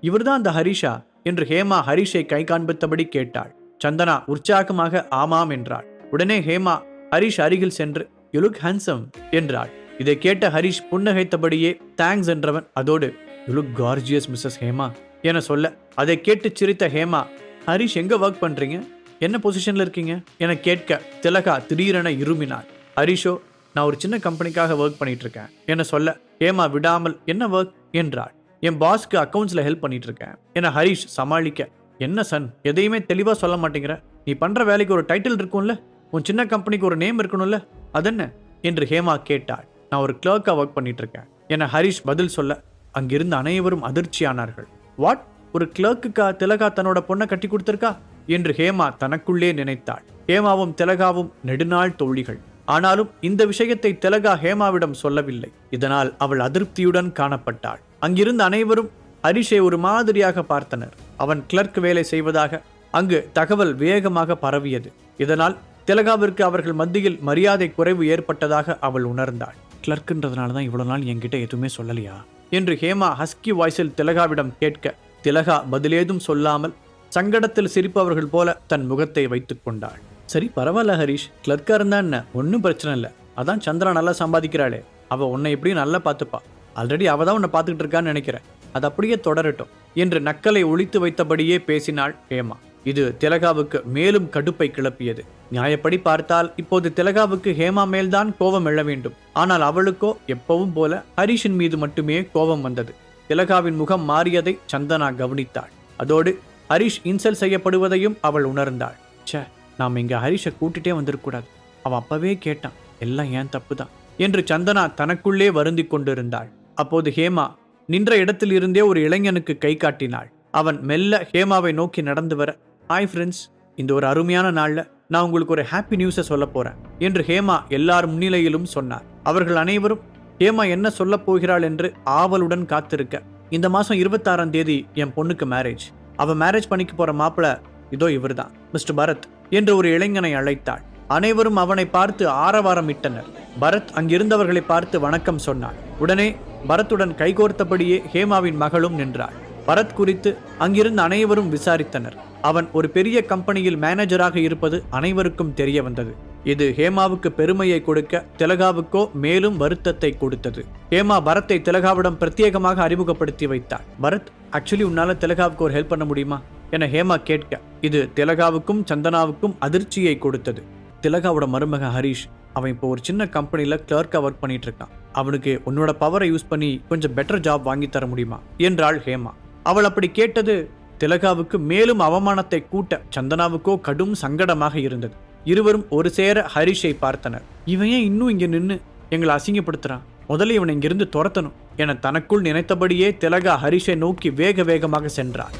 இவர்தான் அந்த ஹரிஷா என்று ஹேமா ஹரிஷை கை காண்பித்தபடி கேட்டாள். சந்தனா உற்சாகமாக ஆமாம் என்றாள். உடனே ஹேமா ஹரிஷ் அருகில் சென்று, யூ லுக் ஹேண்ட்சம் என்றாள். இதை கேட்ட ஹரிஷ் புன்னகைத்தபடியே தேங்க்ஸ் என்றவன் அதோடு, you look gorgeous Mrs Hema என சொல்ல, அதை கேட்டு சிரித்த ஹேமா, ஹரிஷ் எங்க ஒர்க் பண்றீங்க, என்ன பொசிஷன்ல இருக்கீங்க என கேட்க திலகா திடீரென இருமினாள். ஹரிஷோ, நான் ஒரு சின்ன கம்பெனிக்காக ஒர்க் பண்ணிட்டு இருக்கேன் என சொல்ல, ஹேமா விடாமல் என்ன ஒர்க் என்றாள். என் பாஸ்க்கு அக்கௌண்ட்ஸ்ல ஹெல்ப் பண்ணிட்டு இருக்கேன் என ஹரிஷ் சமாளிக்க, என்ன சன், எதையுமே தெளிவா சொல்ல மாட்டேங்கிற, நீ பண்ற வேலைக்கு ஒரு டைட்டில் இருக்கும்ல, உன் சின்ன கம்பெனிக்கு ஒரு நேம் இருக்கணும்ல, அதென்ன என்று ஹேமா கேட்டாள். நான் ஒரு கிளர்க்கா ஒர்க் பண்ணிட்டு இருக்கேன் என ஹரிஷ் பதில் சொல்ல, அங்கிருந்த அனைவரும் அதிர்ச்சியானார்கள். வாட், ஒரு கிளர்க்குக்கா திலகா தன்னோட பொண்ணை கட்டி கொடுத்திருக்கா என்று ஹேமா தனக்குள்ளே நினைத்தாள். ஹேமாவும் திலகாவும் நெடுநாள் தோழிகள். ஆனாலும் இந்த விஷயத்தை திலகா ஹேமாவிடம் சொல்லவில்லை. இதனால் அவள் அதிருப்தியுடன் காணப்பட்டாள். அங்கிருந்த அனைவரும் ஹரிஷை ஒரு மாதிரியாக பார்த்தனர். அவன் கிளர்க் வேலை செய்வதாக அங்கு தகவல் வேகமாக பரவியது. இதனால் திலகாவிற்கு அவர்கள் மத்தியில் மரியாதை குறைவு ஏற்பட்டதாக அவள் உணர்ந்தாள். கிளர்க்குன்றதுனால தான் இவ்வளவு நாள் என்கிட்ட எதுவுமே சொல்லலையா என்று ஹேமா ஹஸ்கி வாய்ஸில் திலகாவிடம் கேட்க திலகா பதிலேதும் சொல்லாமல் சங்கடத்தில் சிரிப்பவர்கள் போல தன் முகத்தை வைத்துக் கொண்டாள். சரி பரவாயில்ல ஹரிஷ், கிளர்க்கா இருந்தா என்ன, ஒன்றும் பிரச்சனை இல்லை. அதான் சந்திரா நல்லா சம்பாதிக்கிறாளே, அவ உன்னை எப்படியும் நல்லா பார்த்துப்பா. ஆல்ரெடி அவ தான் உன்னை பார்த்துக்கிட்டு இருக்கான்னு நினைக்கிறேன். அது அப்படியே தொடரட்டும் என்று நக்கலை ஒழித்து வைத்தபடியே பேசினாள் ஹேமா. இது திலகாவுக்கு மேலும் கடுப்பை கிளப்பியது. நியாயப்படி பார்த்தால் இப்போது திலகாவுக்கு ஹேமா மேல்தான் கோபம் எழ வேண்டும். ஆனால் அவளுக்கோ எப்பவும் போல ஹரிஷின் மீது மட்டுமே கோபம் வந்தது. திலகாவின் முகம் மாறியதை சந்தனா கவனித்தாள். அதோடு ஹரிஷ் இன்சல்ட் செய்யப்படுவதையும் அவள் உணர்ந்தாள். ச்சே, நாம் இங்க ஹரிஷை கூட்டிட்டே வந்திருக்கூடாது. அவன் அப்பவே கேட்டான், எல்லாம் ஏன் தப்பு தான் என்று சந்தனா தனக்குள்ளே வருந்தி கொண்டிருந்தாள். அப்போது ஹேமா நின்ற இடத்தில் இருந்தே ஒரு இளைஞனுக்கு கை காட்டினாள். அவன் மெல்ல ஹேமாவை நோக்கி நடந்து வர, ஹாய் ஃப்ரெண்ட்ஸ், இந்த ஒரு அருமையான நாள்ல நான் உங்களுக்கு ஒரு ஹாப்பி நியூஸை சொல்ல போறேன் என்று ஹேமா எல்லார் முன்னிலையிலும் சொன்னார். அவர்கள் அனைவரும் ஹேமா என்ன சொல்ல போகிறாள் என்று ஆவலுடன் காத்திருக்க, இந்த மாசம் 26ஆம் தேதி என் பொண்ணுக்கு மேரேஜ். அவ மேரேஜ் பண்ணிக்க போற மாப்பிள்ள இதோ இவர்தான், மிஸ்டர் பரத் என்று ஒரு இளைஞனை அழைத்தாள். அனைவரும் அவனை பார்த்து ஆரவாரம் இட்டனர். பரத் அங்கிருந்தவர்களை பார்த்து வணக்கம் சொன்னாள். உடனே பரத்துடன் கைகோர்த்தபடியே ஹேமாவின் மகளும் நின்றாள். பரத் குறித்து அங்கிருந்த அனைவரும் விசாரித்தனர். அவன் ஒரு பெரிய கம்பெனியில் மேனேஜராக இருப்பது அனைவருக்கும் தெரிய வந்தது. இது ஹேமாவுக்கு பெருமையை கொடுக்க திலகாவுக்கோ மேலும் வருத்தத்தை கொடுத்தது. ஹேமா பரத்தை திலகாவிடம் பிரத்யேகமாக அறிமுகப்படுத்தி வைத்தாள். பரத், ஆக்சுவலி உன்னால திலகாவுக்கு ஒரு ஹெல்ப் பண்ண முடியுமா என ஹேமா கேட்க, இது திலகாவுக்கும் சந்தனாவுக்கும் அதிர்ச்சியை கொடுத்தது. திலகாவோட மருமக ஹரிஷ், அவன் இப்போ ஒரு சின்ன கம்பெனியில் கிளர்க்காக ஒர்க் பண்ணிட்டு இருக்கான். அவனுக்கு உன்னோட பவரை யூஸ் பண்ணி கொஞ்சம் பெட்டர் ஜாப் வாங்கி தர முடியுமா என்றாள் ஹேமா. அவள் அப்படி கேட்டது திலகாவுக்கு மேலும் அவமானத்தை கூட்ட சந்தனாவுக்கோ கடும் சங்கடமாக இருந்தது. இருவரும் ஒரு சேர ஹரிஷை பார்த்தனர். இவன் ஏன் இன்னும் இங்க நின்று எங்களை அசிங்கப்படுத்துறான், முதல்ல இவனை இங்கிருந்து துரத்தணும் என தனக்குள் நினைத்தபடியே திலகா ஹரிஷை நோக்கி வேக வேகமாக சென்றார்.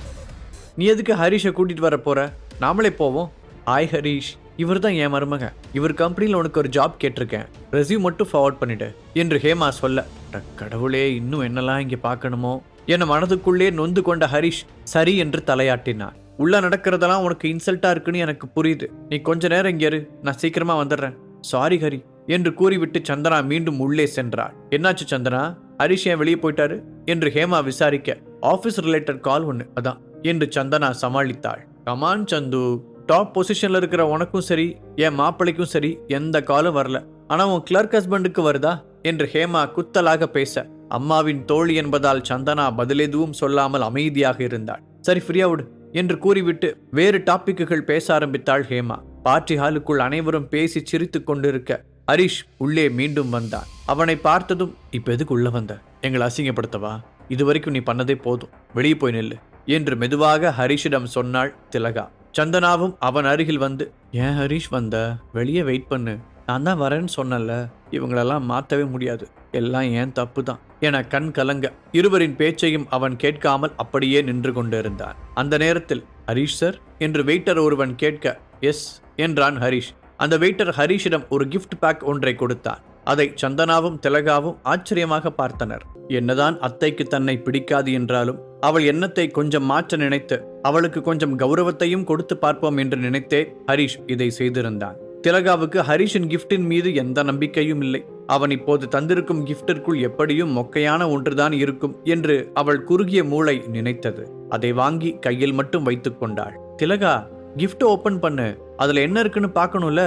நீ எதுக்கு ஹரிஷை கூட்டிட்டு வர போற, நாமளே போவோம். ஹாய் ஹரிஷ், இவர் தான் என் மருமக. இவர் கம்பெனியில் உனக்கு ஒரு ஜாப் கேட்டிருக்கேன், ரெஸ்யூம் மட்டும் ஃபார்வர்ட் பண்ணிட்டு என்று ஹேமா சொல்ல, கடவுளே, இன்னும் என்னெல்லாம் இங்கே பார்க்கணுமோ என மனதுக்குள்ளே நொந்து கொண்ட ஹரிஷ் சரி என்று தலையாட்டினான். உள்ள நடக்கிறதெல்லாம் உனக்கு இன்சல்ட்டா இருக்குன்னு எனக்கு புரியுது. நீ கொஞ்ச நேரம் இங்கே இரு, நான் சீக்கிரமா வந்துடுறேன். சாரி ஹரி என்று கூறிவிட்டு சந்தனா மீண்டும் உள்ளே சென்றாள். என்னாச்சு சந்தனா, ஹரிஷ் ஏன் வெளியே போயிட்டாரு என்று ஹேமா விசாரிக்க, ஆஃபீஸ் ரிலேட்டட் கால் ஒன்று அதான் என்று சந்தனா சமாளித்தாள். கமான் சந்து, டாப் பொசிஷன்ல இருக்கிற உனக்கும் சரி என் மாப்பிள்ளைக்கும் சரி எந்த காலும் வரல, ஆனா உன் கிளர்க் ஹஸ்பண்டுக்கு வருதா என்று ஹேமா குத்தலாக பேச, அம்மாவின் தோழி என்பதால் சந்தனா பதிலெதுவும் சொல்லாமல் அமைதியாக இருந்தாள். சரி ஃப்ரீயா விடு என்று கூறிவிட்டு வேறு டாபிக்குகள் பேச ஆரம்பித்தாள் ஹேமா. பார்ட்டி ஹாலுக்குள் அனைவரும் பேசி சிரித்து கொண்டிருக்க ஹரிஷ் உள்ளே மீண்டும் வந்தான். அவனை பார்த்ததும், இப்ப எதுக்கு உள்ள வந்த, எங்களை அசிங்கப்படுத்தவா, இதுவரைக்கும் நீ பண்ணதே போதும், வெளியே போய் நில்லு என்று மெதுவாக ஹரிஷிடம் சொன்னாள் திலகா. சந்தனாவும் அவன் அருகில் வந்து, ஏன் ஹரிஷ் வந்த, வெளியே வெயிட் பண்ணு, நான் தான் வரேன்னு சொன்னல, இவங்களெல்லாம் மாற்றவே முடியாது, எல்லாம் ஏன் தப்பு தான் என கண் கலங்க இருவரின் பேச்சையும் அவன் கேட்காமல் அப்படியே நின்று கொண்டிருந்தான். அந்த நேரத்தில், ஹரிஷ் சார் என்று வெயிட்டர் ஒருவன் கேட்க, எஸ் என்றான் ஹரிஷ். அந்த வெயிட்டர் ஹரிஷிடம் ஒரு கிஃப்ட் பேக் ஒன்றை கொடுத்தான். அதை சந்தனாவும் திலகாவும் ஆச்சரியமாக பார்த்தனர். என்னதான் அத்தைக்கு தன்னை பிடிக்காது என்றாலும் அவள் எண்ணத்தை கொஞ்சம் மாற்ற நினைத்து அவளுக்கு கொஞ்சம் கௌரவத்தையும் கொடுத்து பார்ப்போம் என்று நினைத்தே ஹரிஷ் இதை செய்திருந்தான். திலகாவுக்கு ஹரிஷின் கிஃப்டின் மீது எந்த நம்பிக்கையும் இல்லை. அவன் இப்போது தந்திருக்கும் கிஃப்டிற்குள் எப்படியும் மொக்கையான ஒன்றுதான் இருக்கும் என்று அவள் குறுகிய மூளை நினைத்தது. அதை வாங்கி கையில் மட்டும் வைத்துக் கொண்டாள். திலகா, கிஃப்ட் ஓபன் பண்ணு, அதுல என்ன இருக்குன்னு பார்க்கணும்ல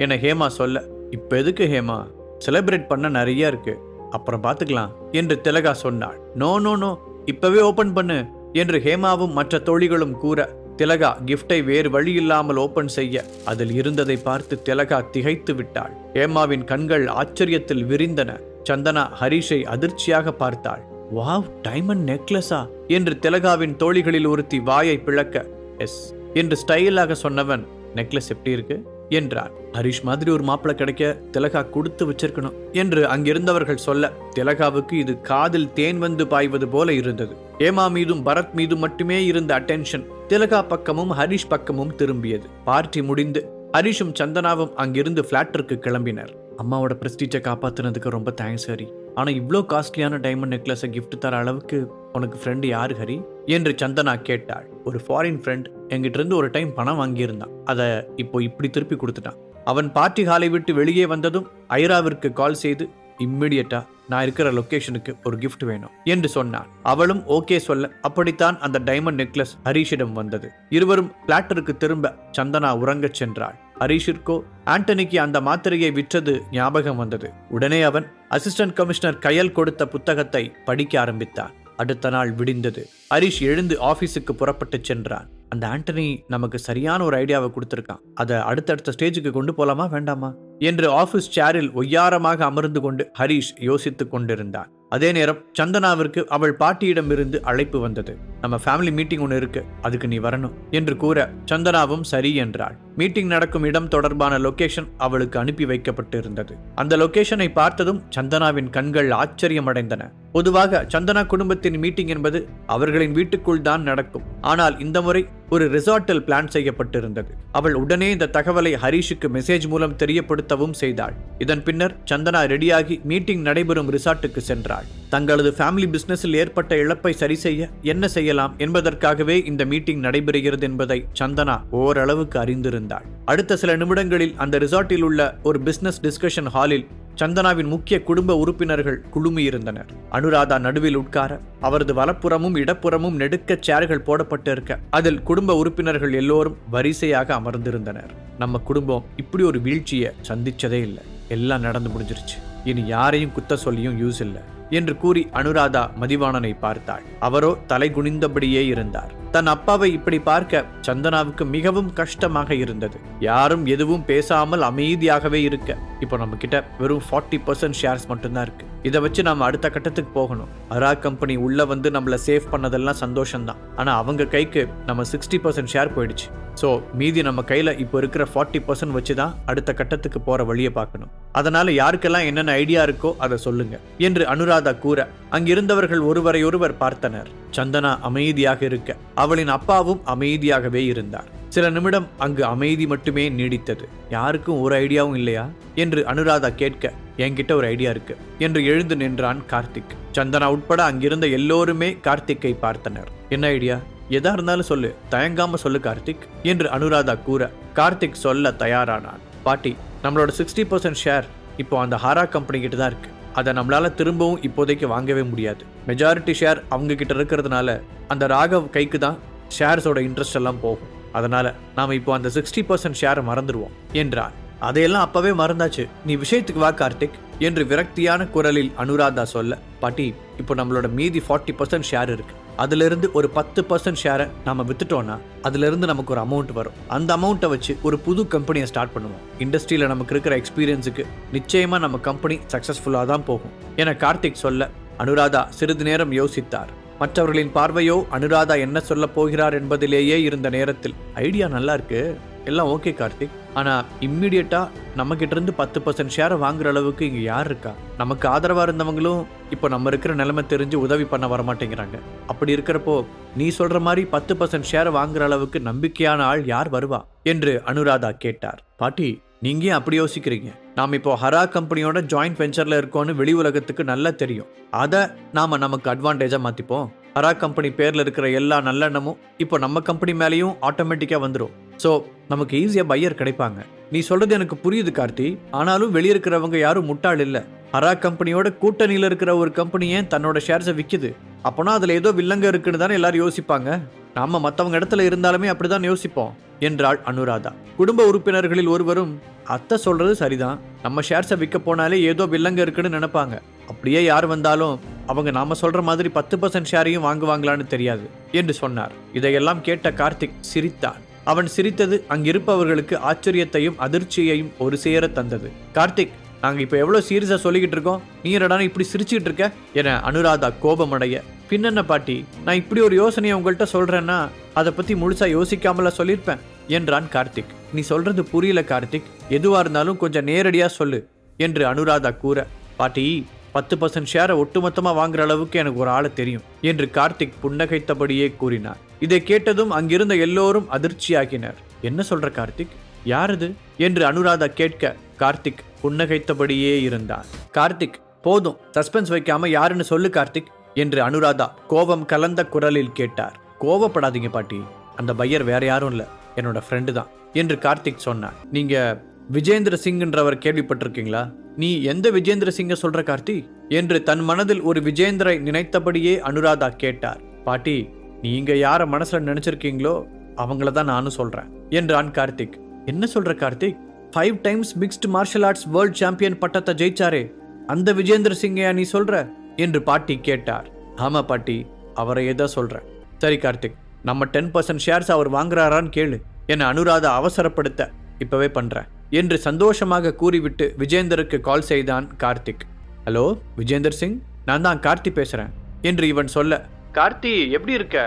என ஹேமா சொல்ல, இப்ப எதுக்கு ஹேமா, செலிப்ரேட் பண்ண நிறைய இருக்கு, அப்புறம் பார்த்துக்கலாம் என்று திலகா சொன்னாள். நோ நோ நோ, இப்பவே ஓபன் பண்ணு என்று ஹேமாவும் மற்ற தோழிகளும் கூற, திலகா கிஃப்டை வேறு வழி இல்லாமல் ஓபன் செய்ய அதில் இருந்ததை பார்த்து திலகா திகைத்து விட்டாள். ஹேமாவின் கண்கள் ஆச்சரியத்தில் விரிந்தன. சந்தனா ஹரிஷை அதிர்ச்சியாக பார்த்தாள். வாவ், டைமண்ட் நெக்லஸா என்று திலகாவின் தோழிகளில் ஒருத்தி வாயை பிளக்க, எஸ் என்று ஸ்டைலாக சொன்னவன், நெக்லஸ் எப்படி இருக்கு என்றார். ஹரிஷ் மாதிரி ஒரு மாப்பிள்ளை கிடைக்க திலகா கொடுத்து வச்சிருக்கணும் என்று அங்கிருந்தவர்கள் சொல்ல, திலகாவுக்கு இது காதில் தேன் வந்து பாய்வது போல இருந்தது. ஹேமா மீதும் பரத் மீதும் மட்டுமே இருந்த அட்டென்ஷன் திலகா பக்கமும் ஹரிஷ் பக்கமும் திரும்பியது. பார்ட்டி முடிந்து ஹரிஷும் சந்தனாவும் அங்கிருந்து பிளாட்டிற்கு கிளம்பினர். அம்மாவோட பிரஸ்டீஜை காப்பாத்தினதுக்கு ரொம்ப தேங்க்ஸ் ஹரி, ஆனா இவ்வளோ காஸ்ட்லியான டைமண்ட் நெக்லஸை கிஃப்ட் தர அளவுக்கு உனக்கு ஃப்ரெண்டு யாரு ஹரி என்று சந்தனா கேட்டாள். ஒரு ஃபாரின் ஃப்ரெண்ட் என்கிட்ட இருந்து ஒரு டைம் பணம் வாங்கியிருந்தான், அதை இப்போ இப்படி திருப்பி கொடுத்துட்டான். அவன் பார்ட்டி ஹாலை விட்டு வெளியே வந்ததும் ஐராவிற்கு கால் செய்து இம்மிடியட்டா நான் இருக்கிற லொகேஷனுக்கு ஒரு gift வேணும் என்று சொன்னான். அவளும் ஓகே சொல்ல அப்படித்தான் அந்த டைமண்ட் நெக்லஸ் ஹரிஷிடம் வந்தது. இருவரும் பிளாட்டருக்கு திரும்ப சந்தனா உறங்கச் சென்றாள். ஹரிஷிற்கோ ஆண்டனிக்கு அந்த மாத்திரையை விற்றது ஞாபகம் வந்தது. உடனே அவன் அசிஸ்டன்ட் கமிஷனர் கயல் கொடுத்த புத்தகத்தை படிக்க ஆரம்பித்தான். அடுத்த நாள் விடிந்தது. ஹரிஷ் எழுந்து ஆபீஸுக்கு புறப்பட்டு சென்றான். அந்த ஆண்டனி நமக்கு சரியான ஒரு ஐடியாவை கொடுத்திருக்கான். அதை அடுத்தடுத்த ஸ்டேஜுக்கு கொண்டு போலாமா வேண்டாமா என்று ஆபீஸ் சேரில் ஒய்யாரமாக அமர்ந்து கொண்டு ஹரிஷ் யோசித்துக் கொண்டிருந்தான். அதே நேரம் சந்தனாவிற்கு அவள் பாட்டியிடம் இருந்து அழைப்பு வந்தது. நம்ம ஃபேமிலி மீட்டிங் ஒன்று இருக்கு, அதுக்கு நீ வரணும் என்று கூற சந்தனாவும் சரி என்றாள். மீட்டிங் நடக்கும் இடம் தொடர்பான லொகேஷன் அவளுக்கு அனுப்பி வைக்கப்பட்டு இருந்தது. அந்த லொகேஷனை பார்த்ததும் சந்தனாவின் கண்கள் ஆச்சரியமடைந்தன. பொதுவாக சந்தனா குடும்பத்தின் மீட்டிங் என்பது அவர்களின் வீட்டுக்குள் தான் நடக்கும். ஆனால் இந்த முறை ஒரு ரிசார்ட்டில் பிளான் செய்யப்பட்டிருந்தது. அவள் உடனே இந்த தகவலை ஹரிஷுக்கு மெசேஜ் மூலம் தெரியப்படுத்தவும் செய்தாள். இதன் பின்னர் சந்தனா ரெடியாகி மீட்டிங் நடைபெறும் ரிசார்ட்டுக்கு சென்றாள். தங்களது ஃபேமிலி பிசினஸில் ஏற்பட்ட இழப்பை சரி செய்ய என்ன செய்யலாம் என்பதற்காகவே இந்த மீட்டிங் நடைபெறுகிறது என்பதை சந்தனா ஓரளவுக்கு அறிந்திருந்தாள். அடுத்த சில நிமிடங்களில் அந்த ரிசார்ட்டில் உள்ள ஒரு பிசினஸ் டிஸ்கஷன் ஹாலில் சந்தனாவின் முக்கிய குடும்ப உறுப்பினர்கள் குழுமியிருந்தனர். அனுராதா நடுவில் உட்கார அவரது வலப்புறமும் இடப்புறமும் நெடுக்க சேர்கள் போடப்பட்டிருக்க அதில் குடும்ப உறுப்பினர்கள் எல்லோரும் வரிசையாக அமர்ந்திருந்தனர். நம்ம குடும்பம் இப்படி ஒரு வீழ்ச்சியை சந்திச்சதே இல்லை, எல்லாம் நடந்து முடிஞ்சிருச்சு, இனி யாரையும் குத்த சொல்லியும் யூஸ் இல்லை என்று கூறி அனுராதா மதிவாணனை பார்த்தாள். அவரோ தலை குனிந்தபடியே இருந்தார். தன் அப்பாவை இப்படி பார்க்க சந்தனாவுக்கு மிகவும் கஷ்டமாக இருந்தது. யாரும் எதுவும் பேசாமல் அமைதியாகவே இருக்க. இப்போ நம்ம கிட்ட வெறும் 40% ஷேர்ஸ் மட்டும்தான் இருக்கு. இதை வச்சு நாம அடுத்த கட்டத்துக்கு போகணும். அரா கம்பெனி உள்ள வந்து நம்மள சேவ் பண்ணதெல்லாம் சந்தோஷம்தான். ஆனா அவங்க கைக்கு நம்ம 60% ஷேர் போயிடுச்சு. ஸோ மீதி நம்ம கையில இப்போ இருக்கிற 40% வச்சுதான் அடுத்த கட்டத்துக்கு போற வழியை பார்க்கணும். அதனால யாருக்கெல்லாம் என்னென்ன ஐடியா இருக்கோ அதை சொல்லுங்க என்று அனுராதா கூற அங்கிருந்தவர்கள் ஒருவரையொருவர் பார்த்தனர். சந்தனா அமைதியாக இருக்க அவளின் அப்பாவும் அமைதியாகவே இருந்தார். சில நிமிடம் அங்கு அமைதி மட்டுமே நீடித்தது. யாருக்கும் ஒரு ஐடியாவும் இல்லையா என்று அனுராதா கேட்க, என்கிட்ட ஒரு ஐடியா இருக்கு என்று எழுந்து நின்றான் கார்த்திக். சந்தனா உட்பட அங்கிருந்த எல்லோருமே கார்த்திக்கை பார்த்தனர். என்ன ஐடியா? எதா இருந்தாலும் சொல்லு, தயங்காம சொல்லு கார்த்திக் என்று அனுராதா கூற கார்த்திக் சொல்ல தயாரானான். பாட்டி, நம்மளோட 60% ஷேர் இப்போ அந்த ஹாரா கம்பெனி கிட்ட தான் இருக்கு. அதை நம்மளால திரும்பவும் இப்போதைக்கு வாங்கவே முடியாது. மெஜாரிட்டி ஷேர் அவங்க கிட்ட இருக்கிறதுனால அந்த ராகவ் கைக்கு தான் ஷேர்ஸோட இன்ட்ரெஸ்ட் எல்லாம் போகும். அதனால நாம இப்போ அந்த 60% ஷேரை மறந்துடுவோம் என்றான். அதையெல்லாம் அப்பவே மறந்தாச்சு, நீ விஷயத்துக்கு வா கார்த்திக் என்று விரக்தியான குரலில் அனுராதா சொல்ல, பாட்டி இப்போ நம்மளோட மீதி 40% ஷேர் இருக்கு. அதுல இருந்து ஒரு 10% ஷேரை நாம வித்துட்டோம்னா அதுல இருந்து நமக்கு ஒரு அமௌண்ட் வரும். அந்த அமௌண்ட்டை வச்சு ஒரு புது கம்பெனியை ஸ்டார்ட் பண்ணுவோம். இண்டஸ்ட்ரியில நமக்கு இருக்கிற எக்ஸ்பீரியன்ஸுக்கு நிச்சயமா நம்ம கம்பெனி சக்சஸ்ஃபுல்லா தான் போகும் என கார்த்திக் சொல்ல அனுராதா சிறிது நேரம் யோசித்தார். மற்றவர்களின் பார்வையோ அனுராதா என்ன சொல்ல போகிறார் என்பதிலேயே இருந்த நேரத்தில், ஐடியா நல்லா இருக்கு, எல்லாம் ஓகே கார்த்திக், ஆனா இம்மிடியட்டா நம்ம கிட்ட இருந்து 10% ஷேரை வாங்குற அளவுக்கு இங்க யார் இருக்கா? நமக்கு ஆதரவா இருந்தவங்களும் இப்போ நம்ம இருக்கிற நிலைமை தெரிஞ்சு உதவி பண்ண வரமாட்டேங்கிறாங்க. அப்படி இருக்கிறப்போ நீ சொல்ற மாதிரி 10% ஷேரை வாங்குற அளவுக்கு நம்பிக்கையான ஆள் யார் வருவா என்று அனுராதா கேட்டார். பாட்டி, நீங்க அப்படி யோசிக்கிறீங்க. நாம் இப்போ ஹரா கம்பெனியோட ஜாயிண்ட் வெஞ்சர்ல இருக்கோன்னு வெளி உலகத்துக்கு நல்லா தெரியும். அதை நாம நமக்கு அட்வான்டேஜா மாத்திப்போம். ஹரா கம்பெனி பேர்ல இருக்கிற எல்லா நல்லெண்ணமும் இப்போ நம்ம கம்பெனி மேலேயும் ஆட்டோமேட்டிக்கா வந்துடும். ஸோ நமக்கு ஈஸியா பையர் கிடைப்பாங்க. நீ சொல்றது எனக்கு புரியுது கார்த்தி, ஆனாலும் வெளியிருக்கிறவங்க யாரும் முட்டாள் இல்ல. ஹரா கம்பெனியோட கூட்டணியில இருக்கிற ஒரு கம்பெனி ஏன் தன்னோட ஷேர்ஸை விற்குது? அப்போனா அதுல ஏதோ வில்லங்க இருக்குன்னு தானே எல்லாரும் யோசிப்பாங்க. நாம மற்றவங்க இடத்துல இருந்தாலுமே அப்படிதான் யோசிப்போம் என்றாள் அனுராதா. குடும்ப உறுப்பினர்களில் ஒருவரும், அத்தை சொல்றது சரிதான், நம்ம ஷேர்ஸை விற்க போனாலே ஏதோ வில்லங்க இருக்குன்னு நினைப்பாங்க. அப்படியே யார் வந்தாலும் அவங்க நாம சொல்ற மாதிரி 10% ஷேரையும் வாங்குவாங்களான்னு தெரியாது என்று சொன்னார். இதையெல்லாம் கேட்ட கார்த்திக் சிரித்தான். அவன் சிரித்தது அங்கிருப்பவர்களுக்கு ஆச்சரியத்தையும் அதிர்ச்சியையும் ஒரு சேர தந்தது. கார்த்திக், நாங்க இப்ப எவ்வளவு சீரியஸா சொல்லிக்கிட்டு இருக்கோம், நீ என்னடான இப்படி சிரிச்சுக்கிட்டு இருக்க என அனுராதா கோபமடைய, பின்னென்ன பாட்டி, நான் இப்படி ஒரு யோசனையை உங்கள்கிட்ட சொல்றேன்னா அதை பத்தி முழுசா யோசிக்காமல சொல்லியிருப்பேன் என்றான் கார்த்திக். நீ சொல்றது புரியல கார்த்திக், எதுவா இருந்தாலும் கொஞ்சம் நேரடியா சொல்லு என்று அனுராதா கூற, பாட்டி 10% ஷேரை ஒட்டுமொத்தமா வாங்குற அளவுக்கு எனக்கு ஒரு ஆளை தெரியும் என்று கார்த்திக் புன்னகைத்தபடியே கூறினார். இதை கேட்டதும் அங்கிருந்த எல்லோரும் அதிர்ச்சியாகினர். என்ன சொல்ற கார்த்திக், யாரது என்று அனுராதா கேட்க கார்த்திக் புன்னகைத்தபடியே இருந்தார். கார்த்திக், போதும் சஸ்பென்ஸ் வைக்காம யாருன்னு சொல்லு கார்த்திக் என்று அனுராதா கோபம் கலந்த குரலில் கேட்டார். கோபப்படாதீங்க பாட்டி, அந்த பையர் வேற யாரும் இல்ல, என்னோட ஃப்ரெண்டு தான் என்று கார்த்திக் சொன்னார். நீங்க விஜேந்திர சிங்ன்றவர் கேள்விப்பட்டிருக்கீங்களா? நீ எந்த விஜேந்திர சிங்க சொல்ற கார்த்தி என்று தன் மனதில் ஒரு விஜேந்திரை நினைத்தபடியே அனுராதா கேட்டார். பாட்டி, நீங்க யார மனசுல நினைச்சிருக்கீங்களோ அவங்கள தான் நானும் சொல்றேன் என்றான் கார்த்திக். என்ன சொல்ற Karthik? 5 times mixed martial arts world champion பட்டத்தை ஜெயிச்சாரே அந்த விஜேந்திர சிங்கையா நீ சொல்ற என்று பாட்டி கேட்டார். ஆமா பாட்டி, அவரையே தான் சொல்றேன். சரி கார்த்திக், நம்ம 10% ஷேர்ஸ் அவர் வாங்குறாரான்னு கேளு என அனுராதா அவசரப்படுத்த இப்பவே பண்றேன் என்று சந்தோஷமாக கூறிவிட்டு விஜேந்தருக்கு கால் செய்தான் கார்த்திக். ஹலோ விஜேந்தர் சிங், நான் தான் கார்த்தி பேசுறேன் என்று இவன் சொல்ல, கார்த்தி எப்படி இருக்க?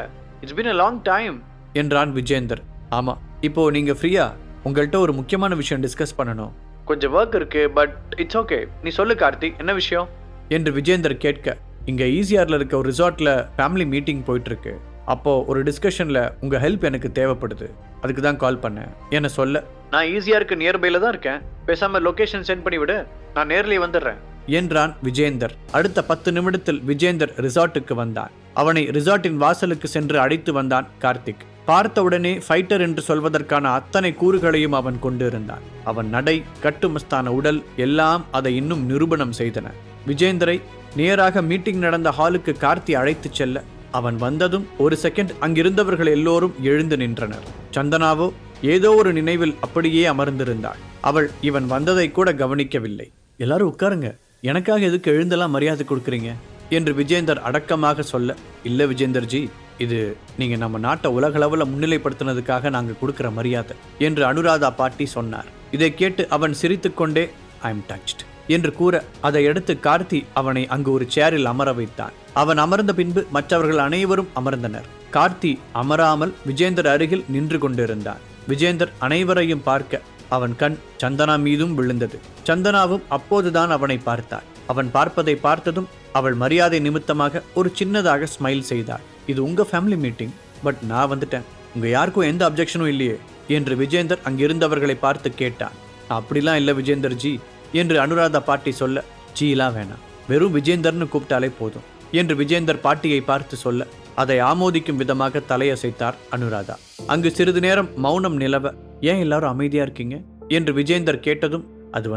It's been a long time என்றான் விஜேந்தர். ஆமா, இப்போ நீங்க ஃப்ரீயா? உங்கள்கிட்ட ஒரு முக்கியமான விஷயம் டிஸ்கஸ் பண்ணணும். கொஞ்சம் ஒர்க் இருக்கு, பட் இட்ஸ் ஓகே. நீ சொல்லு கார்த்தி, என்ன விஷயம் என்று விஜேந்தர் கேட்க, இங்க ஈசிஆர்ல இருக்க ஒரு ரிசார்ட்ல ஃபேமிலி மீட்டிங் போயிட்டு இருக்கு. அப்போ ஒரு டிஸ்கஷன்ல உங்க ஹெல்ப் எனக்கு தேவைப்படுது, அதுக்கு தான் கால் பண்ணேன் என்ன சொல்ல. நான் ஈசிஆருக்கு நியர்பைல தான் இருக்கேன், பேசாம லொகேஷன் சென்ட் பண்ணி விடு, நான் நேர்லயே வந்துடுறேன் என்றான் விஜேந்தர். அடுத்த 10 நிமிடத்தில் விஜேந்தர் ரிசார்ட்டுக்கு வந்தான். அவனை ரிசார்ட்டின் வாசலுக்கு சென்று அழைத்து வந்தான் கார்த்திக். பார்த்தவுடனே ஃபைட்டர் என்று சொல்வதற்கான அத்தனை கூறுகளையும் அவன் கொண்டிருந்தான். அவன் நடை, கட்டுமஸ்தான உடல் எல்லாம் அதை இன்னும் நிரூபணம் செய்தன. விஜேந்தரை நேராக மீட்டிங் நடந்த ஹாலுக்கு கார்த்தி அழைத்து செல்ல, அவன் வந்ததும் ஒரு செகண்ட் அங்கிருந்தவர்கள் எல்லோரும் எழுந்து நின்றனர். சந்தனாவோ ஏதோ ஒரு நினைவில் அப்படியே அமர்ந்திருந்தாள். அவள் இவன் வந்ததை கூட கவனிக்கவில்லை. எல்லாரும் உட்காருங்க, எனக்காக எதுக்கு எழுந்தெல்லாம் மரியாதை கொடுக்குறீங்க என்று விஜேந்தர் அடக்கமாக சொல்ல, இல்ல விஜேந்தர்ஜி, இது நீங்க நம்ம நாட்டை உலகளவில் முன்னிலைப்படுத்தினதுக்காக நாங்க கொடுக்கிற மரியாதை என்று அனுராதா பாட்டி சொன்னார். இதை கேட்டு அவன் சிரித்துக்கொண்டே ஐ எம் டச்ட் என்று கூற, அதை அடுத்து கார்த்தி அவனை அங்கு ஒரு சேரில் அமர வைத்தான். அவன் அமர்ந்த பின்பு மற்றவர்கள் அனைவரும் அமர்ந்தனர். கார்த்தி அமராமல் விஜேந்தர் அருகில் நின்று கொண்டிருந்தான். விஜேந்தர் அனைவரையும் பார்க்க அவன் கண் சந்தனா மீதும் விழுந்தது. சந்தனாவும் அப்போதுதான் அவனை பார்த்தாள். அவன் பார்ப்பதை பார்த்ததும் அவள் மரியாதை நிமித்தமாக ஒரு சின்னதாக ஸ்மைல் செய்தாள். இது உங்க ஃபேமிலி மீட்டிங், பட் நான் வந்துட்டேன், உங்க யாருக்கும் எந்த அப்ஜெக்ஷனும் இல்லையே என்று விஜேந்தர் அங்கிருந்தவர்களை பார்த்து கேட்டான். அப்படிலாம் இல்லை விஜேந்தர் ஜி என்று அனுராதா பாட்டி சொல்ல, ஜீலாம் வேணாம், வெறும் விஜேந்தர்னு கூப்பிட்டாலே போதும் என்று விஜேந்தர் பாட்டியை பார்த்து சொல்ல, அதை ஆமோதிக்கும் விதமாக தலையசைத்தார் அனுராதா. அங்கு சிறிது நேரம் மௌனம் நிலவ, ஏன் எல்லாரும் அமைதியா இருக்கீங்க என்று விஜேந்தர் கேட்டதும், அது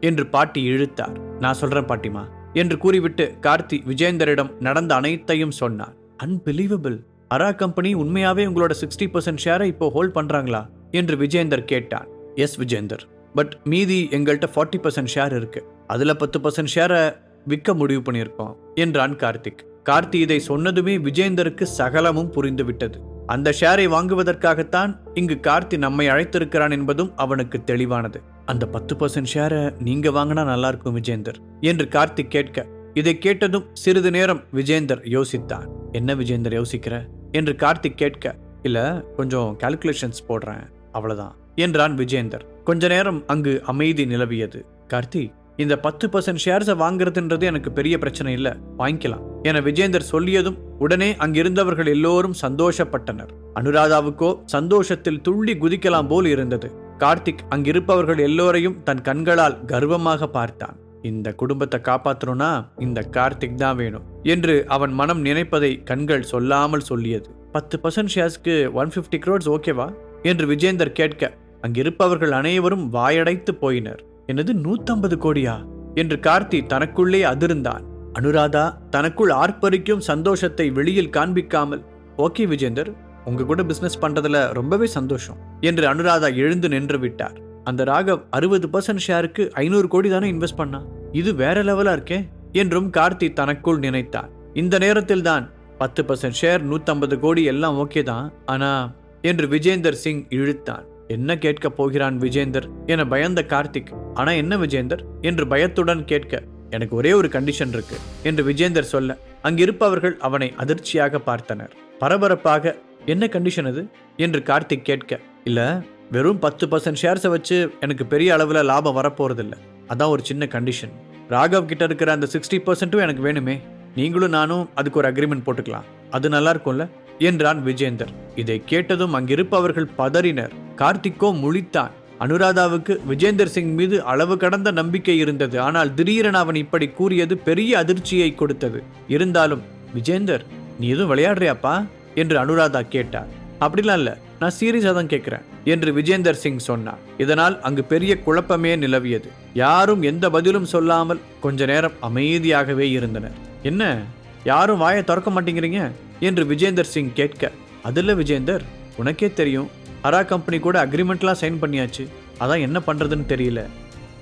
என்று பாட்டி இழுத்தார். நான் சொல்றேன் பாட்டிமா என்று கூறிவிட்டு கார்த்தி விஜேந்தரிடம் நடந்த அனைத்தையும் சொன்னார். அன்பிலீவபிள், அரா கம்பெனி உண்மையாவே உங்களோட 60% ஷேரை இப்போ ஹோல்ட் பண்றாங்களா என்று விஜேந்தர் கேட்டான். எஸ் விஜேந்தர், பட் மீதி எங்கள்கிட்ட 40% ஷேர் இருக்கு, அதுல 10% ஷேரை விற்க முடிவு பண்ணியிருக்கோம் என்றான் கார்த்திக். கார்த்தி இதை சொன்னதுமே விஜேந்தருக்கு சகலமும் புரிந்துவிட்டது. அந்த ஷேரை வாங்குவதற்காகத்தான் இங்கு கார்த்தி நம்மை அழைத்திருக்கிறான் என்பதும் அவனுக்கு தெளிவானது. அந்த 10% ஷேரை நீங்க வாங்கினா நல்லா இருக்கும் விஜேந்தர் என்று கார்த்திக் கேட்க, இதை கேட்டதும் சிறிது நேரம் விஜேந்தர் யோசித்தான். என்ன விஜேந்தர் யோசிக்கிற என்று கார்த்திக் கேட்க, இல்ல கொஞ்சம் கால்குலேஷன்ஸ் போடுறேன் அவ்வளவுதான் என்றான் விஜேந்தர். கொஞ்ச நேரம் அங்கு அமைதி நிலவியது. கார்த்தி, இந்த 10% ஷேர்ஸை வாங்குறதுன்றது எனக்கு பெரிய பிரச்சனை இல்லை, வாங்கிக்கலாம் என விஜேந்தர் சொல்லியதும் உடனே அங்கிருந்தவர்கள் எல்லோரும் சந்தோஷப்பட்டனர். அனுராதாவுக்கோ சந்தோஷத்தில் துள்ளி குதிக்கலாம் போல் இருந்தது. கார்த்திக் அங்கிருப்பவர்கள் எல்லோரையும் தன் கண்களால் கர்வமாக பார்த்தான். இந்த குடும்பத்தை காப்பாற்றணும்னா இந்த கார்த்திக் தான் வேணும் என்று அவன் மனம் நினைப்பதை கண்கள் சொல்லாமல் சொல்லியது. 10% ஷேர்ஸ்க்கு 150 crores ஓகேவா என்று விஜேந்தர் கேட்க, அங்கிருப்பவர்கள் அனைவரும் வாயடைத்து போயினர். என்னது 150 கோடியா என்று கார்த்தி தனக்குள்ளே அதிர்ந்தான். அனுராதா தனக்குள் ஆர்ப்பரிக்கும் சந்தோஷத்தை வெளியில் காண்பிக்காமல், ஓகே விஜேந்தர், உங்க கூட பிசினஸ் பண்றதுல ரொம்பவே சந்தோஷம் என்று அனுராதா எழுந்து நின்று விட்டார். அந்த ராகவ் 60% ஷேருக்கு 500 கோடி தானே இன்வெஸ்ட் பண்ணா, இது வேற லெவலா இருக்கே என்றும் கார்த்தி தனக்குள் நினைத்தான். இந்த நேரத்தில் தான் 10% ஷேர் 150 கோடி எல்லாம் ஓகே தான், ஆனா என்று விஜேந்தர் சிங் இழுத்தான். என்ன கேட்க போகிறான் விஜேந்தர் என பயந்த கார்த்திக், ஆனா என்ன விஜேந்தர் என்று பயத்துடன் கேட்க, எனக்கு ஒரே ஒரு கண்டிஷன் இருக்கு என்று விஜேந்தர் சொல்ல, அங்கிருப்பவர்கள் அவனை அதிர்ச்சியாக பார்த்தனர். பரபரப்பாக, என்ன கண்டிஷன் அது என்று கார்த்திக் கேட்க, இல்ல வெறும் 10% ஷேர்ஸை வச்சு எனக்கு பெரிய அளவில் லாபம் வரப்போறதில்லை, அதான் ஒரு சின்ன கண்டிஷன். ராகவ் கிட்ட இருக்கிற அந்த 60% எனக்கு வேணுமே, நீங்களும் நானும் அதுக்கு ஒரு அக்ரிமெண்ட் போட்டுக்கலாம், அது நல்லா இருக்கும்ல என்றான் விஜேந்தர். இதை கேட்டதும் அங்கிருப்பவர்கள் பதறினர். கார்த்திக்கோ முழித்தான். அனுராதாவுக்கு விஜேந்தர் சிங் மீது அளவு கடந்த நம்பிக்கை இருந்தது. ஆனால் திடீரென அவன் இப்படி கூறியது பெரிய அதிர்ச்சியை கொடுத்தது. இருந்தாலும், விஜேந்தர், நீ எதுவும் விளையாடுறியாப்பா என்று அனுராதா கேட்டார். அப்படிலாம் இல்ல, நான் சீரியஸாக தான் கேட்குறேன் என்று விஜேந்தர் சிங் சொன்னார். இதனால் அங்கு பெரிய குழப்பமே நிலவியது. யாரும் எந்த பதிலும் சொல்லாமல் கொஞ்ச நேரம் அமைதியாகவே இருந்தனர். என்ன, யாரும் வாயை திறக்க மாட்டேங்கிறீங்க என்று விஜேந்தர் சிங் கேட்க, அதில் விஜேந்தர், உனக்கே தெரியும், ஹரா கம்பெனி கூட அக்ரிமெண்ட்லாம் சைன் பண்ணியாச்சு, அதான் என்ன பண்ணுறதுன்னு தெரியல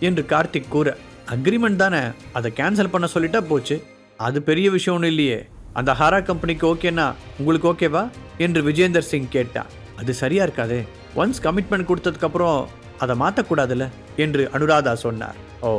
என்று கார்த்திக் கூற, அக்ரிமெண்ட் தானே, அதை கேன்சல் பண்ண சொல்லிட்டா போச்சு, அது பெரிய விஷயம் ஒன்றும் இல்லையே, அந்த ஹரா கம்பெனிக்கு ஓகேனா உங்களுக்கு ஓகேவா என்று விஜேந்தர் சிங் கேட்டான். அது சரியா இருக்காதே, ஒன்ஸ் கமிட்மெண்ட் கொடுத்ததுக்கப்புறம் அதை மாற்றக்கூடாதுல்ல என்று அனுராதா சொன்னார். ஓ,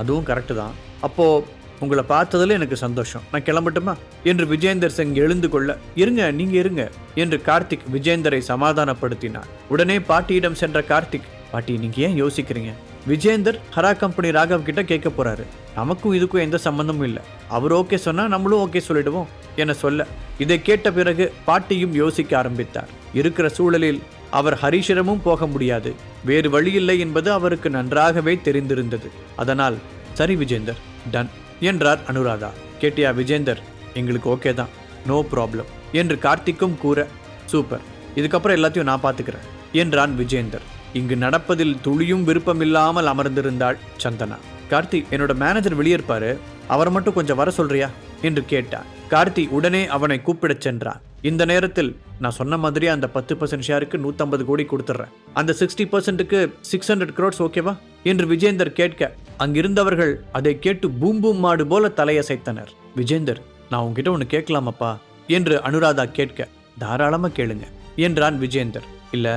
அதுவும் கரெக்டு தான். அப்போது உங்களை பார்த்ததில் எனக்கு சந்தோஷம், நான் கிளம்பட்டுமா என்று விஜேந்தர் சிங் எழுந்து கொள்ள, இருங்க நீங்கள் இருங்க என்று கார்த்திக் விஜேந்தரை சமாதானப்படுத்தினார். உடனே பாட்டியிடம் சென்ற கார்த்திக், பாட்டி நீங்கள் ஏன் யோசிக்கிறீங்க, விஜேந்தர் ஹரா கம்பெனி ராகவ் கிட்ட கேட்க போறாரு, நமக்கும் இதுக்கும் எந்த சம்பந்தமும் இல்லை, அவர் ஓகே சொன்னா நம்மளும் ஓகே சொல்லிடுவோம் என சொல்ல, இதை கேட்ட பிறகு பாட்டியும் யோசிக்க ஆரம்பித்தார். இருக்கிற சூழலில் அவர் ஹரிஷிடமும் போக முடியாது, வேறு வழியில்லை என்பது அவருக்கு நன்றாகவே தெரிந்திருந்தது. அதனால் சரி விஜேந்தர், டன் என்றார் அனுராதா. கேட்டியா விஜேந்தர், எங்களுக்கு ஓகே தான், நோ ப்ராப்ளம் என்று கார்த்திக்கும் கூற, சூப்பர், இதுக்கப்புறம் எல்லாத்தையும் நான் பார்த்துக்கிறேன் என்றான் விஜேந்தர். இங்கு நடப்பதில் துளியும் விருப்பமில்லாமல் அமர்ந்திருந்தாள் சந்தனா. கார்த்தி, என்னோட மேனேஜர் வெளியே இருப்பாரு, அவரை மட்டும் கொஞ்சம் வர சொல்றியா என்று கேட்டார். கார்த்தி உடனே அவனை கூப்பிடச் சென்றான். இந்த நேரத்தில் நான் சொன்ன மாதிரி அந்த 10% ஷேருக்கு 150 கோடி கொடுத்துட்றேன், அந்த 60%க்கு 600 crores ஓகேவா என்று விஜேந்தர் கேட்க, அங்கிருந்தவர்கள் அதை கேட்டு பூம் பூம் மாடு போல தலையசைத்தனர். விஜேந்தர், நான் உங்ககிட்ட ஒன்று கேட்கலாமப்பா என்று அனுராதா கேட்க, தாராளமாக கேளுங்க என்றான் விஜேந்தர். இல்லை,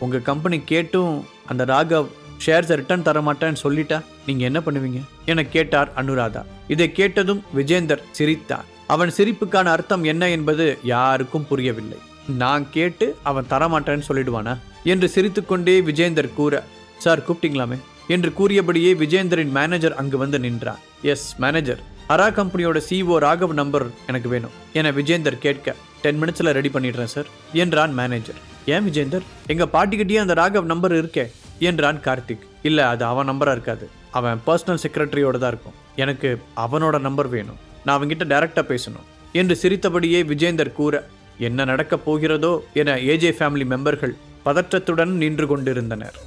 உங்கள் கம்பெனி கேட்டும் அந்த ராகவ் ஷேர்ஸை ரிட்டர்ன் தர மாட்டேன்னு சொல்லிட்டா நீங்கள் என்ன பண்ணுவீங்க என கேட்டார் அனுராதா. இதை கேட்டதும் விஜேந்தர் சிரித்தான். அவன் சிரிப்புக்கான அர்த்தம் என்ன என்பது யாருக்கும் புரியவில்லை. நான் கேட்டு அவன் தரமாட்டேன்னு சொல்லிடுவானா என்று சிரித்துக்கொண்டே விஜேந்தர் கூற, சார் கூப்பிட்டீங்களாமே என்று கூறியபடியே விஜேந்தரின் மேனேஜர் அங்கு வந்து நின்றான். எஸ் மேனேஜர், ஹரா கம்பெனியோட CEO ராகவ் நம்பர் எனக்கு வேணும் என விஜேந்தர் கேட்க, 10 minutes ரெடி பண்ணிடுறேன் சார் என்றான் மேனேஜர். ஏன் விஜேந்தர், எங்கள் பாட்டிக்கிட்டே அந்த ராகவ் நம்பர் இருக்கே என்றான் கார்த்திக். இல்லை, அது அவன் நம்பராக இருக்காது, அவன் பர்சனல் செக்ரட்டரியோட தான் இருக்கும், எனக்கு அவனோட நம்பர் வேணும், நான் அவன்கிட்ட டைரக்டாக பேசணும் என்று சிரித்தபடியே விஜேந்தர் கூற, என்ன நடக்கப் போகிறதோ என ஏஜே ஃபேமிலி மெம்பர்கள் பதற்றத்துடன் நின்று கொண்டிருந்தனர்.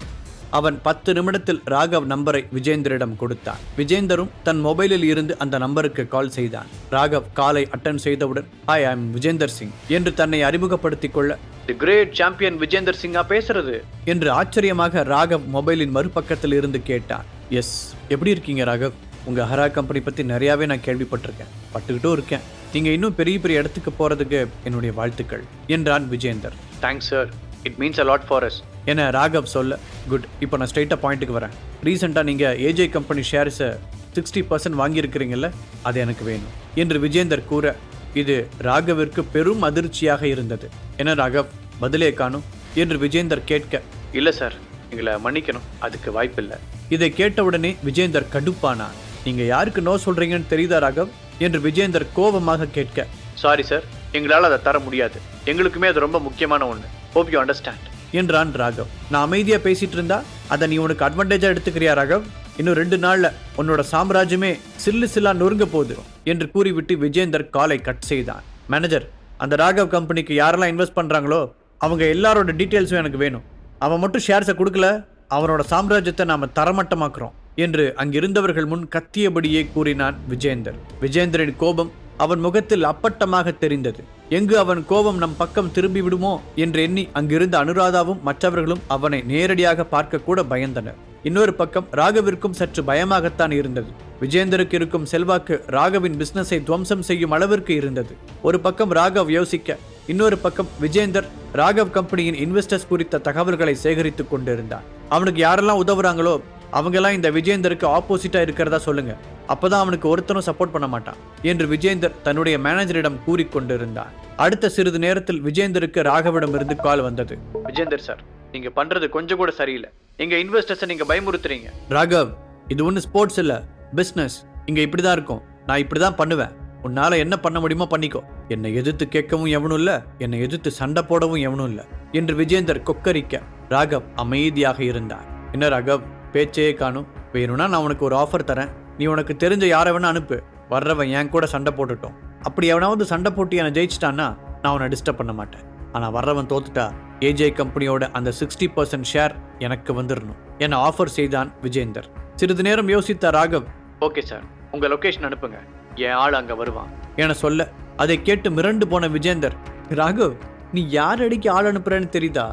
அவன் 10 நிமிடத்தில் ராகவ் நம்பரை விஜேந்தரிடம் கொடுத்தான். விஜேந்தரும் தன் மொபைலில் இருந்து அந்த நம்பருக்கு கால் செய்தான். ராகவ் காலை அட்டன் செய்தவுடன், hi, I am Vijender Singh என்று தன்னை அறிமுகப்படுத்திக் கொள்ள, தி கிரேட் சாம்பியன் விஜேந்தர் சிங்கா பேசுறது என்று ஆச்சரியமாக ராகவ் மொபைலின் மறுபக்கத்தில் இருந்து கேட்டான். எஸ், எப்படி இருக்கீங்க ராகவ், உங்க ஹரா கம்பெனி பத்தி நிறையாவே நான் கேள்விப்பட்டிருக்கேன், பட்டுக்கிட்டும் இருக்கேன், நீங்க இன்னும் பெரிய பெரிய இடத்துக்கு போறதுக்கு என்னுடைய வாழ்த்துக்கள் என்றான் Vijender. Thanks sir, it means a lot for us என ராகவ் சொல்ல, குட், இப்போ நான் ஸ்ட்ரைட்டாக பாயிண்ட்டுக்கு வரேன். ரீசெண்டாக நீங்கள் ஏஜே கம்பெனி ஷேர்ஸை 60% வாங்கியிருக்கிறீங்கல்ல, அது எனக்கு வேணும் என்று விஜேந்தர் கூற, இது ராகவிற்கு பெரும் அதிர்ச்சியாக இருந்தது. என்ன ராகவ், பதிலே காணும் என்று விஜேந்தர் கேட்க, இல்லை சார், எங்களை மன்னிக்கணும், அதுக்கு வாய்ப்பில்லை. இதை கேட்டவுடனே விஜேந்தர் கடுப்பானான். நீங்கள் யாருக்கு நோ சொல்கிறீங்கன்னு தெரியுதா ராகவ் என்று விஜேந்தர் கோபமாக கேட்க, சாரி சார், எங்களால் அதை தர முடியாது, எங்களுக்குமே அது ரொம்ப முக்கியமான ஒன்று, ஹோப் யூ அண்டர்ஸ்டாண்ட் என்றான் ராகவ். நான் அமைதியாக பேசிட்டு இருந்தா அதை நீ உனக்கு அட்வான்டேஜாக எடுத்துக்கிறியா ராகவ், இன்னும் 2 நாளில் உன்னோட சாம்ராஜ்யமே சில்லா நொறுங்க போகுது என்று கூறிவிட்டு விஜேந்தர் காலை கட் செய்தான். மேனேஜர், அந்த ராகவ் கம்பெனிக்கு யாரெல்லாம் இன்வெஸ்ட் பண்ணுறாங்களோ அவங்க எல்லாரோட டீட்டெயில்ஸும் எனக்கு வேணும், அவன் மட்டும் ஷேர்ஸை கொடுக்கல, அவனோட சாம்ராஜ்யத்தை நாம் தரமட்டமாக்குறோம் என்று அங்கிருந்தவர்கள் முன் கத்தியபடியே கூறினான் விஜேந்தர். விஜேந்தரின் கோபம் அவன் முகத்தில் அப்பட்டமாக தெரிந்தது. எங்கு அவன் கோபம் நம் பக்கம் திரும்பி விடுமோ என்று எண்ணி அங்கிருந்த அனுராதாவும் மற்றவர்களும் அவனை நேரடியாக பார்க்க கூட பயந்தனர். இன்னொரு பக்கம் ராகவிற்கும் சற்று பயமாகத்தான் இருந்தது. விஜேந்தருக்கு இருக்கும் செல்வாக்கு ராகவின் பிசினஸை துவம்சம் செய்யும் அளவிற்கு இருந்தது. ஒரு பக்கம் ராகவ் யோசிக்க, இன்னொரு பக்கம் விஜேந்தர் ராகவ் கம்பெனியின் இன்வெஸ்டர்ஸ் குறித்த தகவல்களை சேகரித்துக் கொண்டிருந்தான். அவனுக்கு யாரெல்லாம் உதவுறாங்களோ அவங்கெல்லாம் இந்த விஜேந்தருக்கு ஆப்போசிட்டா இருக்கிறதா சொல்லுங்க, அப்பதான் அவனுக்கு ஒருத்தனும் சப்போர்ட் பண்ண மாட்டான் என்று விஜேந்தர் தன்னுடைய மேனேஜரிடம் கூறிக்கொண்டிருந்தான். அடுத்த சிறிது நேரத்தில் விஜேந்தருக்கு ராகவிடம் இருந்து கால் வந்தது. விஜேந்தர் சார், நீங்க பண்றது கொஞ்சம் கூட சரியில்லை, எங்க இன்வெஸ்டர்ஸை நீங்க பயமுறுத்துறீங்க. ராகவ், இது ஒன்றும் ஸ்போர்ட்ஸ் இல்ல, பிசினஸ், இங்க இப்படிதான் இருக்கும், நான் இப்படிதான் பண்ணுவேன், உன்னால என்ன பண்ண முடியுமோ பண்ணிக்கோ, என்னை எதிர்த்து கேட்கவும் எவனும் இல்ல, என்னை எதிர்த்து சண்டை போடவும் எவனும் இல்ல என்று விஜேந்தர் கொக்கரிக்க ராகவ் அமைதியாக இருந்தான். என்ன ராகவ், பேச்சே காணும், வேணும்னா நான் உனக்கு ஒரு ஆஃபர் தரேன், நீ உனக்கு தெரிஞ்ச யாரை வேணா அனுப்பு, வர்றவன் என் கூட சண்டை போட்டுட்டோம், அப்படி எவனாவது சண்டை போட்டு என்னை ஜெயிச்சிட்டான்னா நான் அவனை டிஸ்டர்ப் பண்ண மாட்டேன் ஆனால் வர்றவன் தோத்துட்டா ஏஜே கம்பெனியோட அந்த 60% ஷேர் எனக்கு வந்துடணும் என ஆஃபர் செய்தான் விஜேந்தர். சிறிது நேரம் யோசித்த ராகவ், ஓகே சார், உங்கள் லொகேஷன் அனுப்புங்க, என் ஆள் அங்கே வருவான் என சொல்ல அதை கேட்டு மிரண்டு போன விஜேந்தர், ராகவ் நீ யார் அடிக்க ஆள் அனுப்புறன்னு தெரியுதா?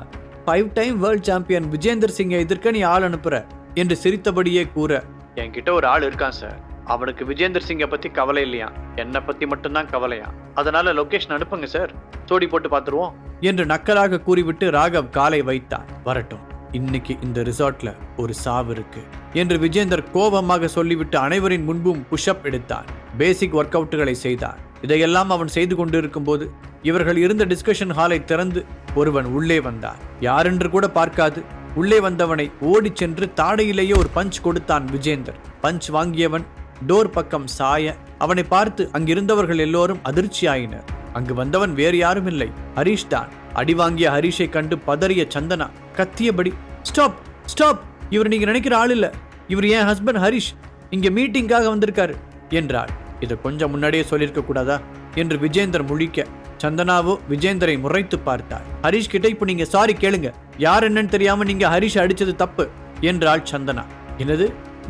5 டைம் வேர்ல்ட் சாம்பியன் விஜேந்தர் சிங்கை எதிர்க்க நீ ஆள் அனுப்புற என்று சிரித்தபடியே கூற, என்கிட்ட ஒரு ஆள் இருக்கான் சார், அவனுக்கு விஜேந்தர் சிங்கை பத்தி கவலை இல்லையா, என்னை பத்தி மட்டும்தான் கவலையா, அதனால லொகேஷன் அனுப்புங்க சார், சோடி போட்டு பார்த்துருவோம் என்று நக்கலாக கூறிவிட்டு ராகவ் காலை வைத்தான். வரட்டும், இன்னைக்கு இந்த ரிசார்ட்ல ஒரு சாவு இருக்கு என்று விஜேந்தர் கோபமாக சொல்லிவிட்டு அனைவரின் முன்பும் புஷ்அப் எடுத்தான். பேசிக் ஒர்க் அவுட்டுகளை செய்தான். இதையெல்லாம் அவன் செய்து கொண்டிருக்கும் போது இவர்கள் இருந்த டிஸ்கஷன் ஹாலை திறந்து ஒருவன் உள்ளே வந்தான். யாரென்று கூட பார்க்காது உள்ளே வந்தவனை ஓடி சென்று தாடையிலேயே ஒரு பஞ்ச் கொடுத்தான் விஜேந்தர். பஞ்ச் வாங்கியவன் டோர் பக்கம் சாய அவனை பார்த்து அங்கிருந்தவர்கள் எல்லோரும் அதிர்ச்சியாயினர். அங்கு வந்தவன் வேறு யாரும் இல்லை, ஹரிஷ் தான். அடி வாங்கிய ஹரிஷை கண்டு பதறிய சந்தனா கத்தியபடி, ஸ்டாப் ஸ்டாப், இவர் நீங்க நினைக்கிற ஆள் இல்ல, இவர் என் ஹஸ்பண்ட் ஹரிஷ், இங்க மீட்டிங்காக வந்திருக்காரு என்றாள். இதை கொஞ்சம் முன்னாடியே சொல்லியிருக்க கூடாதா என்று விஜேந்தர் முழிக்க, சந்தனாவோ விஜேந்தரை முறைத்து பார்த்தாள். ஹரிஷ் கிட்ட இப்ப நீங்க சாரி கேளுங்க, யார் என்னன்னு தெரியாம நீங்க ஹரிஷ் அடிச்சது தப்பு என்றாள் சந்தனா. என்னது,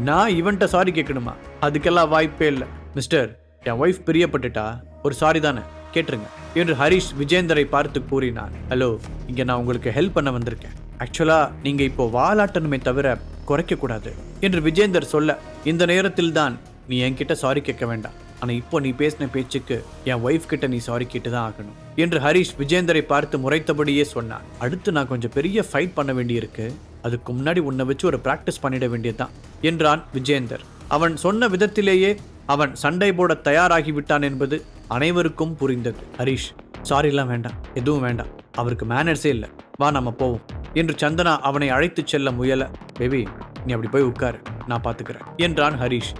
நான் இவன்ட்ட சாரி கேட்கணுமா? அதுக்கெல்லாம் வாய்ப்பே இல்லை மிஸ்டர், என் ஒய்ஃப் பிரியப்பட்டுட்டா, ஒரு சாரி தானே கேட்டுருங்க என்று ஹரிஷ் விஜேந்தரை பார்த்து கூறினான். ஹலோ, இங்க நான் உங்களுக்கு ஹெல்ப் பண்ண வந்திருக்கேன், ஆக்சுவலா நீங்க இப்போ வாலாட்டணுமே தவிர குறைக்க கூடாது என்று விஜேந்தர் சொல்ல, இந்த நேரத்தில் தான் நீ என்கிட்ட சாரி கேட்க வேண்டாம், ஆனா இப்போ நீ பேசின பேச்சுக்கு என் ஒய்ஃப் கிட்ட நீ சாரி கேட்டுதான் ஆகணும் என்று ஹரிஷ் விஜேந்தரை பார்த்து முறைத்தபடியே சொன்னான். அடுத்து நான் கொஞ்சம் பெரிய ஃபைட் பண்ண வேண்டியிருக்கு, அதுக்கு முன்னாடி உன்னை வச்சு ஒரு பிராக்டிஸ் பண்ணிட வேண்டியதுதான் என்றான் விஜேந்தர். அவன் சொன்ன விதத்திலேயே அவன் சண்டை போட தயாராகிவிட்டான் என்பது அனைவருக்கும் புரிந்தது. ஹரிஷ், சாரிலாம் வேண்டாம், எதுவும் வேண்டாம், அவருக்கு மேனர்ஸே இல்லை, வா நம்ம போவோம் என்று சந்தனா அவனை அழைத்து செல்ல முயல, பேபி நீ அப்படி போய் உட்காரு, நான் பார்த்துக்கிறேன் என்றான் ஹரிஷ்.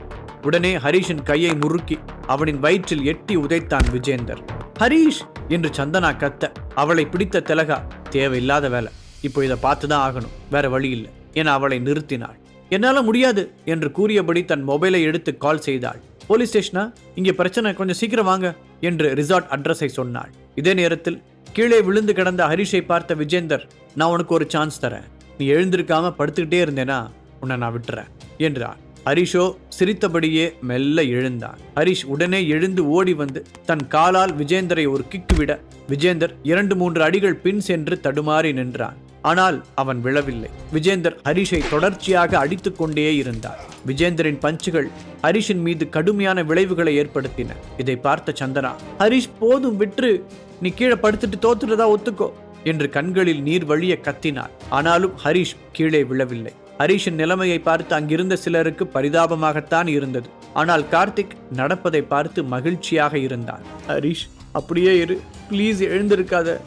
உடனே ஹரிஷின் கையை முறுக்கி அவனின் வயிற்றில் எட்டி உதைத்தான் விஜேந்தர். ஹரிஷ் என்று சந்தனா கத்த, அவளை பிடித்த திலகா, தேவையில்லாத வேலை, இப்போ இதை பார்த்துதான் ஆகணும், வேற வழி இல்லை என அவளை நிறுத்தினாள். என்னால முடியாது என்று கூறியபடி தன் மொபைலை எடுத்து கால் செய்தாள். போலீஸ் ஸ்டேஷனா, இங்கே பிரச்சனை, கொஞ்சம் சீக்கிரம் வாங்க என்று ரிசார்ட் அட்ரஸை சொன்னாள். இதே நேரத்தில் கீழே விழுந்து கிடந்த ஹரிஷை பார்த்த விஜேந்தர், நான் உனக்கு ஒரு சான்ஸ் தரேன், நீ எழுந்திருக்காம படுத்துக்கிட்டே இருந்தேனா உன்னை நான் விட்டுறேன் என்றான். ஹரிஷோ சிரித்தபடியே மெல்ல எழுந்தான். ஹரிஷ் உடனே எழுந்து ஓடி வந்து தன் காலால் விஜேந்தரை ஒரு கிக் விட, விஜேந்தர் 2-3 அடிகள் பின் சென்று தடுமாறி நின்றான். ஆனால் அவன் விழவில்லை. விஜேந்தர் ஹரிஷை தொடர்ச்சியாக அடித்துக் கொண்டே இருந்தார். விஜேந்தரின் பஞ்சுகள் ஹரிஷின் மீது கடுமையான விளைவுகளை ஏற்படுத்தின. இதை பார்த்த சந்தனா, ஹரிஷ் போதும் விற்று, நீ கீழே படுத்துட்டு தோத்துட்டதா ஒத்துக்கோ என்று கண்களில் நீர் வழிய கத்தினார். ஆனாலும் ஹரிஷ் கீழே விழவில்லை. ஹரிஷின் நிலைமையை பார்த்து அங்கிருந்த சிலருக்கு பரிதாபமாகத்தான் இருந்தது. ஆனால் கார்த்திக் நடப்பதை பார்த்து மகிழ்ச்சியாக இருந்தான். ஹரிஷ் அப்படியே இரு, பிளீஸ் எழுந்திருக்காத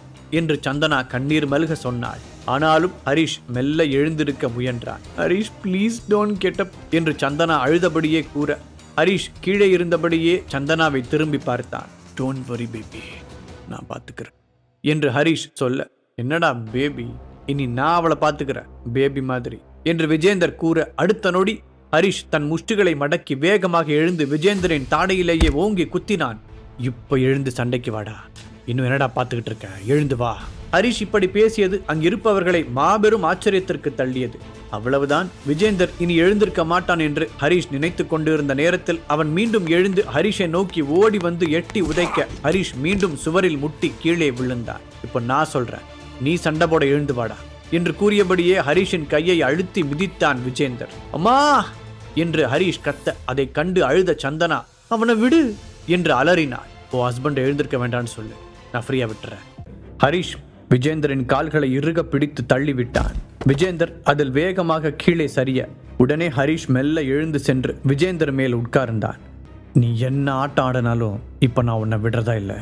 என்று சந்தனா கண்ணீர் மல்க சொன்னாள். ஆனாலும் ஹரிஷ் மெல்ல எழுந்திருக்க முயன்றான். Harish please don't get up என்று சந்தனா அழுதபடியே கூற, ஹரிஷ் கீழே இருந்தபடியே சந்தனாவை திரும்பி பார்த்தான். டோன்ட் வரி பேபி, நான் பார்த்துக்கிறேன் என்று ஹரிஷ் சொல்ல, என்னடா பேபி, இனி நான் அவளை பார்த்துக்கிறேன் பேபி மாதிரி என்று விஜேந்தர் கூற, அடுத்த நொடி ஹரிஷ் தன் முஷ்டிகளை மடக்கி வேகமாக எழுந்து விஜேந்தரின் தாடையிலேயே ஓங்கி குத்தினான். இப்ப எழுந்து சண்டைக்கு வாடா, இன்னும் என்னடா பார்த்துக்கிட்டு இருக்க, எழுந்து வா. ஹரிஷ் இப்படி பேசியது அங்கிருப்பவர்களை மாபெரும் ஆச்சரியத்திற்கு தள்ளியது. அவ்வளவுதான், விஜேந்தர் இனி எழுந்திருக்க மாட்டான் என்று ஹரிஷ் நினைத்து கொண்டிருந்த நேரத்தில் அவன் மீண்டும் எழுந்து ஹரிஷை நோக்கி ஓடி வந்து எட்டி உதைக்க, ஹரிஷ் மீண்டும் சுவரில் முட்டி கீழே விழுந்தான். இப்போ நான் சொல்றேன், நீ சண்டை போட எழுந்து வாடா என்று கூறியபடியே ஹரிஷின் கையை அழுத்தி மிதித்தான் விஜேந்தர். அம்மா என்று ஹரிஷ் கத்த, அதை கண்டு அழுத சந்தனா, அவனை விடு என்று அலறினாள். ஓ ஹஸ்பண்ட் எழுந்திருக்க வேண்டான்னு சொல்லு, நான் ஃப்ரீயா விட்டுறேன். ஹரிஷ் விஜேந்தரின் கால்களை இறுக பிடித்து தள்ளிவிட்டான். விஜேந்தர் அதில் வேகமாக கீழே சரிய, உடனே ஹரிஷ் மெல்ல எழுந்து சென்று விஜேந்தர் மேல் உட்கார்ந்தான். நீ என்ன ஆட்டம் ஆடினாலும் இப்ப நான் உன்னை விடுறதா இல்லை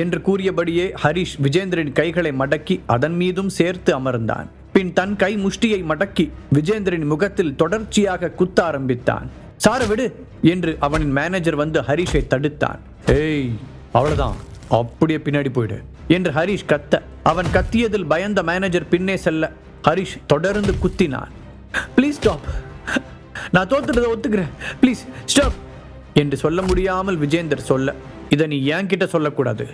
என்று கூறியபடியே ஹரிஷ் விஜேந்தரின் கைகளை மடக்கி அதன் மீதும் சேர்த்து அமர்ந்தான். பின் தன் கை முஷ்டியை மடக்கி விஜேந்தரின் முகத்தில் தொடர்ச்சியாக குத்த ஆரம்பித்தான். சார விடு என்று அவனின் மேனேஜர் வந்து ஹரிஷை தடுத்தான். ஏய் அவ்வளவுதான், அப்படியே பின்னாடி போயிடு என்று ஹரிஷ் கத்த, அவன் கத்தியதில் பயந்த மேனேஜர் பின்னே செல்ல ஹரிஷ் தொடர்ந்து குத்தினான். ப்ளீஸ் ஸ்டாப், நான் தோத்துறதை ஒத்துக்கிறேன், ப்ளீஸ் ஸ்டாப் என்று சொல்ல முடியாமல் விஜேந்தர் சொல்ல, இதை நீ என் கிட்ட சொல்லக்கூடாது,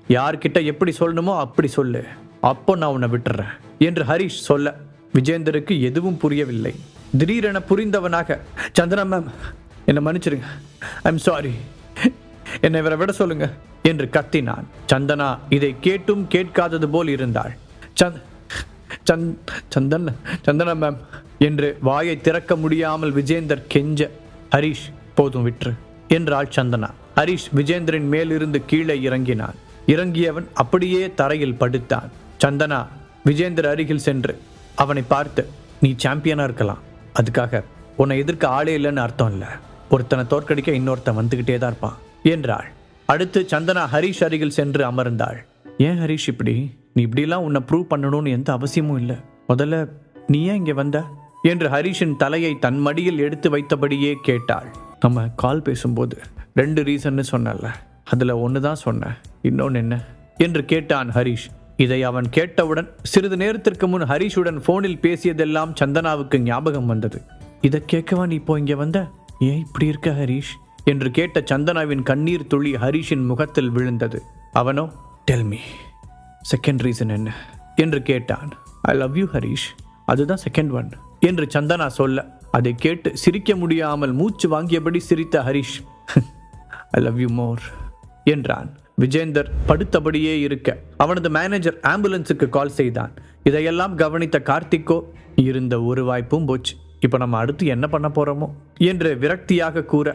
யார்கிட்ட எப்படி சொல்லணுமோ அப்படி சொல்லு அப்போ நான் உன்னை விட்டுறேன் என்று ஹரிஷ் சொல்ல விஜேந்தருக்கு எதுவும் புரியவில்லை. திடீரென புரிந்தவனாக, சந்தனா மேம் என்னை மன்னிச்சிருங்க, ஐம் சாரி, என்னை இவரை விட சொல்லுங்க என்று கத்தினான். சந்தனா இதை கேட்டும் கேட்காதது போல் இருந்தாள். சந்தனா மேம் என்று வாயை திறக்க முடியாமல் விஜேந்தர் கெஞ்ச, ஹரிஷ் போதும் விற்று என்றாள் சந்தனா. ஹரிஷ் விஜேந்தரின் மேலிருந்து கீழே இறங்கினான். இறங்கியவன் அப்படியே தரையில் படுத்தான். சந்தனா விஜேந்தர் அருகில் சென்று அவனை பார்த்து, நீ சாம்பியனா இருக்கலாம், அதுக்காக உன்னை எதிர்க்க ஆளே இல்லைன்னு அர்த்தம் இல்லை, ஒருத்தனை தோற்கடிக்க இன்னொருத்தன் வந்துகிட்டே தான் இருப்பான் என்றாள். அடுத்து சந்தனா ஹரிஷ் அருகில் சென்று அமர்ந்தாள். ஏன் ஹரிஷ் இப்படி? நீ இப்படிலாம் உன்னை ப்ரூவ் பண்ணணும்னு எந்த அவசியமும் இல்லை. முதல்ல நீ ஏன் இங்கே வந்த என்று ஹரிஷின் தலையை தன் மடியில் எடுத்து வைத்தபடியே கேட்டாள். நம்ம கால் பேசும்போது 2 ரீசன்னு சொன்னல, அதில் ஒன்று தான் சொன்னேன், இன்னொன்று என்ன என்று கேட்டான் ஹரிஷ். இதை அவன் கேட்டவுடன் சிறிது நேரத்திற்கு முன் ஹரிஷுடன் போனில் பேசியதெல்லாம் சந்தனாவுக்கு ஞாபகம் வந்தது. இதை கேட்கவா நீ இப்போ இங்கே வந்த? ஏன் இப்படி இருக்க ஹரிஷ் என்று கேட்ட சந்தனாவின் கண்ணீர் துளி ஹரிஷின் முகத்தில் விழுந்தது. அவனோ, டெல் மீ, செகண்ட் ரீசன் என்ன என்று கேட்டான். ஐ லவ் யூ ஹரிஷ், அதுதான் செகண்ட் ஒன் என்று சந்தனா சொல்ல, அதை கேட்டு சிரிக்க முடியாமல் மூச்சு வாங்கியபடி சிரித்த Harish, I love you more என்றான். விஜேந்தர் படுத்தபடியே இருக்க அவனது மேனேஜர் ஆம்புலன்ஸுக்கு கால் செய்தான். இதையெல்லாம் கவனித்த கார்த்திக்கோ, இருந்த ஒரு வாய்ப்பும் போச்சு, இப்போ நம்ம அடுத்து என்ன பண்ண போறோமோ என்று விரக்தியாக கூற,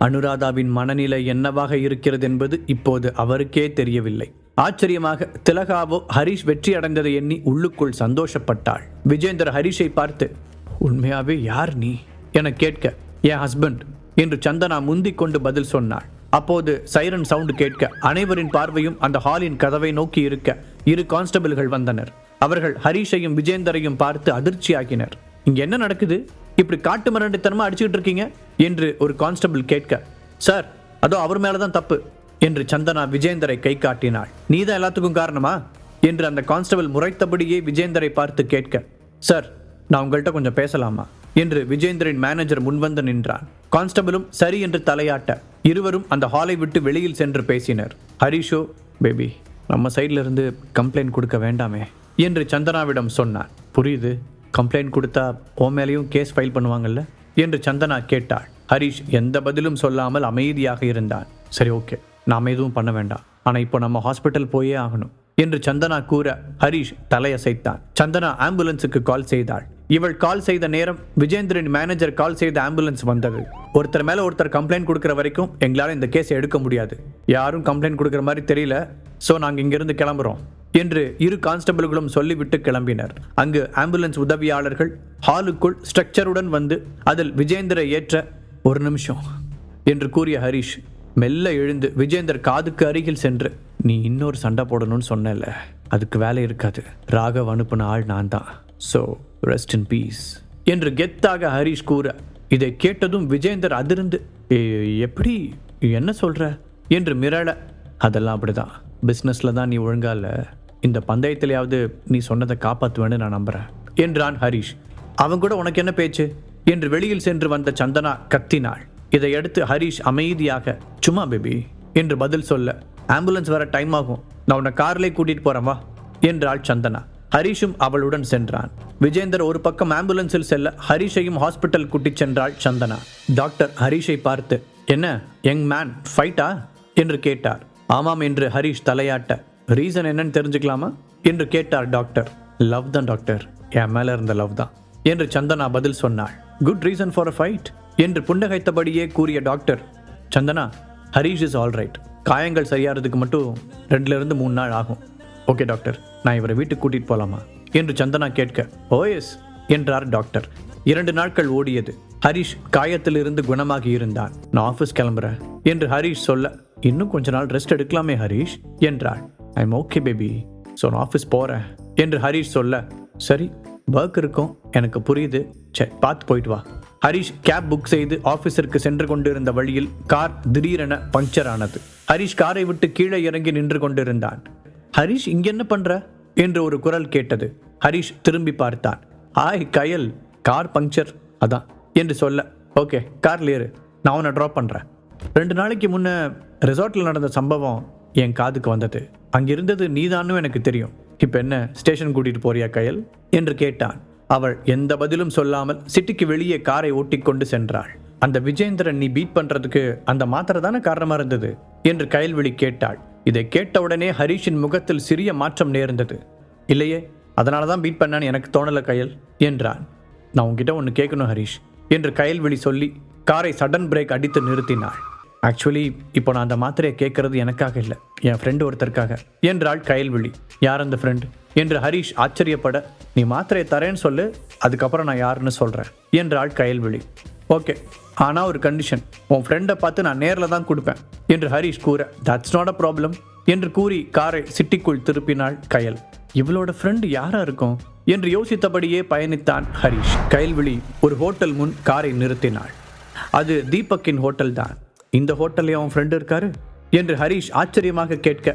அனுராதாவின் மனநிலை என்னவாக இருக்கிறது என்பது இப்போது அவருக்கே தெரியவில்லை. ஆச்சரியமாக திலகாவோ ஹரிஷ் வெற்றி அடைந்ததை எண்ணி உள்ளுக்குள் சந்தோஷப்பட்டாள். விஜேந்தர் ஹரிஷை பார்த்து, உண்மையாவே யார் நீ என கேட்க, என் ஹஸ்பண்ட் என்று சந்தனா முந்திக் கொண்டு பதில் சொன்னாள். அப்போது சைரன் சவுண்டு கேட்க அனைவரின் பார்வையும் அந்த ஹாலின் கதவை நோக்கி இருக்க 2 கான்ஸ்டபிள்கள் வந்தனர். அவர்கள் ஹரிஷையும் விஜேந்தரையும் பார்த்து அதிர்ச்சியாகினர். இங்க என்ன நடக்குது? இப்படி காட்டு மிராண்டித்தனமா அடிச்சுக்கிட்டு இருக்கீங்க என்று ஒரு கான்ஸ்டபிள் கேட்க, சார் அதோ அவர் மேலதான் தப்பு என்று சந்தனா விஜேந்தரை கை காட்டினாள். நீதான் எல்லாத்துக்கும் காரணமா என்று அந்த கான்ஸ்டபிள் முறைத்தபடியே விஜேந்தரை பார்த்து கேட்க, சார் நான் உங்கள்கிட்ட கொஞ்சம் பேசலாமா என்று விஜேந்தரின் மேனேஜர் முன்வந்து நின்றான். கான்ஸ்டபிளும் சரி என்று தலையாட்ட இருவரும் அந்த ஹாலை விட்டு வெளியில் சென்று பேசினர். ஹரிஷோ, பேபி நம்ம சைட்ல இருந்து கம்ப்ளைண்ட் கொடுக்க வேண்டாமே என்று சந்தனாவிடம் சொன்னான். புரியுது, கம்ப்ளைண்ட் கொடுத்தா உன் மேலேயும் கேஸ் ஃபைல் பண்ணுவாங்கல்ல என்று சந்தனா கேட்டாள். ஹரிஷ் எந்த பதிலும் சொல்லாமல் அமைதியாக இருந்தான். சரி, ஓகே, நாம் எதுவும் பண்ண வேண்டாம், ஆனால் இப்போ நம்ம ஹாஸ்பிட்டல் போயே ஆகணும் என்று சந்தனா கூற ஹரிஷ் தலையசைத்தான். சந்தனா ஆம்புலன்ஸுக்கு கால் செய்தாள். இவள் கால் செய்த நேரம் விஜேந்திரன் மேனேஜர் கால் செய்த ஆம்புலன்ஸ் வந்தது. ஒருத்தர் மேல ஒருத்தர் கம்ப்ளைண்ட் கொடுக்கிற வரைக்கும் எங்களால் இந்த கேஸை எடுக்க முடியாது, யாரும் கம்ப்ளைண்ட் கொடுக்கிற மாதிரி தெரியல, ஸோ நாங்கள் இங்கிருந்து கிளம்புறோம் என்று 2 கான்ஸ்டபிள்களும் சொல்லிவிட்டு கிளம்பினர். அங்கு ஆம்புலன்ஸ் உதவியாளர்கள் ஹாலுக்குள் ஸ்ட்ரக்சருடன் வந்து அதில் விஜேந்திரை ஏற்ற, 1 நிமிஷம் என்று கூறிய ஹரிஷ் மெல்ல எழுந்து விஜேந்தர் காதுக்கு அருகில் சென்று, நீ இன்னொரு சண்டை போடணும்னு சொன்னல, அதுக்கு வேலை இருக்காது, ராகவ் அனுப்பின ஆள் நான் தான், ஸோ ரெஸ்ட் இன் பீஸ் என்று கெத்தாக ஹரிஷ் கூற, இதை கேட்டதும் விஜேந்தர் அதிர்ந்து, எப்படி, என்ன சொல்ற என்று மிரள, அதெல்லாம் அப்படிதான், பிஸ்னஸில் தான் நீ ஒழுங்கா இல்லை, இந்த பந்தயத்திலேயாவது நீ சொன்னதை காப்பாற்றுவேன்னு நான் நம்புறேன் என்றான் ஹரிஷ். அவன் கூட உனக்கு என்ன பேச்சு என்று வெளியில் சென்று வந்த சந்தனா கத்தினாள். இதையடுத்து ஹரிஷ் அமைதியாக, சும்மா பேபி என்று பதில் சொல்ல, ஆம்புலன்ஸ் வர டைம் ஆகும், நான் உன்னை கார்லேயே கூட்டிட்டு போறேன் வா என்றாள் சந்தனா. ஹரிஷும் அவளுடன் சென்றான். விஜேந்தர் ஒரு பக்கம் ஆம்புலன்ஸில் செல்ல ஹரிஷையும் ஹாஸ்பிட்டல் கூட்டிச் சென்றாள் சந்தனா. டாக்டர் ஹரிஷை பார்த்து, என்ன யங் மேன், ஃபைட்டா என்று கேட்டார். ஆமாம் என்று ஹரிஷ் தலையாட்ட, ரீசன் என்னன்னு தெரிஞ்சுக்கலாமா என்று கேட்டார் டாக்டர். லவ் தான் டாக்டர், என் மேல இருந்த லவ் தான் என்று சந்தனா பதில் சொன்னாள். Good reason for a fight என்று புன்னகைத்தபடியே கூறிய doctor, Santhana, Harish is all right, காயங்கள் சரியாகிறதுக்கு மட்டும் 2 3 நாள் ஆகும். ஓகே டாக்டர், நான் இவரை வீட்டுக்கு கூட்டிட்டு போலாமா என்று சந்தனா கேட்க, ஓஎஸ் என்றார் டாக்டர். 2 நாட்கள் ஓடியது. ஹரிஷ் காயத்திலிருந்து குணமாகி இருந்தான். நான் ஆஃபீஸ் கிளம்புறேன் என்று ஹரிஷ் சொல்ல, இன்னும் கொஞ்ச நாள் ரெஸ்ட் எடுக்கலாமே ஹரிஷ் என்றாள். ஐம் ஓகே பேபி, ஸோ நான் ஆஃபீஸ் போகிறேன் என்று ஹரிஷ் சொல்ல, சரி ஒர்க் இருக்கும், எனக்கு புரியுது, சரி பார்த்து போயிட்டு வா. ஹரிஷ் கேப் புக் செய்து ஆஃபீஸிற்கு சென்று கொண்டிருந்த வழியில் கார் திடீரென பஞ்சர் ஆனது. ஹரிஷ் காரை விட்டு கீழே இறங்கி நின்று கொண்டிருந்தான். ஹரிஷ் இங்க என்ன பண்ற என்று ஒரு குரல் கேட்டது. ஹரிஷ் திரும்பி பார்த்தான். ஹாய் கயல், கார் பஞ்சர் அதான் என்று சொல்ல, ஓகே கார்ல ஏறு, நான் உன்னை ட்ராப் பண்றேன். 2 நாளைக்கு முன்ன ரிசார்ட்ல நடந்த சம்பவம் என் காதுக்கு வந்தது. அங்கிருந்தது நீதான்னு எனக்கு தெரியும். இப்போ என்ன ஸ்டேஷன் கூட்டிட்டு போறியா கயல் என்று கேட்டான். அவள் எந்த பதிலும் சொல்லாமல் சிட்டிக்கு வெளியே காரை ஓட்டிக்கொண்டு சென்றாள். அந்த விஜேந்திரன் நீ பீட் பண்றதுக்கு அந்த மாத்திரை தானே காரணமா இருந்தது என்று கயல்விழி கேட்டாள். இதை கேட்டவுடனே ஹரிஷின் முகத்தில் சிறிய மாற்றம் நேர்ந்தது. இல்லையே, அதனால தான் பீட் பண்ணான்னு எனக்கு தோணல கயல் என்றான். நான் உங்ககிட்ட ஒன்று கேட்கணும் ஹரிஷ் என்று கயல்விழி சொல்லி காரை சடன் பிரேக் அடித்து நிறுத்தினாள். ஆக்சுவலி இப்போ நான் அந்த மாத்திரையை கேட்கறது எனக்காக இல்லை, என் ஃப்ரெண்டு ஒருத்தருக்காக என்றாள் கயல்விழி. யார் அந்த ஃப்ரெண்ட் என்று ஹரிஷ் ஆச்சரியப்பட, நீ மாத்திரையை தரேன்னு சொல்லு, அதுக்கப்புறம் நான் யாருன்னு சொல்கிறேன் என்றாள் கயல்விழி. ஓகே, ஆனால் ஒரு கண்டிஷன், உன் ஃப்ரெண்டை பார்த்து நான் நேரில் தான் கொடுப்பேன் என்று ஹரிஷ் கூற, தட்ஸ் நாட் அ ப்ராப்ளம் என்று கூறி காரை சிட்டிக்குள் திருப்பினாள் கயல். இவளோட ஃப்ரெண்டு யாரா இருக்கும் என்று யோசித்தபடியே பயணித்தான் ஹரிஷ். கயல்விழி ஒரு ஹோட்டல் முன் காரை நிறுத்தினாள். அது தீபக்கின் ஹோட்டல் தான். இந்த ஹோட்டல்லே அவன் ஃப்ரெண்டு இருக்காரு என்று ஹரிஷ் ஆச்சரியமாக கேட்க,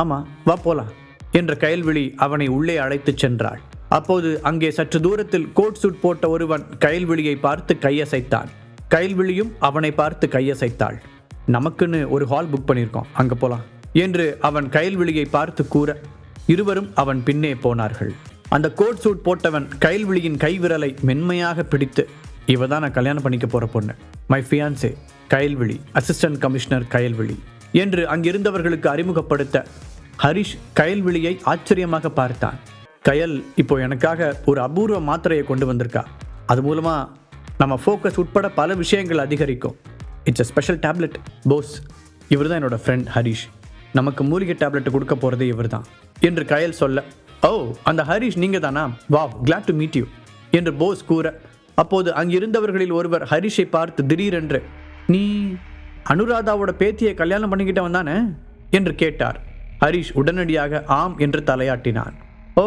ஆமா வா போலாம் என்ற கயல்விழி அவனை உள்ளே அழைத்து சென்றாள். அப்போது அங்கே சற்று தூரத்தில் கோட் சூட் போட்ட ஒருவன் கயல்விழியை பார்த்து கையசைத்தான். கயல்விழியும் அவனை பார்த்து கையசைத்தாள். நமக்குன்னு ஒரு ஹால் புக் பண்ணியிருக்கோம், அங்கே போலாம் என்று அவன் கயல்விழியை பார்த்து கூற, இருவரும் அவன் பின்னே போனார்கள். அந்த கோட் சூட் போட்டவன் கயல்விழியின் கைவிரலை மென்மையாக பிடித்து, இவ தான் நான் கல்யாணம் பண்ணிக்க போற பொண்ணு, my fiancée Kayalvizhi, assistant commissioner Kayalvizhi என்று அங்கிருந்தவர்களுக்கு அறிமுகப்படுத்த ஹரிஷ் கயல்விழியை ஆச்சரியமாக பார்த்தான். கயல் இப்போ எனக்காக ஒரு அபூர்வ மாத்திரையை கொண்டு வந்திருக்கா. அது மூலமா நம்ம ஃபோக்கஸ் உட்பட பல விஷயங்கள் அதிகரிக்கும். It's a special tablet Bose. இவர் தான் என்னோட ஃப்ரெண்ட் ஹரிஷ். நமக்கு மூலிகை டேப்லெட் கொடுக்க போகிறதே இவர் தான் என்று கயல் சொல்ல, ஓ அந்த ஹரிஷ் நீங்கள் தானா, wow glad to meet you என்று போஸ் கூற, அப்போது அங்கிருந்தவர்களில் ஒருவர் ஹரிஷை பார்த்து திடீரென்று, நீ அனுராதாவோட பேத்தியை கல்யாணம் பண்ணிக்கிட்டவன் தானே என்று கேட்டார். ஹரிஷ் உடனடியாக ஆம் என்று தலையாட்டினான். ஓ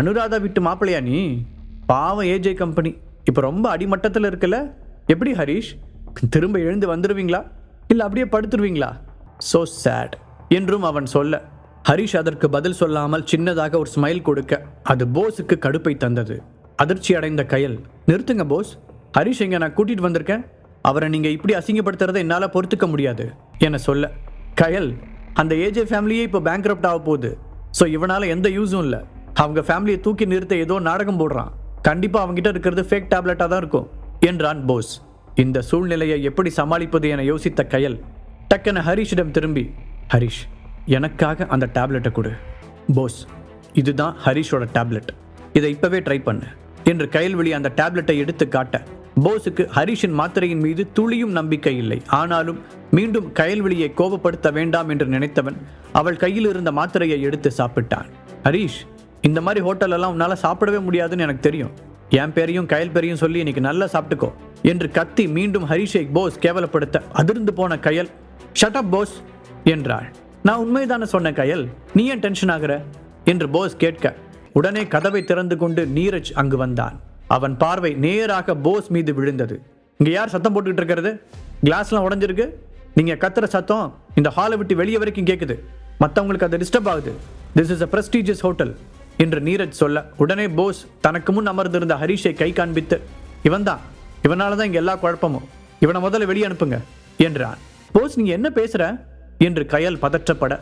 அனுராதா விட்டு மாப்பிள்ளையா நீ? பாவம் ஏஜே கம்பெனி இப்போ ரொம்ப அடிமட்டத்தில் இருக்குல்ல. எப்படி ஹரிஷ், திரும்ப எழுந்து வந்துடுவீங்களா இல்லை அப்படியே படுத்துருவீங்களா? சோ சேட் என்றும் அவன் சொல்ல, ஹரிஷ் அதற்கு பதில் சொல்லாமல் சின்னதாக ஒரு ஸ்மைல் கொடுக்க அது போஸுக்கு கடுப்பை தந்தது. அதிர்ச்சி அடைந்த கயல், நிறுத்துங்க போஸ், ஹரிஷ் எங்க நான் கூட்டிட்டு வந்திருக்கேன், அவரை நீங்க இப்படி அசிங்கப்படுத்துறதை என்னால் பொறுத்துக்க முடியாது என சொல்ல, கயல் அந்த ஏஜே ஃபேமிலியே இப்போ பேங்க்ரப்ட் ஆக போகுது. ஸோ இவனால எந்த யூஸும் இல்லை. அவங்க ஃபேமிலியை தூக்கி நிறுத்த ஏதோ நாடகம் போடுறான். கண்டிப்பா அவங்ககிட்ட இருக்கிறது ஃபேக் டேப்லெட்டாக தான் இருக்கும் என்றான் போஸ். இந்த சூழ்நிலையை எப்படி சமாளிப்பது என யோசித்த கயல் டக்கென ஹரிஷிடம் திரும்பி, ஹரிஷ் எனக்காக அந்த டேப்லெட்டை கொடு. போஸ் இதுதான் ஹரிஷோட டேப்லெட், இதை இப்பவே ட்ரை பண்ணு என்று கயல்விழி அந்த டேப்லெட்டை எடுத்து காட்ட, போஸுக்கு ஹரிஷின் மாத்திரையின் மீது துளியும் நம்பிக்கை இல்லை. ஆனாலும் மீண்டும் கயல்விழியை கோபப்படுத்த வேண்டாம் என்று நினைத்தவன் அவள் கையில் இருந்த மாத்திரையை எடுத்து சாப்பிட்டான். ஹரிஷ் இந்த மாதிரி ஹோட்டலெல்லாம் உன்னால் சாப்பிடவே முடியாதுன்னு எனக்கு தெரியும், என் பேரையும் கயல் பேரையும் சொல்லி இன்னைக்கு நல்லா சாப்பிட்டுக்கோ என்று கத்தி மீண்டும் ஹரிஷை போஸ் கேவலப்படுத்த அதிர்ந்து போன கயல், ஷட் அப் போஸ் என்றாள். நான் உண்மைதானே சொன்ன கயல், நீ ஏன் டென்ஷன் ஆகிற என்று போஸ் கேட்க, உடனே கதவை திறந்து கொண்டு நீரஜ் அங்கு வந்தான். அவன் பார்வை நேராக போஸ் மீது விழுந்தது. இங்க யார் சத்தம் போட்டுக்கிட்டு இருக்கிறது? கிளாஸ்லாம் உடைஞ்சிருக்கு, நீங்க கத்துற சத்தம் இந்த ஹாலை விட்டு வெளியே வரைக்கும் கேட்குது, மற்றவங்களுக்கு அது டிஸ்டர்ப் ஆகுது. This is a prestigious hotel என்று நீரஜ் சொல்ல, உடனே போஸ் தனக்கு முன் அமர்ந்திருந்த ஹரிஷை கை காண்பித்து, இவன்தான், இவனால தான் இங்க எல்லா குழப்பமும், இவனை முதல்ல வெளியே அனுப்புங்க என்றான். போஸ் நீங்க என்ன பேசுற என்று கயல் பதற்றப்பட,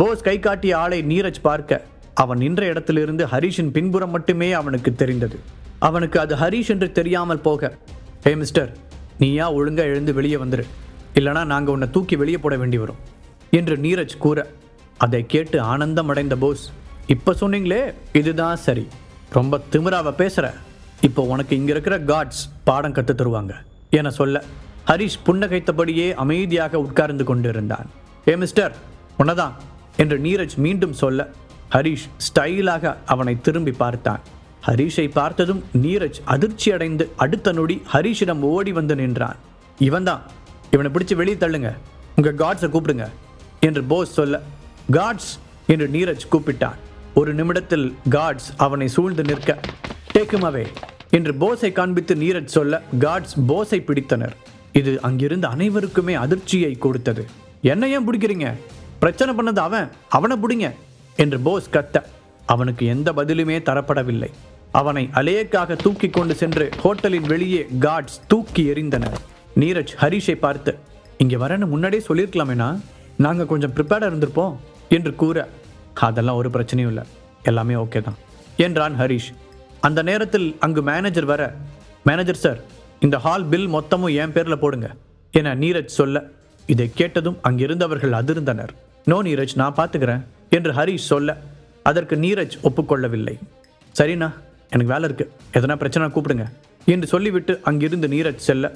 போஸ் கை காட்டிய ஆளை நீரஜ் பார்க்க அவன் நின்ற இடத்திலிருந்து ஹரிஷின் பின்புறம் மட்டுமே அவனுக்கு தெரிந்தது. அவனுக்கு அது ஹரிஷ் என்று தெரியாமல் போக, ஹே மிஸ்டர், நீயா ஒழுங்கா எழுந்து வெளியே வந்துரு, இல்லைனா நாங்கள் உன்னை தூக்கி வெளியே போட வேண்டி வரும் என்று நீரஜ் கூற, அதை கேட்டு ஆனந்தம் அடைந்த போஸ், இப்போ சொன்னீங்களே இதுதான் சரி, ரொம்ப திமிராவை பேசுற, இப்போ உனக்கு இங்க இருக்கிற காட்ஸ் பாடம் கத்து தருவாங்க என சொல்ல, ஹரிஷ் புன்னகைத்தபடியே அமைதியாக உட்கார்ந்து கொண்டிருந்தான். ஏ மிஸ்டர் உன்னதான் என்று நீரஜ் மீண்டும் சொல்ல, ஹரிஷ் ஸ்டைலாக அவனை திரும்பி பார்த்தான். ஹரிஷை பார்த்ததும் நீரஜ் அதிர்ச்சி அடைந்து அடுத்த நொடி ஹரிஷிடம் ஓடி வந்து நின்றான். இவன்தான், இவனை பிடிச்சு வெளியே தள்ளுங்க, உங்க காட்ஸை கூப்பிடுங்க என்று போஸ் சொல்ல, காட்ஸ் என்று நீரஜ் கூப்பிட்டான். ஒரு நிமிடத்தில் காட்ஸ் அவனை சூழ்ந்து நிற்க, டேக் ஹிம் அவே என்று போஸை காண்பித்து நீரஜ் சொல்ல, காட்ஸ் போஸை பிடித்தனர். இது அங்கிருந்த அனைவருக்குமே அதிர்ச்சியை கொடுத்தது. என்ன ஏன் பிடிக்கிறீங்க, பிரச்சனை பண்ணது அவனை பிடிங்க என்று போஸ் கத்த, அவனுக்கு எந்த பதிலுமே தரப்படவில்லை. அவனை அலேக்காக தூக்கி கொண்டு சென்று ஹோட்டலின் வெளியே காட்ஸ் தூக்கி எறிந்தனர். நீரஜ் ஹரிஷை பார்த்து, இங்கே வரன்னு முன்னாடியே சொல்லியிருக்கலாமேனா, நாங்கள் கொஞ்சம் ப்ரிப்பேர்டாக இருந்திருப்போம் என்று கூற, அதெல்லாம் ஒரு பிரச்சனையும் இல்லை, எல்லாமே ஓகே தான் என்றான் ஹரிஷ். அந்த நேரத்தில் அங்கு மேனேஜர் வர, மேனேஜர் சார், இந்த ஹால் பில் மொத்தமும் என் பேரில் போடுங்க என நீரஜ் சொல்ல, இதை கேட்டதும் அங்கிருந்தவர்கள் அதிர்ந்தனர். நோ நீரஜ், நான் பார்த்துக்கிறேன் என்று ஹரிஷ் சொல்ல, அதற்கு நீரஜ் ஒப்புக்கொள்ளவில்லை. சரிண்ணா, எனக்கு வேலை இருக்கு, எதனா பிரச்சனை கூப்பிடுங்க என்று சொல்லிவிட்டு அங்கிருந்து நீரஜ் செல்ல,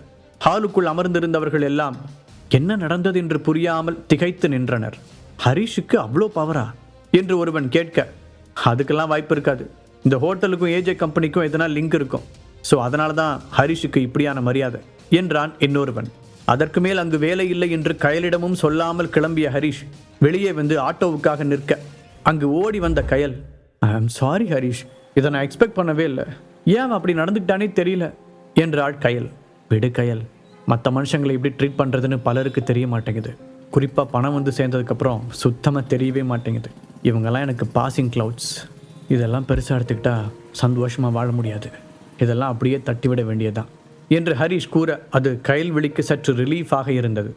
ஹாலுக்குள் அமர்ந்திருந்தவர்கள் எல்லாம் என்ன நடந்தது என்று புரியாமல் திகைத்து நின்றனர். ஹரிஷுக்கு அவ்வளோ பவரா என்று ஒருவன் கேட்க, அதுக்கெல்லாம் வாய்ப்பு இருக்காது, இந்த ஹோட்டலுக்கும் ஏஜே கம்பெனிக்கும் எதனா லிங்க் இருக்கும், ஸோ அதனால தான் ஹரிஷுக்கு இப்படியான மரியாதை என்றான் இன்னொருவன். அதற்கு மேல் அங்கு வேலை இல்லை என்று கயலிடமும் சொல்லாமல் கிளம்பிய ஹரிஷ் வெளியே வந்து ஆட்டோவுக்காக நிற்க, அங்கு ஓடி வந்த கயல், ஐ ஆம் சாரி ஹரிஷ், இதை நான் எக்ஸ்பெக்ட் பண்ணவே இல்லை, ஏன் அப்படி நடந்துக்கிட்டானே தெரியல என்றாள் கயல். விடு கயல், மற்ற மனுஷங்களை இப்படி ட்ரீட் பண்ணுறதுன்னு பலருக்கு தெரிய மாட்டேங்குது, குறிப்பாக பணம் வந்து சேர்ந்ததுக்கப்புறம் சுத்தமாக தெரியவே மாட்டேங்குது. இவங்கெல்லாம் எனக்கு பாசிங் க்ளவுட்ஸ், இதெல்லாம் பெருசாக எடுத்துக்கிட்டா சந்தோஷமாக வாழ முடியாது, இதெல்லாம் அப்படியே தட்டிவிட வேண்டியதுதான் என்று ஹரிஷ் கூற, அது கயல்விழிக்கு சற்று ரிலீஃபாக இருந்தது.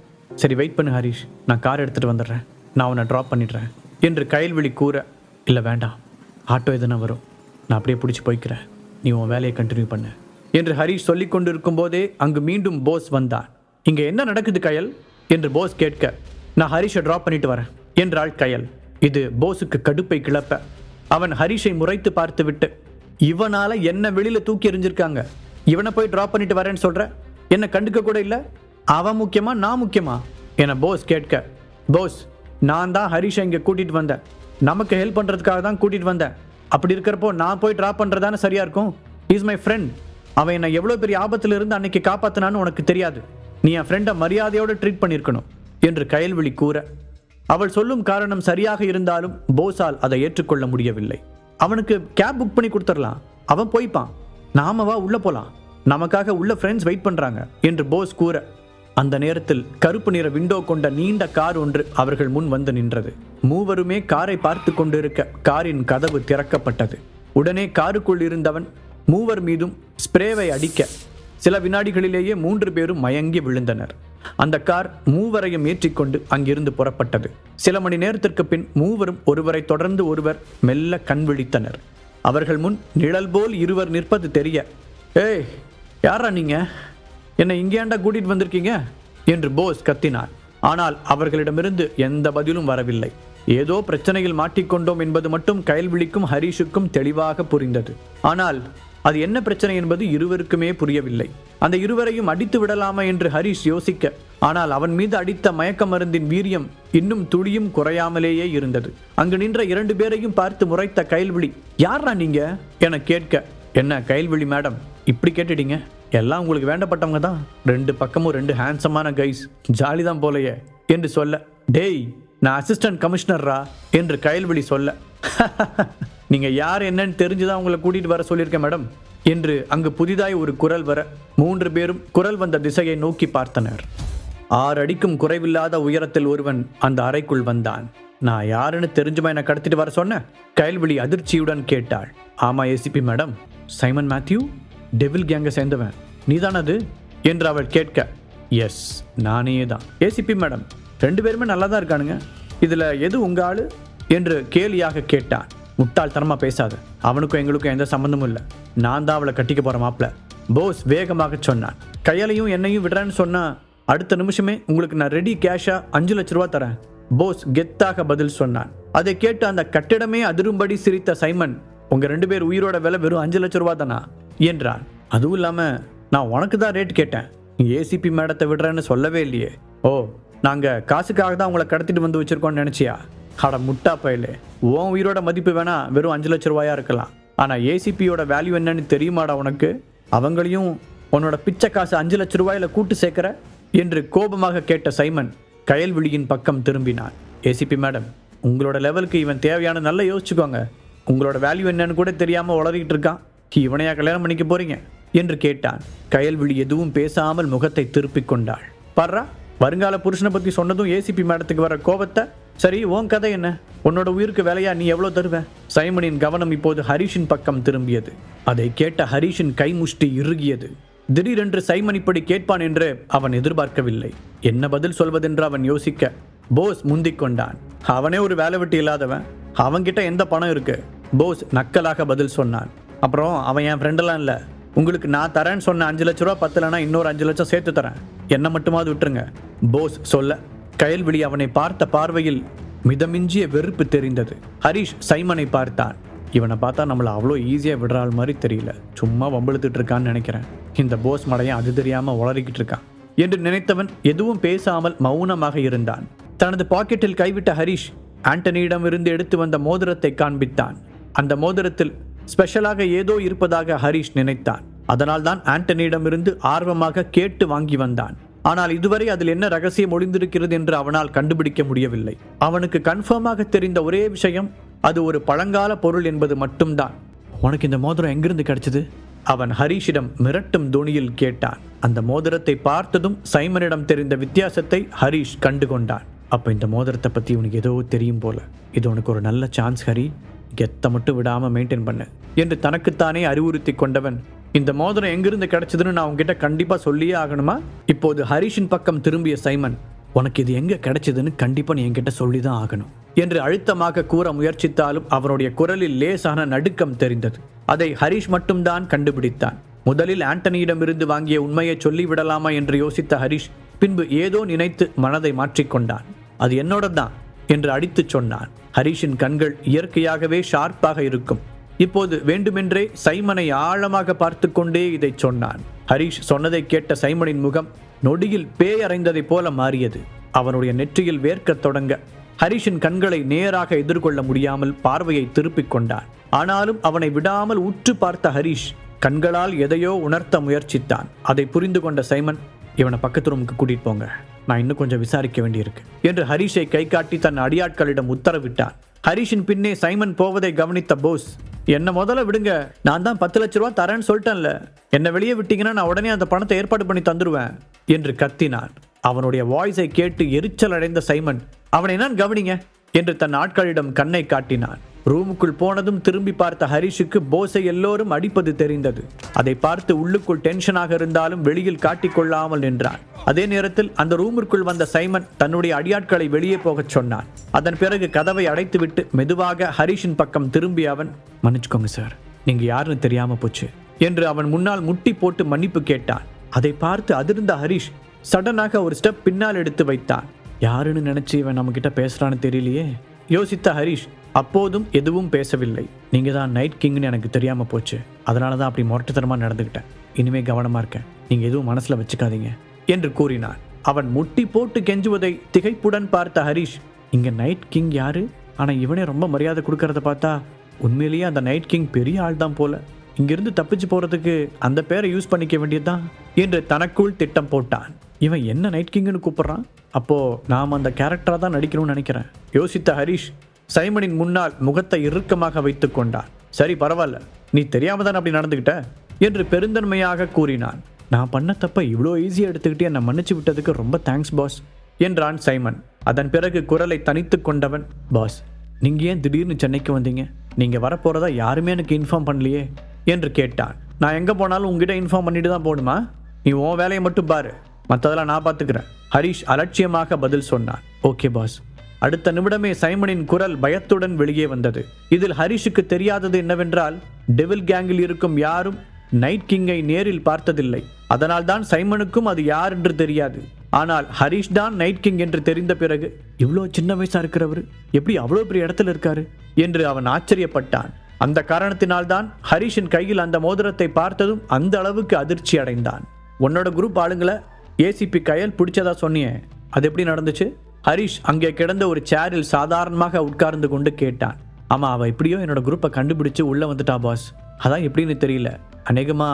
சரி வெயிட் பண்ணு ஹரிஷ், நான் கார் எடுத்துகிட்டு வந்துடுறேன், நான் உன்னை ட்ராப் பண்ணிடுறேன் என்று கயல்விழி கூற, இல்லை வேண்டாம், ஆட்டோ எதுனா வரும், நான் அப்படியே பிடிச்சி போய்க்கிறேன், நீ உன் வேலையை கண்டினியூ பண்ணு என்று ஹரிஷ் சொல்லி கொண்டிருக்கும் போதே அங்கு மீண்டும் போஸ் வந்தான். இங்கே என்ன நடக்குது கயல் என்று போஸ் கேட்க, நான் ஹரிஷை ட்ராப் பண்ணிட்டு வரேன் என்றாள் கயல். இது போஸுக்கு கடுப்பை கிளப்ப, அவன் ஹரிஷை முறைத்து பார்த்துவிட்டு, இவனால என்ன வெளியில தூக்கி எறிஞ்சிருக்காங்க, இவனை போய் ட்ராப் பண்ணிட்டு வரேன்னு சொல்ற, என்ன கண்டுக்க கூட இல்லை, அவன் முக்கியமா நான் முக்கியமா என போஸ் கேட்க, போஸ் நான் தான் ஹரிஷை இங்கே கூட்டிட்டு வந்தேன், நமக்கு ஹெல்ப் பண்றதுக்காக தான் கூட்டிட்டு வந்தேன், அப்படி இருக்கிறப்போ நான் போய் ட்ராப் பண்றதானே சரியா இருக்கும், இஸ் மை ஃப்ரெண்ட், அவன் என்னை எவ்வளோ பெரிய ஆபத்தில் இருந்து அன்னைக்கு காப்பாத்தினான்னு உனக்கு தெரியாது, நீ என் ஃப்ரெண்டை மரியாதையோடு ட்ரீட் பண்ணியிருக்கணும் என்று கயல்விழி கூற, அவள் சொல்லும் காரணம் சரியாக இருந்தாலும் போஸால் அதை ஏற்றுக்கொள்ள முடியவில்லை. அவனுக்கு கேப் புக் பண்ணி கொடுத்துடலாம், அவன் போய்ப்பான், நாம வா உள்ள போலாம், நமக்காக உள்ள ஃப்ரெண்ட்ஸ் வெயிட் பண்றாங்க என்று போஸ் கூற, அந்த நேரத்தில் கருப்பு நிற விண்டோ கொண்ட நீண்ட கார் ஒன்று அவர்கள் முன் வந்து நின்றது. மூவருமே காரை பார்த்து கொண்டிருக்க காரின் கதவு திறக்கப்பட்டது. உடனே காருக்குள் இருந்தவன் மூவர் மீதும் ஸ்ப்ரேவை அடிக்க, சில வினாடிகளிலேயே 3 பேரும் மயங்கி விழுந்தனர். அந்த கார் மூவரையும் ஏற்றிக்கொண்டு அங்கிருந்து புறப்பட்டது. சில மணி நேரத்திற்கு பின் மூவரும் ஒருவரை தொடர்ந்து ஒருவர் மெல்ல கண் விழித்தனர். அவர்கள் முன் நிழல் போல் இருவர் நிற்பது தெரிய, ஏய் யாரா நீங்க, என்னை இங்கேண்டா கூட்டிட்டு வந்திருக்கீங்க என்று போஸ் கத்தினார். ஆனால் அவர்களிடமிருந்து எந்த பதிலும் வரவில்லை. ஏதோ பிரச்சனையில் மாட்டிக்கொண்டோம் என்பது மட்டும் கயல்விழிக்கும் ஹரிஷுக்கும் தெளிவாக புரிந்தது. ஆனால் அது என்ன பிரச்சனை என்பது இருவருக்குமே புரியவில்லை. அந்த இருவரையும் அடித்து விடலாமா என்று ஹரிஷ் யோசிக்க, ஆனால் அவன் மீது அடித்த மயக்க மருந்தின் வீரியம் இன்னும் துளியும் குறையாமலேயே இருந்தது. அங்கு நின்ற 2 பேரையும் பார்த்து முறைத்த கயல்விழி, யாரா நீங்க என கேட்க, என்ன கயல்விழி மேடம் இப்படி கேட்டுட்டீங்க, எல்லாம் உங்களுக்கு வேண்டப்பட்டவங்க தான், 2 பக்கமும் 2 ஹேண்ட்ஸமான கைஸ், ஜாலி தான் போலையே என்று சொல்ல, டேய் நான் அசிஸ்டன்ட் கமிஷனரா என்று கயல்விழி சொல்ல, நீங்க யார் என்னன்னு தெரிஞ்சுதான் உங்களை கூட்டிட்டு வர சொல்லியிருக்கேன் மேடம் என்று அங்கு புதிதாய் ஒரு குரல் வர 3 பேரும் குரல் வந்த திசையை நோக்கி பார்த்தனர். 6 அடிக்கும் குறைவில்லாத உயரத்தில் ஒருவன் அந்த அறைக்குள் வந்தான். நான் யாருன்னு தெரிஞ்சுமா என்னை கடத்திட்டு வர சொன்ன? கயல்விழி அதிர்ச்சியுடன் கேட்டாள். ஆமா ACP madam, Simon Matthew, devil கேங்கை சேர்ந்தவன் நீதான் அது என்று அவள் கேட்க, எஸ் நானே தான் ஏசிபி மேடம், 2 பேருமே நல்லா தான் இருக்கானுங்க, இதுல எது உங்க ஆளு என்று கேலியாக கேட்டான். முட்டாள்தனமா பேசாத, அவனுக்கும் எங்களுக்கும் எந்த சம்பந்தமும் இல்லை, நான் தான் அவளை கட்டிக்க போற மாப்பிள போஸ் வேகமாக சொன்னான். கையாலையும் என்னையும் விடுறேன்னு சொன்னா அடுத்த நிமிஷமே உங்களுக்கு நான் ரெடி கேஷா 5 லட்ச ரூபா தரேன் போஸ் கெத்தாக பதில் சொன்னான். அதை கேட்டு அந்த கட்டிடமே அதிரும்படி சிரித்த சைமன், உங்க 2 பேர் உயிரோட விலை வெறும் 5 லட்ச ரூபா தானா என்றான். அதுவும் இல்லாம நான் உனக்கு தான் ரேட் கேட்டேன், நீ ஏசிபி மேடத்தை விடுறேன்னு சொல்லவே இல்லையே. ஓ, நாங்க காசுக்காக தான் உங்களை கடத்திட்டு வந்து வச்சிருக்கோம்னு நினைச்சியா? அட முட்டா பயிலே, உன் உயிரோட மதிப்பு வேணா வெறும் 5 லட்ச ரூபாயா இருக்கலாம், ஆனா ஏசிபியோட வேல்யூ என்னன்னு தெரியுமாடா உனக்கு? அவங்களையும் உன்னோட பிச்சை காசு 5 லட்ச ரூபாயில கூட்டு சேர்க்கிற என்று கோபமாக கேட்ட சைமன் கயல்விழியின் பக்கம் திரும்பினான். ஏசிபி மேடம், உங்களோட லெவலுக்கு இவன் தேவையான நல்லா யோசிச்சுக்கோங்க, உங்களோட வேல்யூ என்னன்னு கூட தெரியாம உளறிக்கிட்டு இருக்கான், இவனையா கல்யாணம் பண்ணிக்க போறீங்க என்று கேட்டான். கயல்விழி எதுவும் பேசாமல் முகத்தை திருப்பிக் கொண்டாள். பர்றா, வருங்கால புருஷனை பத்தி சொன்னதும் ஏசிபி மேடத்துக்கு வர கோபத்தை. சரி, உன் கதை என்ன? உன்னோட உயிருக்கு வேலையா நீ எவ்வளவு தருவ? சைமனின் கவனம் இப்போது ஹரிஷின் பக்கம் திரும்பியது. அதை கேட்ட ஹரிஷின் கைமுஷ்டி இறுகியது. திடீரென்று சைமன் இப்படி கேட்பான் என்று அவன் எதிர்பார்க்கவில்லை. என்ன பதில் சொல்வதென்று அவன் யோசிக்க போஸ் முந்திக் கொண்டான். அவனே ஒரு வேலை வெட்டி இல்லாதவன், அவன்கிட்ட எந்த பணம் இருக்கு? போஸ் நக்கலாக பதில் சொன்னான். அப்புறம் அவன் என் ஃப்ரெண்டெல்லாம் இல்லை. உங்களுக்கு நான் தரேன்னு சொன்ன 5 லட்ச ரூபா பத்தலைன்னா இன்னொரு 5 லட்சம் சேர்த்து தரேன். என்ன மட்டுமாவது விட்டுருங்க. போஸ் சொல்ல கயல்விழி அவனை பார்த்த பார்வையில் மிதமிஞ்சிய வெறுப்பு தெரிந்தது. ஹரிஷ் சைமனை பார்த்தான். இவனை பார்த்தா நம்மளை அவ்வளோ ஈஸியாக விடுறாள் மாதிரி தெரியல. சும்மா வம்பிழுத்துட்டு இருக்கான்னு நினைக்கிறேன். இந்த போஸ் மடையன் அது தெரியாமல் உளறிக்கிட்டு இருக்கான் என்று நினைத்தவன் எதுவும் பேசாமல் மௌனமாக இருந்தான். தனது பாக்கெட்டில் கைவிட்ட ஹரிஷ் ஆண்டனியிடம் இருந்து எடுத்து வந்த மோதிரத்தை காண்பித்தான். அந்த மோதிரத்தில் ஸ்பெஷலாக ஏதோ இருப்பதாக ஹரிஷ் நினைத்தான். அதனால்தான் ஆண்டனியிடமிருந்து ஆர்வமாக கேட்டு வாங்கி வந்தான். ஆனால் இதுவரை அதில் என்ன ரகசியம் ஒளிந்திருக்கிறது என்று அவனால் கண்டுபிடிக்க முடியவில்லை. அவனுக்கு கன்ஃபார்மாக தெரிந்த ஒரே விஷயம் அது ஒரு பழங்கால பொருள் என்பது மட்டும்தான். உனக்கு இந்த மோதிரம் எங்கிருந்து கிடைச்சது? அவன் ஹரிஷிடம் மிரட்டும் தொனியில் கேட்டான். அந்த மோதிரத்தை பார்த்ததும் சைமனிடம் தெரிந்த வித்தியாசத்தை ஹரிஷ் கண்டுகொண்டான். அப்போ இந்த மோதிரத்தை பற்றி உனக்கு ஏதோ தெரியும் போல. இது உனக்கு ஒரு நல்ல சான்ஸ் ஹரி. கெத்தை மட்டும் விடாமல் மெயின்டைன் பண்ணு என்று தனக்குத்தானே அறிவுறுத்தி கொண்டவன், இந்த மோதிரம் எங்கிருந்து கிடைச்சதுன்னு நான் உங்ககிட்ட கண்டிப்பாக சொல்லியே ஆகணுமா? இப்போது ஹரிஷின் பக்கம் திரும்பிய சைமன், உனக்கு இது எங்கே கிடைச்சதுன்னு கண்டிப்பாக நீ என்கிட்ட சொல்லி தான் ஆகணும் என்று அழுத்தமாக கூற முயற்சித்தாலும் அவனுடைய குரலில் லேசான நடுக்கம் தெரிந்தது. அதை ஹரிஷ் மட்டும்தான் கண்டுபிடித்தான். முதலில் ஆண்டனியிடமிருந்து வாங்கிய உண்மையை சொல்லிவிடலாமா என்று யோசித்த ஹரிஷ் பின்பு ஏதோ நினைத்து மனதை மாற்றிக்கொண்டான். அது என்னோட தான் என்று அடித்து சொன்னான். ஹரிஷின் கண்கள் இயற்கையாகவே ஷார்ப்பாக இருக்கும். இப்போது வேண்டுமென்றே சைமனை ஆழமாக பார்த்து கொண்டே இதை சொன்னான். ஹரிஷ் சொன்னதை கேட்ட சைமனின் முகம் நொடியில் பேய் அறைந்ததைப் போல மாறியது. அவனுடைய நெற்றியில் வேர்க்கத் தொடங்க ஹரிஷின் கண்களை நேராக எதிர்கொள்ள முடியாமல் பார்வையை திருப்பிக் கொண்டான். ஆனாலும் அவனை விடாமல் உற்று பார்த்த ஹரிஷ் கண்களால் எதையோ உணர்த்த முயற்சித்தான். அதை புரிந்து கொண்ட சைமன், இவனை பக்கத்து ரூமுக்கு கூட்டிட்டு போங்க, நான் இன்னும் கொஞ்சம் விசாரிக்க வேண்டியிருக்கு என்று ஹரிஷை கை காட்டி தன் அடியாட்களிடம் உத்தரவிட்டான். ஹரிஷின் பின்னே சைமன் போவதை கவனித்த போஸ், என்ன முதல்ல விடுங்க, நான் தான் 10 லட்ச ரூபா தரேன்னு சொல்லிட்டேன்ல, என்னை வெளியே விட்டீங்கன்னா நான் உடனே அந்த பணத்தை ஏற்பாடு பண்ணி தந்துடுவேன் என்று கத்தினான். அவனுடைய வாய்ஸை கேட்டு எரிச்சல் அடைந்த சைமன், அவனை நான் கவனிங்க என்று தன் ஆட்களிடம் கண்ணை காட்டினான். ரூமுக்குள் போனதும் திரும்பி பார்த்த ஹரிஷுக்கு போஸை எல்லோரும் அடிப்பது தெரிந்தது. அதை பார்த்து உள்ளுக்குள் டென்ஷனாக இருந்தாலும் வெளியில் காட்டிக்கொள்ளாமல் நின்றான். அதே நேரத்தில் அந்த ரூமிற்குள் வந்த சைமன் தன்னுடைய அடியாட்களை வெளியே போகச் சொன்னான். அதன் பிறகு கதவை அடைத்துவிட்டு மெதுவாக ஹரிஷின் பக்கம் திரும்பி அவன், மன்னிச்சுக்கோங்க சார், நீங்க யாருன்னு தெரியாம போச்சு என்று அவன் முன்னால் முட்டி போட்டு மன்னிப்பு கேட்டான். அதை பார்த்து அதிர்ந்த ஹரிஷ் சடனாக ஒரு ஸ்டெப் பின்னால் எடுத்து வைத்தான். யாருன்னு நினைச்சு இவன் நம்ம கிட்ட பேசுறான்னு தெரியலையே யோசித்த ஹரிஷ் அப்போதும் எதுவும் பேசவில்லை. நீங்க தான் நைட் கிங்னு எனக்கு தெரியாம போச்சு, அதனாலதான் அப்படி மொரட்டுத்தனமா நடந்துக்கிட்டேன். இனிமே கவனமா இருக்கேன், நீங்க எதுவும் மனசுல வச்சுக்காதீங்க என்று கூறினான். அவன் முட்டி போட்டு கெஞ்சுவதை திகைப்புடன் பார்த்த ஹரிஷ், இங்க நைட் கிங் யாரு? ஆனா இவனே ரொம்ப மரியாதை கொடுக்கறத பார்த்தா உண்மையிலேயே அந்த நைட் கிங் பெரிய ஆள் தான் போல. இங்கிருந்து தப்பிச்சு போறதுக்கு அந்த பேரை யூஸ் பண்ணிக்க வேண்டியதுதான் என்று தனக்குள் திட்டம் போட்டான். இவன் என்ன நைட் கிங்னு கூப்பிடுறான்? அப்போ நாம் அந்த கேரக்டரா தான் நடிக்கணும்னு நினைக்கிறேன் யோசித்த ஹரிஷ் சைமனின் முன்னால் முகத்தை இறுக்கமாக வைத்துக் கொண்டான். சரி பரவாயில்ல, நீ தெரியாம தான் அப்படி நடந்துகிட்ட என்று பெருந்தன்மையாக கூறினான். நான் பண்ண தப்ப இவ்வளோ ஈஸியாக எடுத்துக்கிட்டு என்னை மன்னிச்சு விட்டதுக்கு ரொம்ப தேங்க்ஸ் பாஸ் என்றான் சைமன். அதன் பிறகு குரலை தனித்து கொண்டவன், பாஸ் நீங்க ஏன் திடீர்னு சென்னைக்கு வந்தீங்க? நீங்க வரப்போறதா யாருமே எனக்கு இன்ஃபார்ம் பண்ணலையே என்று கேட்டான். நான் எங்க போனாலும் உங்ககிட்ட இன்ஃபார்ம் பண்ணிட்டு தான் போகணுமா? நீ உன் வேலையை மட்டும் பாரு, மற்றதெல்லாம் நான் பார்த்துக்கிறேன். ஹரிஷ் அலட்சியமாக பதில் சொன்னான். Okay pass. அடுத்த நிமிடமே சைமனின் குரல் பயத்துடன் வெளியே வந்தது. இதில் ஹரிஷுக்கு தெரியாதது என்னவென்றால், டெவில் கேங்கில் இருக்கும் யாரும் நைட் கிங்கை நேரில் பார்த்ததில்லை. அதனால் தான் சைமனுக்கும் அது யார் என்று தெரியாது. ஆனால் ஹரிஷ் தான் நைட் கிங் என்று தெரிந்த பிறகு, இவ்வளோ சின்ன வயசா இருக்கிறவர் எப்படி அவ்வளோ பெரிய இடத்துல இருக்காரு என்று அவன் ஆச்சரியப்பட்டான். அந்த காரணத்தினால்தான் ஹரிஷின் கையில் அந்த மோதிரத்தை பார்த்ததும் அந்த அளவுக்கு அதிர்ச்சி அடைந்தான். உன்னோட குரூப் ஆளுங்களை ஏசிபி கயல் பிடிச்சதா சொன்னியே, அது எப்படி நடந்துச்சு? ஹரிஷ் அங்கே கிடந்த ஒரு சேரில் சாதாரணமாக உட்கார்ந்து கொண்டு கேட்டான். ஆமா, அவ எப்படியோ என்னோட குரூப்பை கண்டுபிடிச்சு உள்ள வந்துட்டா பாஸ். அதான் எப்படின்னு தெரியல, அநேகமா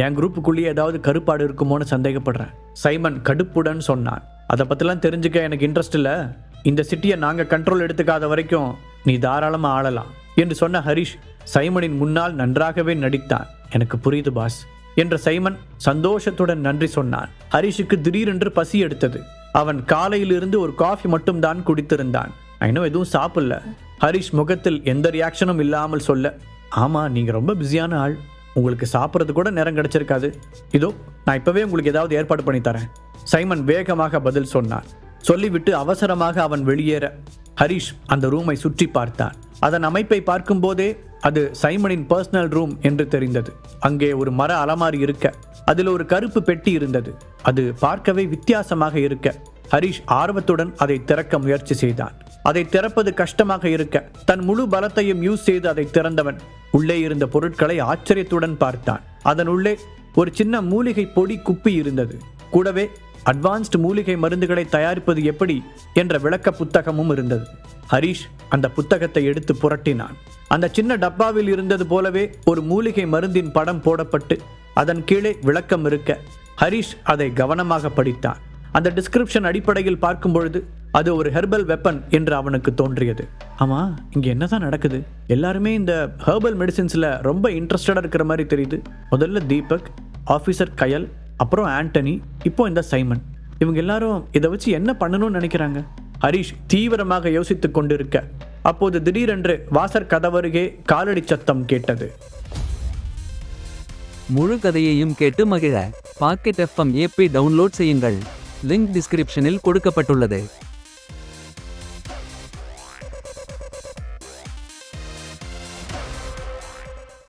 என் குரூப்புக்குள்ளேயே ஏதாவது கருப்பாடு இருக்குமோன்னு சந்தேகப்படுறேன் சைமன் கடுப்புடன் சொன்னான். அதை பத்திலாம் தெரிஞ்சுக்க எனக்கு இன்ட்ரெஸ்ட் இல்லை. இந்த சிட்டியை நாங்க கண்ட்ரோல் எடுத்துக்காத வரைக்கும் நீ தாராளமா ஆளலாம் என்று சொன்ன ஹரிஷ் சைமனின் முன்னால் நன்றாகவே நடித்தான். எனக்கு புரியுது பாஸ் என்ற சைமன் சந்தோஷத்துடன் நன்றி சொன்னான். ஹரிஷுக்கு திடீரென்று பசி எடுத்தது. அவன் காலையிலிருந்து ஒரு காஃபி மட்டும் தான் குடித்திருந்தான். இன்னும் எதுவும் சாப்பிடல. ஹரிஷ் முகத்தில் எந்த ரியாக்ஷனும் இல்லாமல் சொல்ல, ஆமா நீங்க ரொம்ப பிஸியான ஆள், உங்களுக்கு சாப்பிட்றது கூட நேரம் கிடைச்சிருக்காது. இதோ நான் இப்பவே உங்களுக்கு ஏதாவது ஏற்பாடு பண்ணி தரேன் சைமன் வேகமாக பதில் சொன்னான். சொல்லிவிட்டு அவசரமாக அவன் வெளியேற ஹரிஷ் அந்த ரூமை சுற்றி பார்த்தான். அதன் அமைப்பை பார்க்கும் போதே அது சைமனின் பர்சனல் ரூம் என்று தெரிந்தது. அங்கே ஒரு மர அலமாரி இருக்க, அதில் ஒரு கருப்பு பெட்டி இருந்தது. அது பார்க்கவே வித்தியாசமாக இருக்க ஹரிஷ் ஆர்வத்துடன் அதை திறக்க முயற்சி செய்தான். அதை திறப்பது கஷ்டமாக இருக்க தன் முழு பலத்தையும் யூஸ் செய்து அதை திறந்தவன் உள்ளே இருந்த பொருட்களை ஆச்சரியத்துடன் பார்த்தான். அதன் உள்ளே ஒரு சின்ன மூலிகை பொடி குப்பி இருந்தது. கூடவே அட்வான்ஸ்டு மூலிகை மருந்துகளை தயாரிப்பது எப்படி என்ற விளக்க புத்தகமும் இருந்தது. ஹரிஷ் அந்த புத்தகத்தை எடுத்து புரட்டினான். அந்த சின்ன டப்பாவில் இருந்தது போலவே ஒரு மூலிகை மருந்தின் படம் போடப்பட்டு அதன் கீழே விளக்கம் இருக்க ஹரிஷ் அதை கவனமாக படித்தான். அந்த டிஸ்கிரிப்ஷன் அடிப்படையில் பார்க்கும் பொழுது அது ஒரு ஹெர்பல் வெப்பன் என்று அவனுக்கு தோன்றியது. ஆமா, இங்க என்னதான் நடக்குது? எல்லாருமே இந்த ஹெர்பல் மெடிசின்ஸ்ல ரொம்ப இன்ட்ரெஸ்டடா இருக்கிற மாதிரி தெரியுது. முதல்ல தீபக், ஆபீசர் கயல், அப்புறம் ஆண்டனி, இப்போ இந்த சைமன். இவங்க எல்லாரும் இதை வச்சு என்ன பண்ணணும்னு நினைக்கிறாங்க? ஹரிஷ் தீவிரமாக யோசித்துக் கொண்டிருக்க அப்போது திடீரென்று வாசற் கதவருகே காலடி சத்தம் கேட்டது. முழு கதையையும் கேட்டு மகிழ பாக்கெட் FM ஆப்பை டவுன்லோட் செய்யுங்கள். லிங்க் டிஸ்கிரிப்ஷனில் கொடுக்கப்பட்டுள்ளது.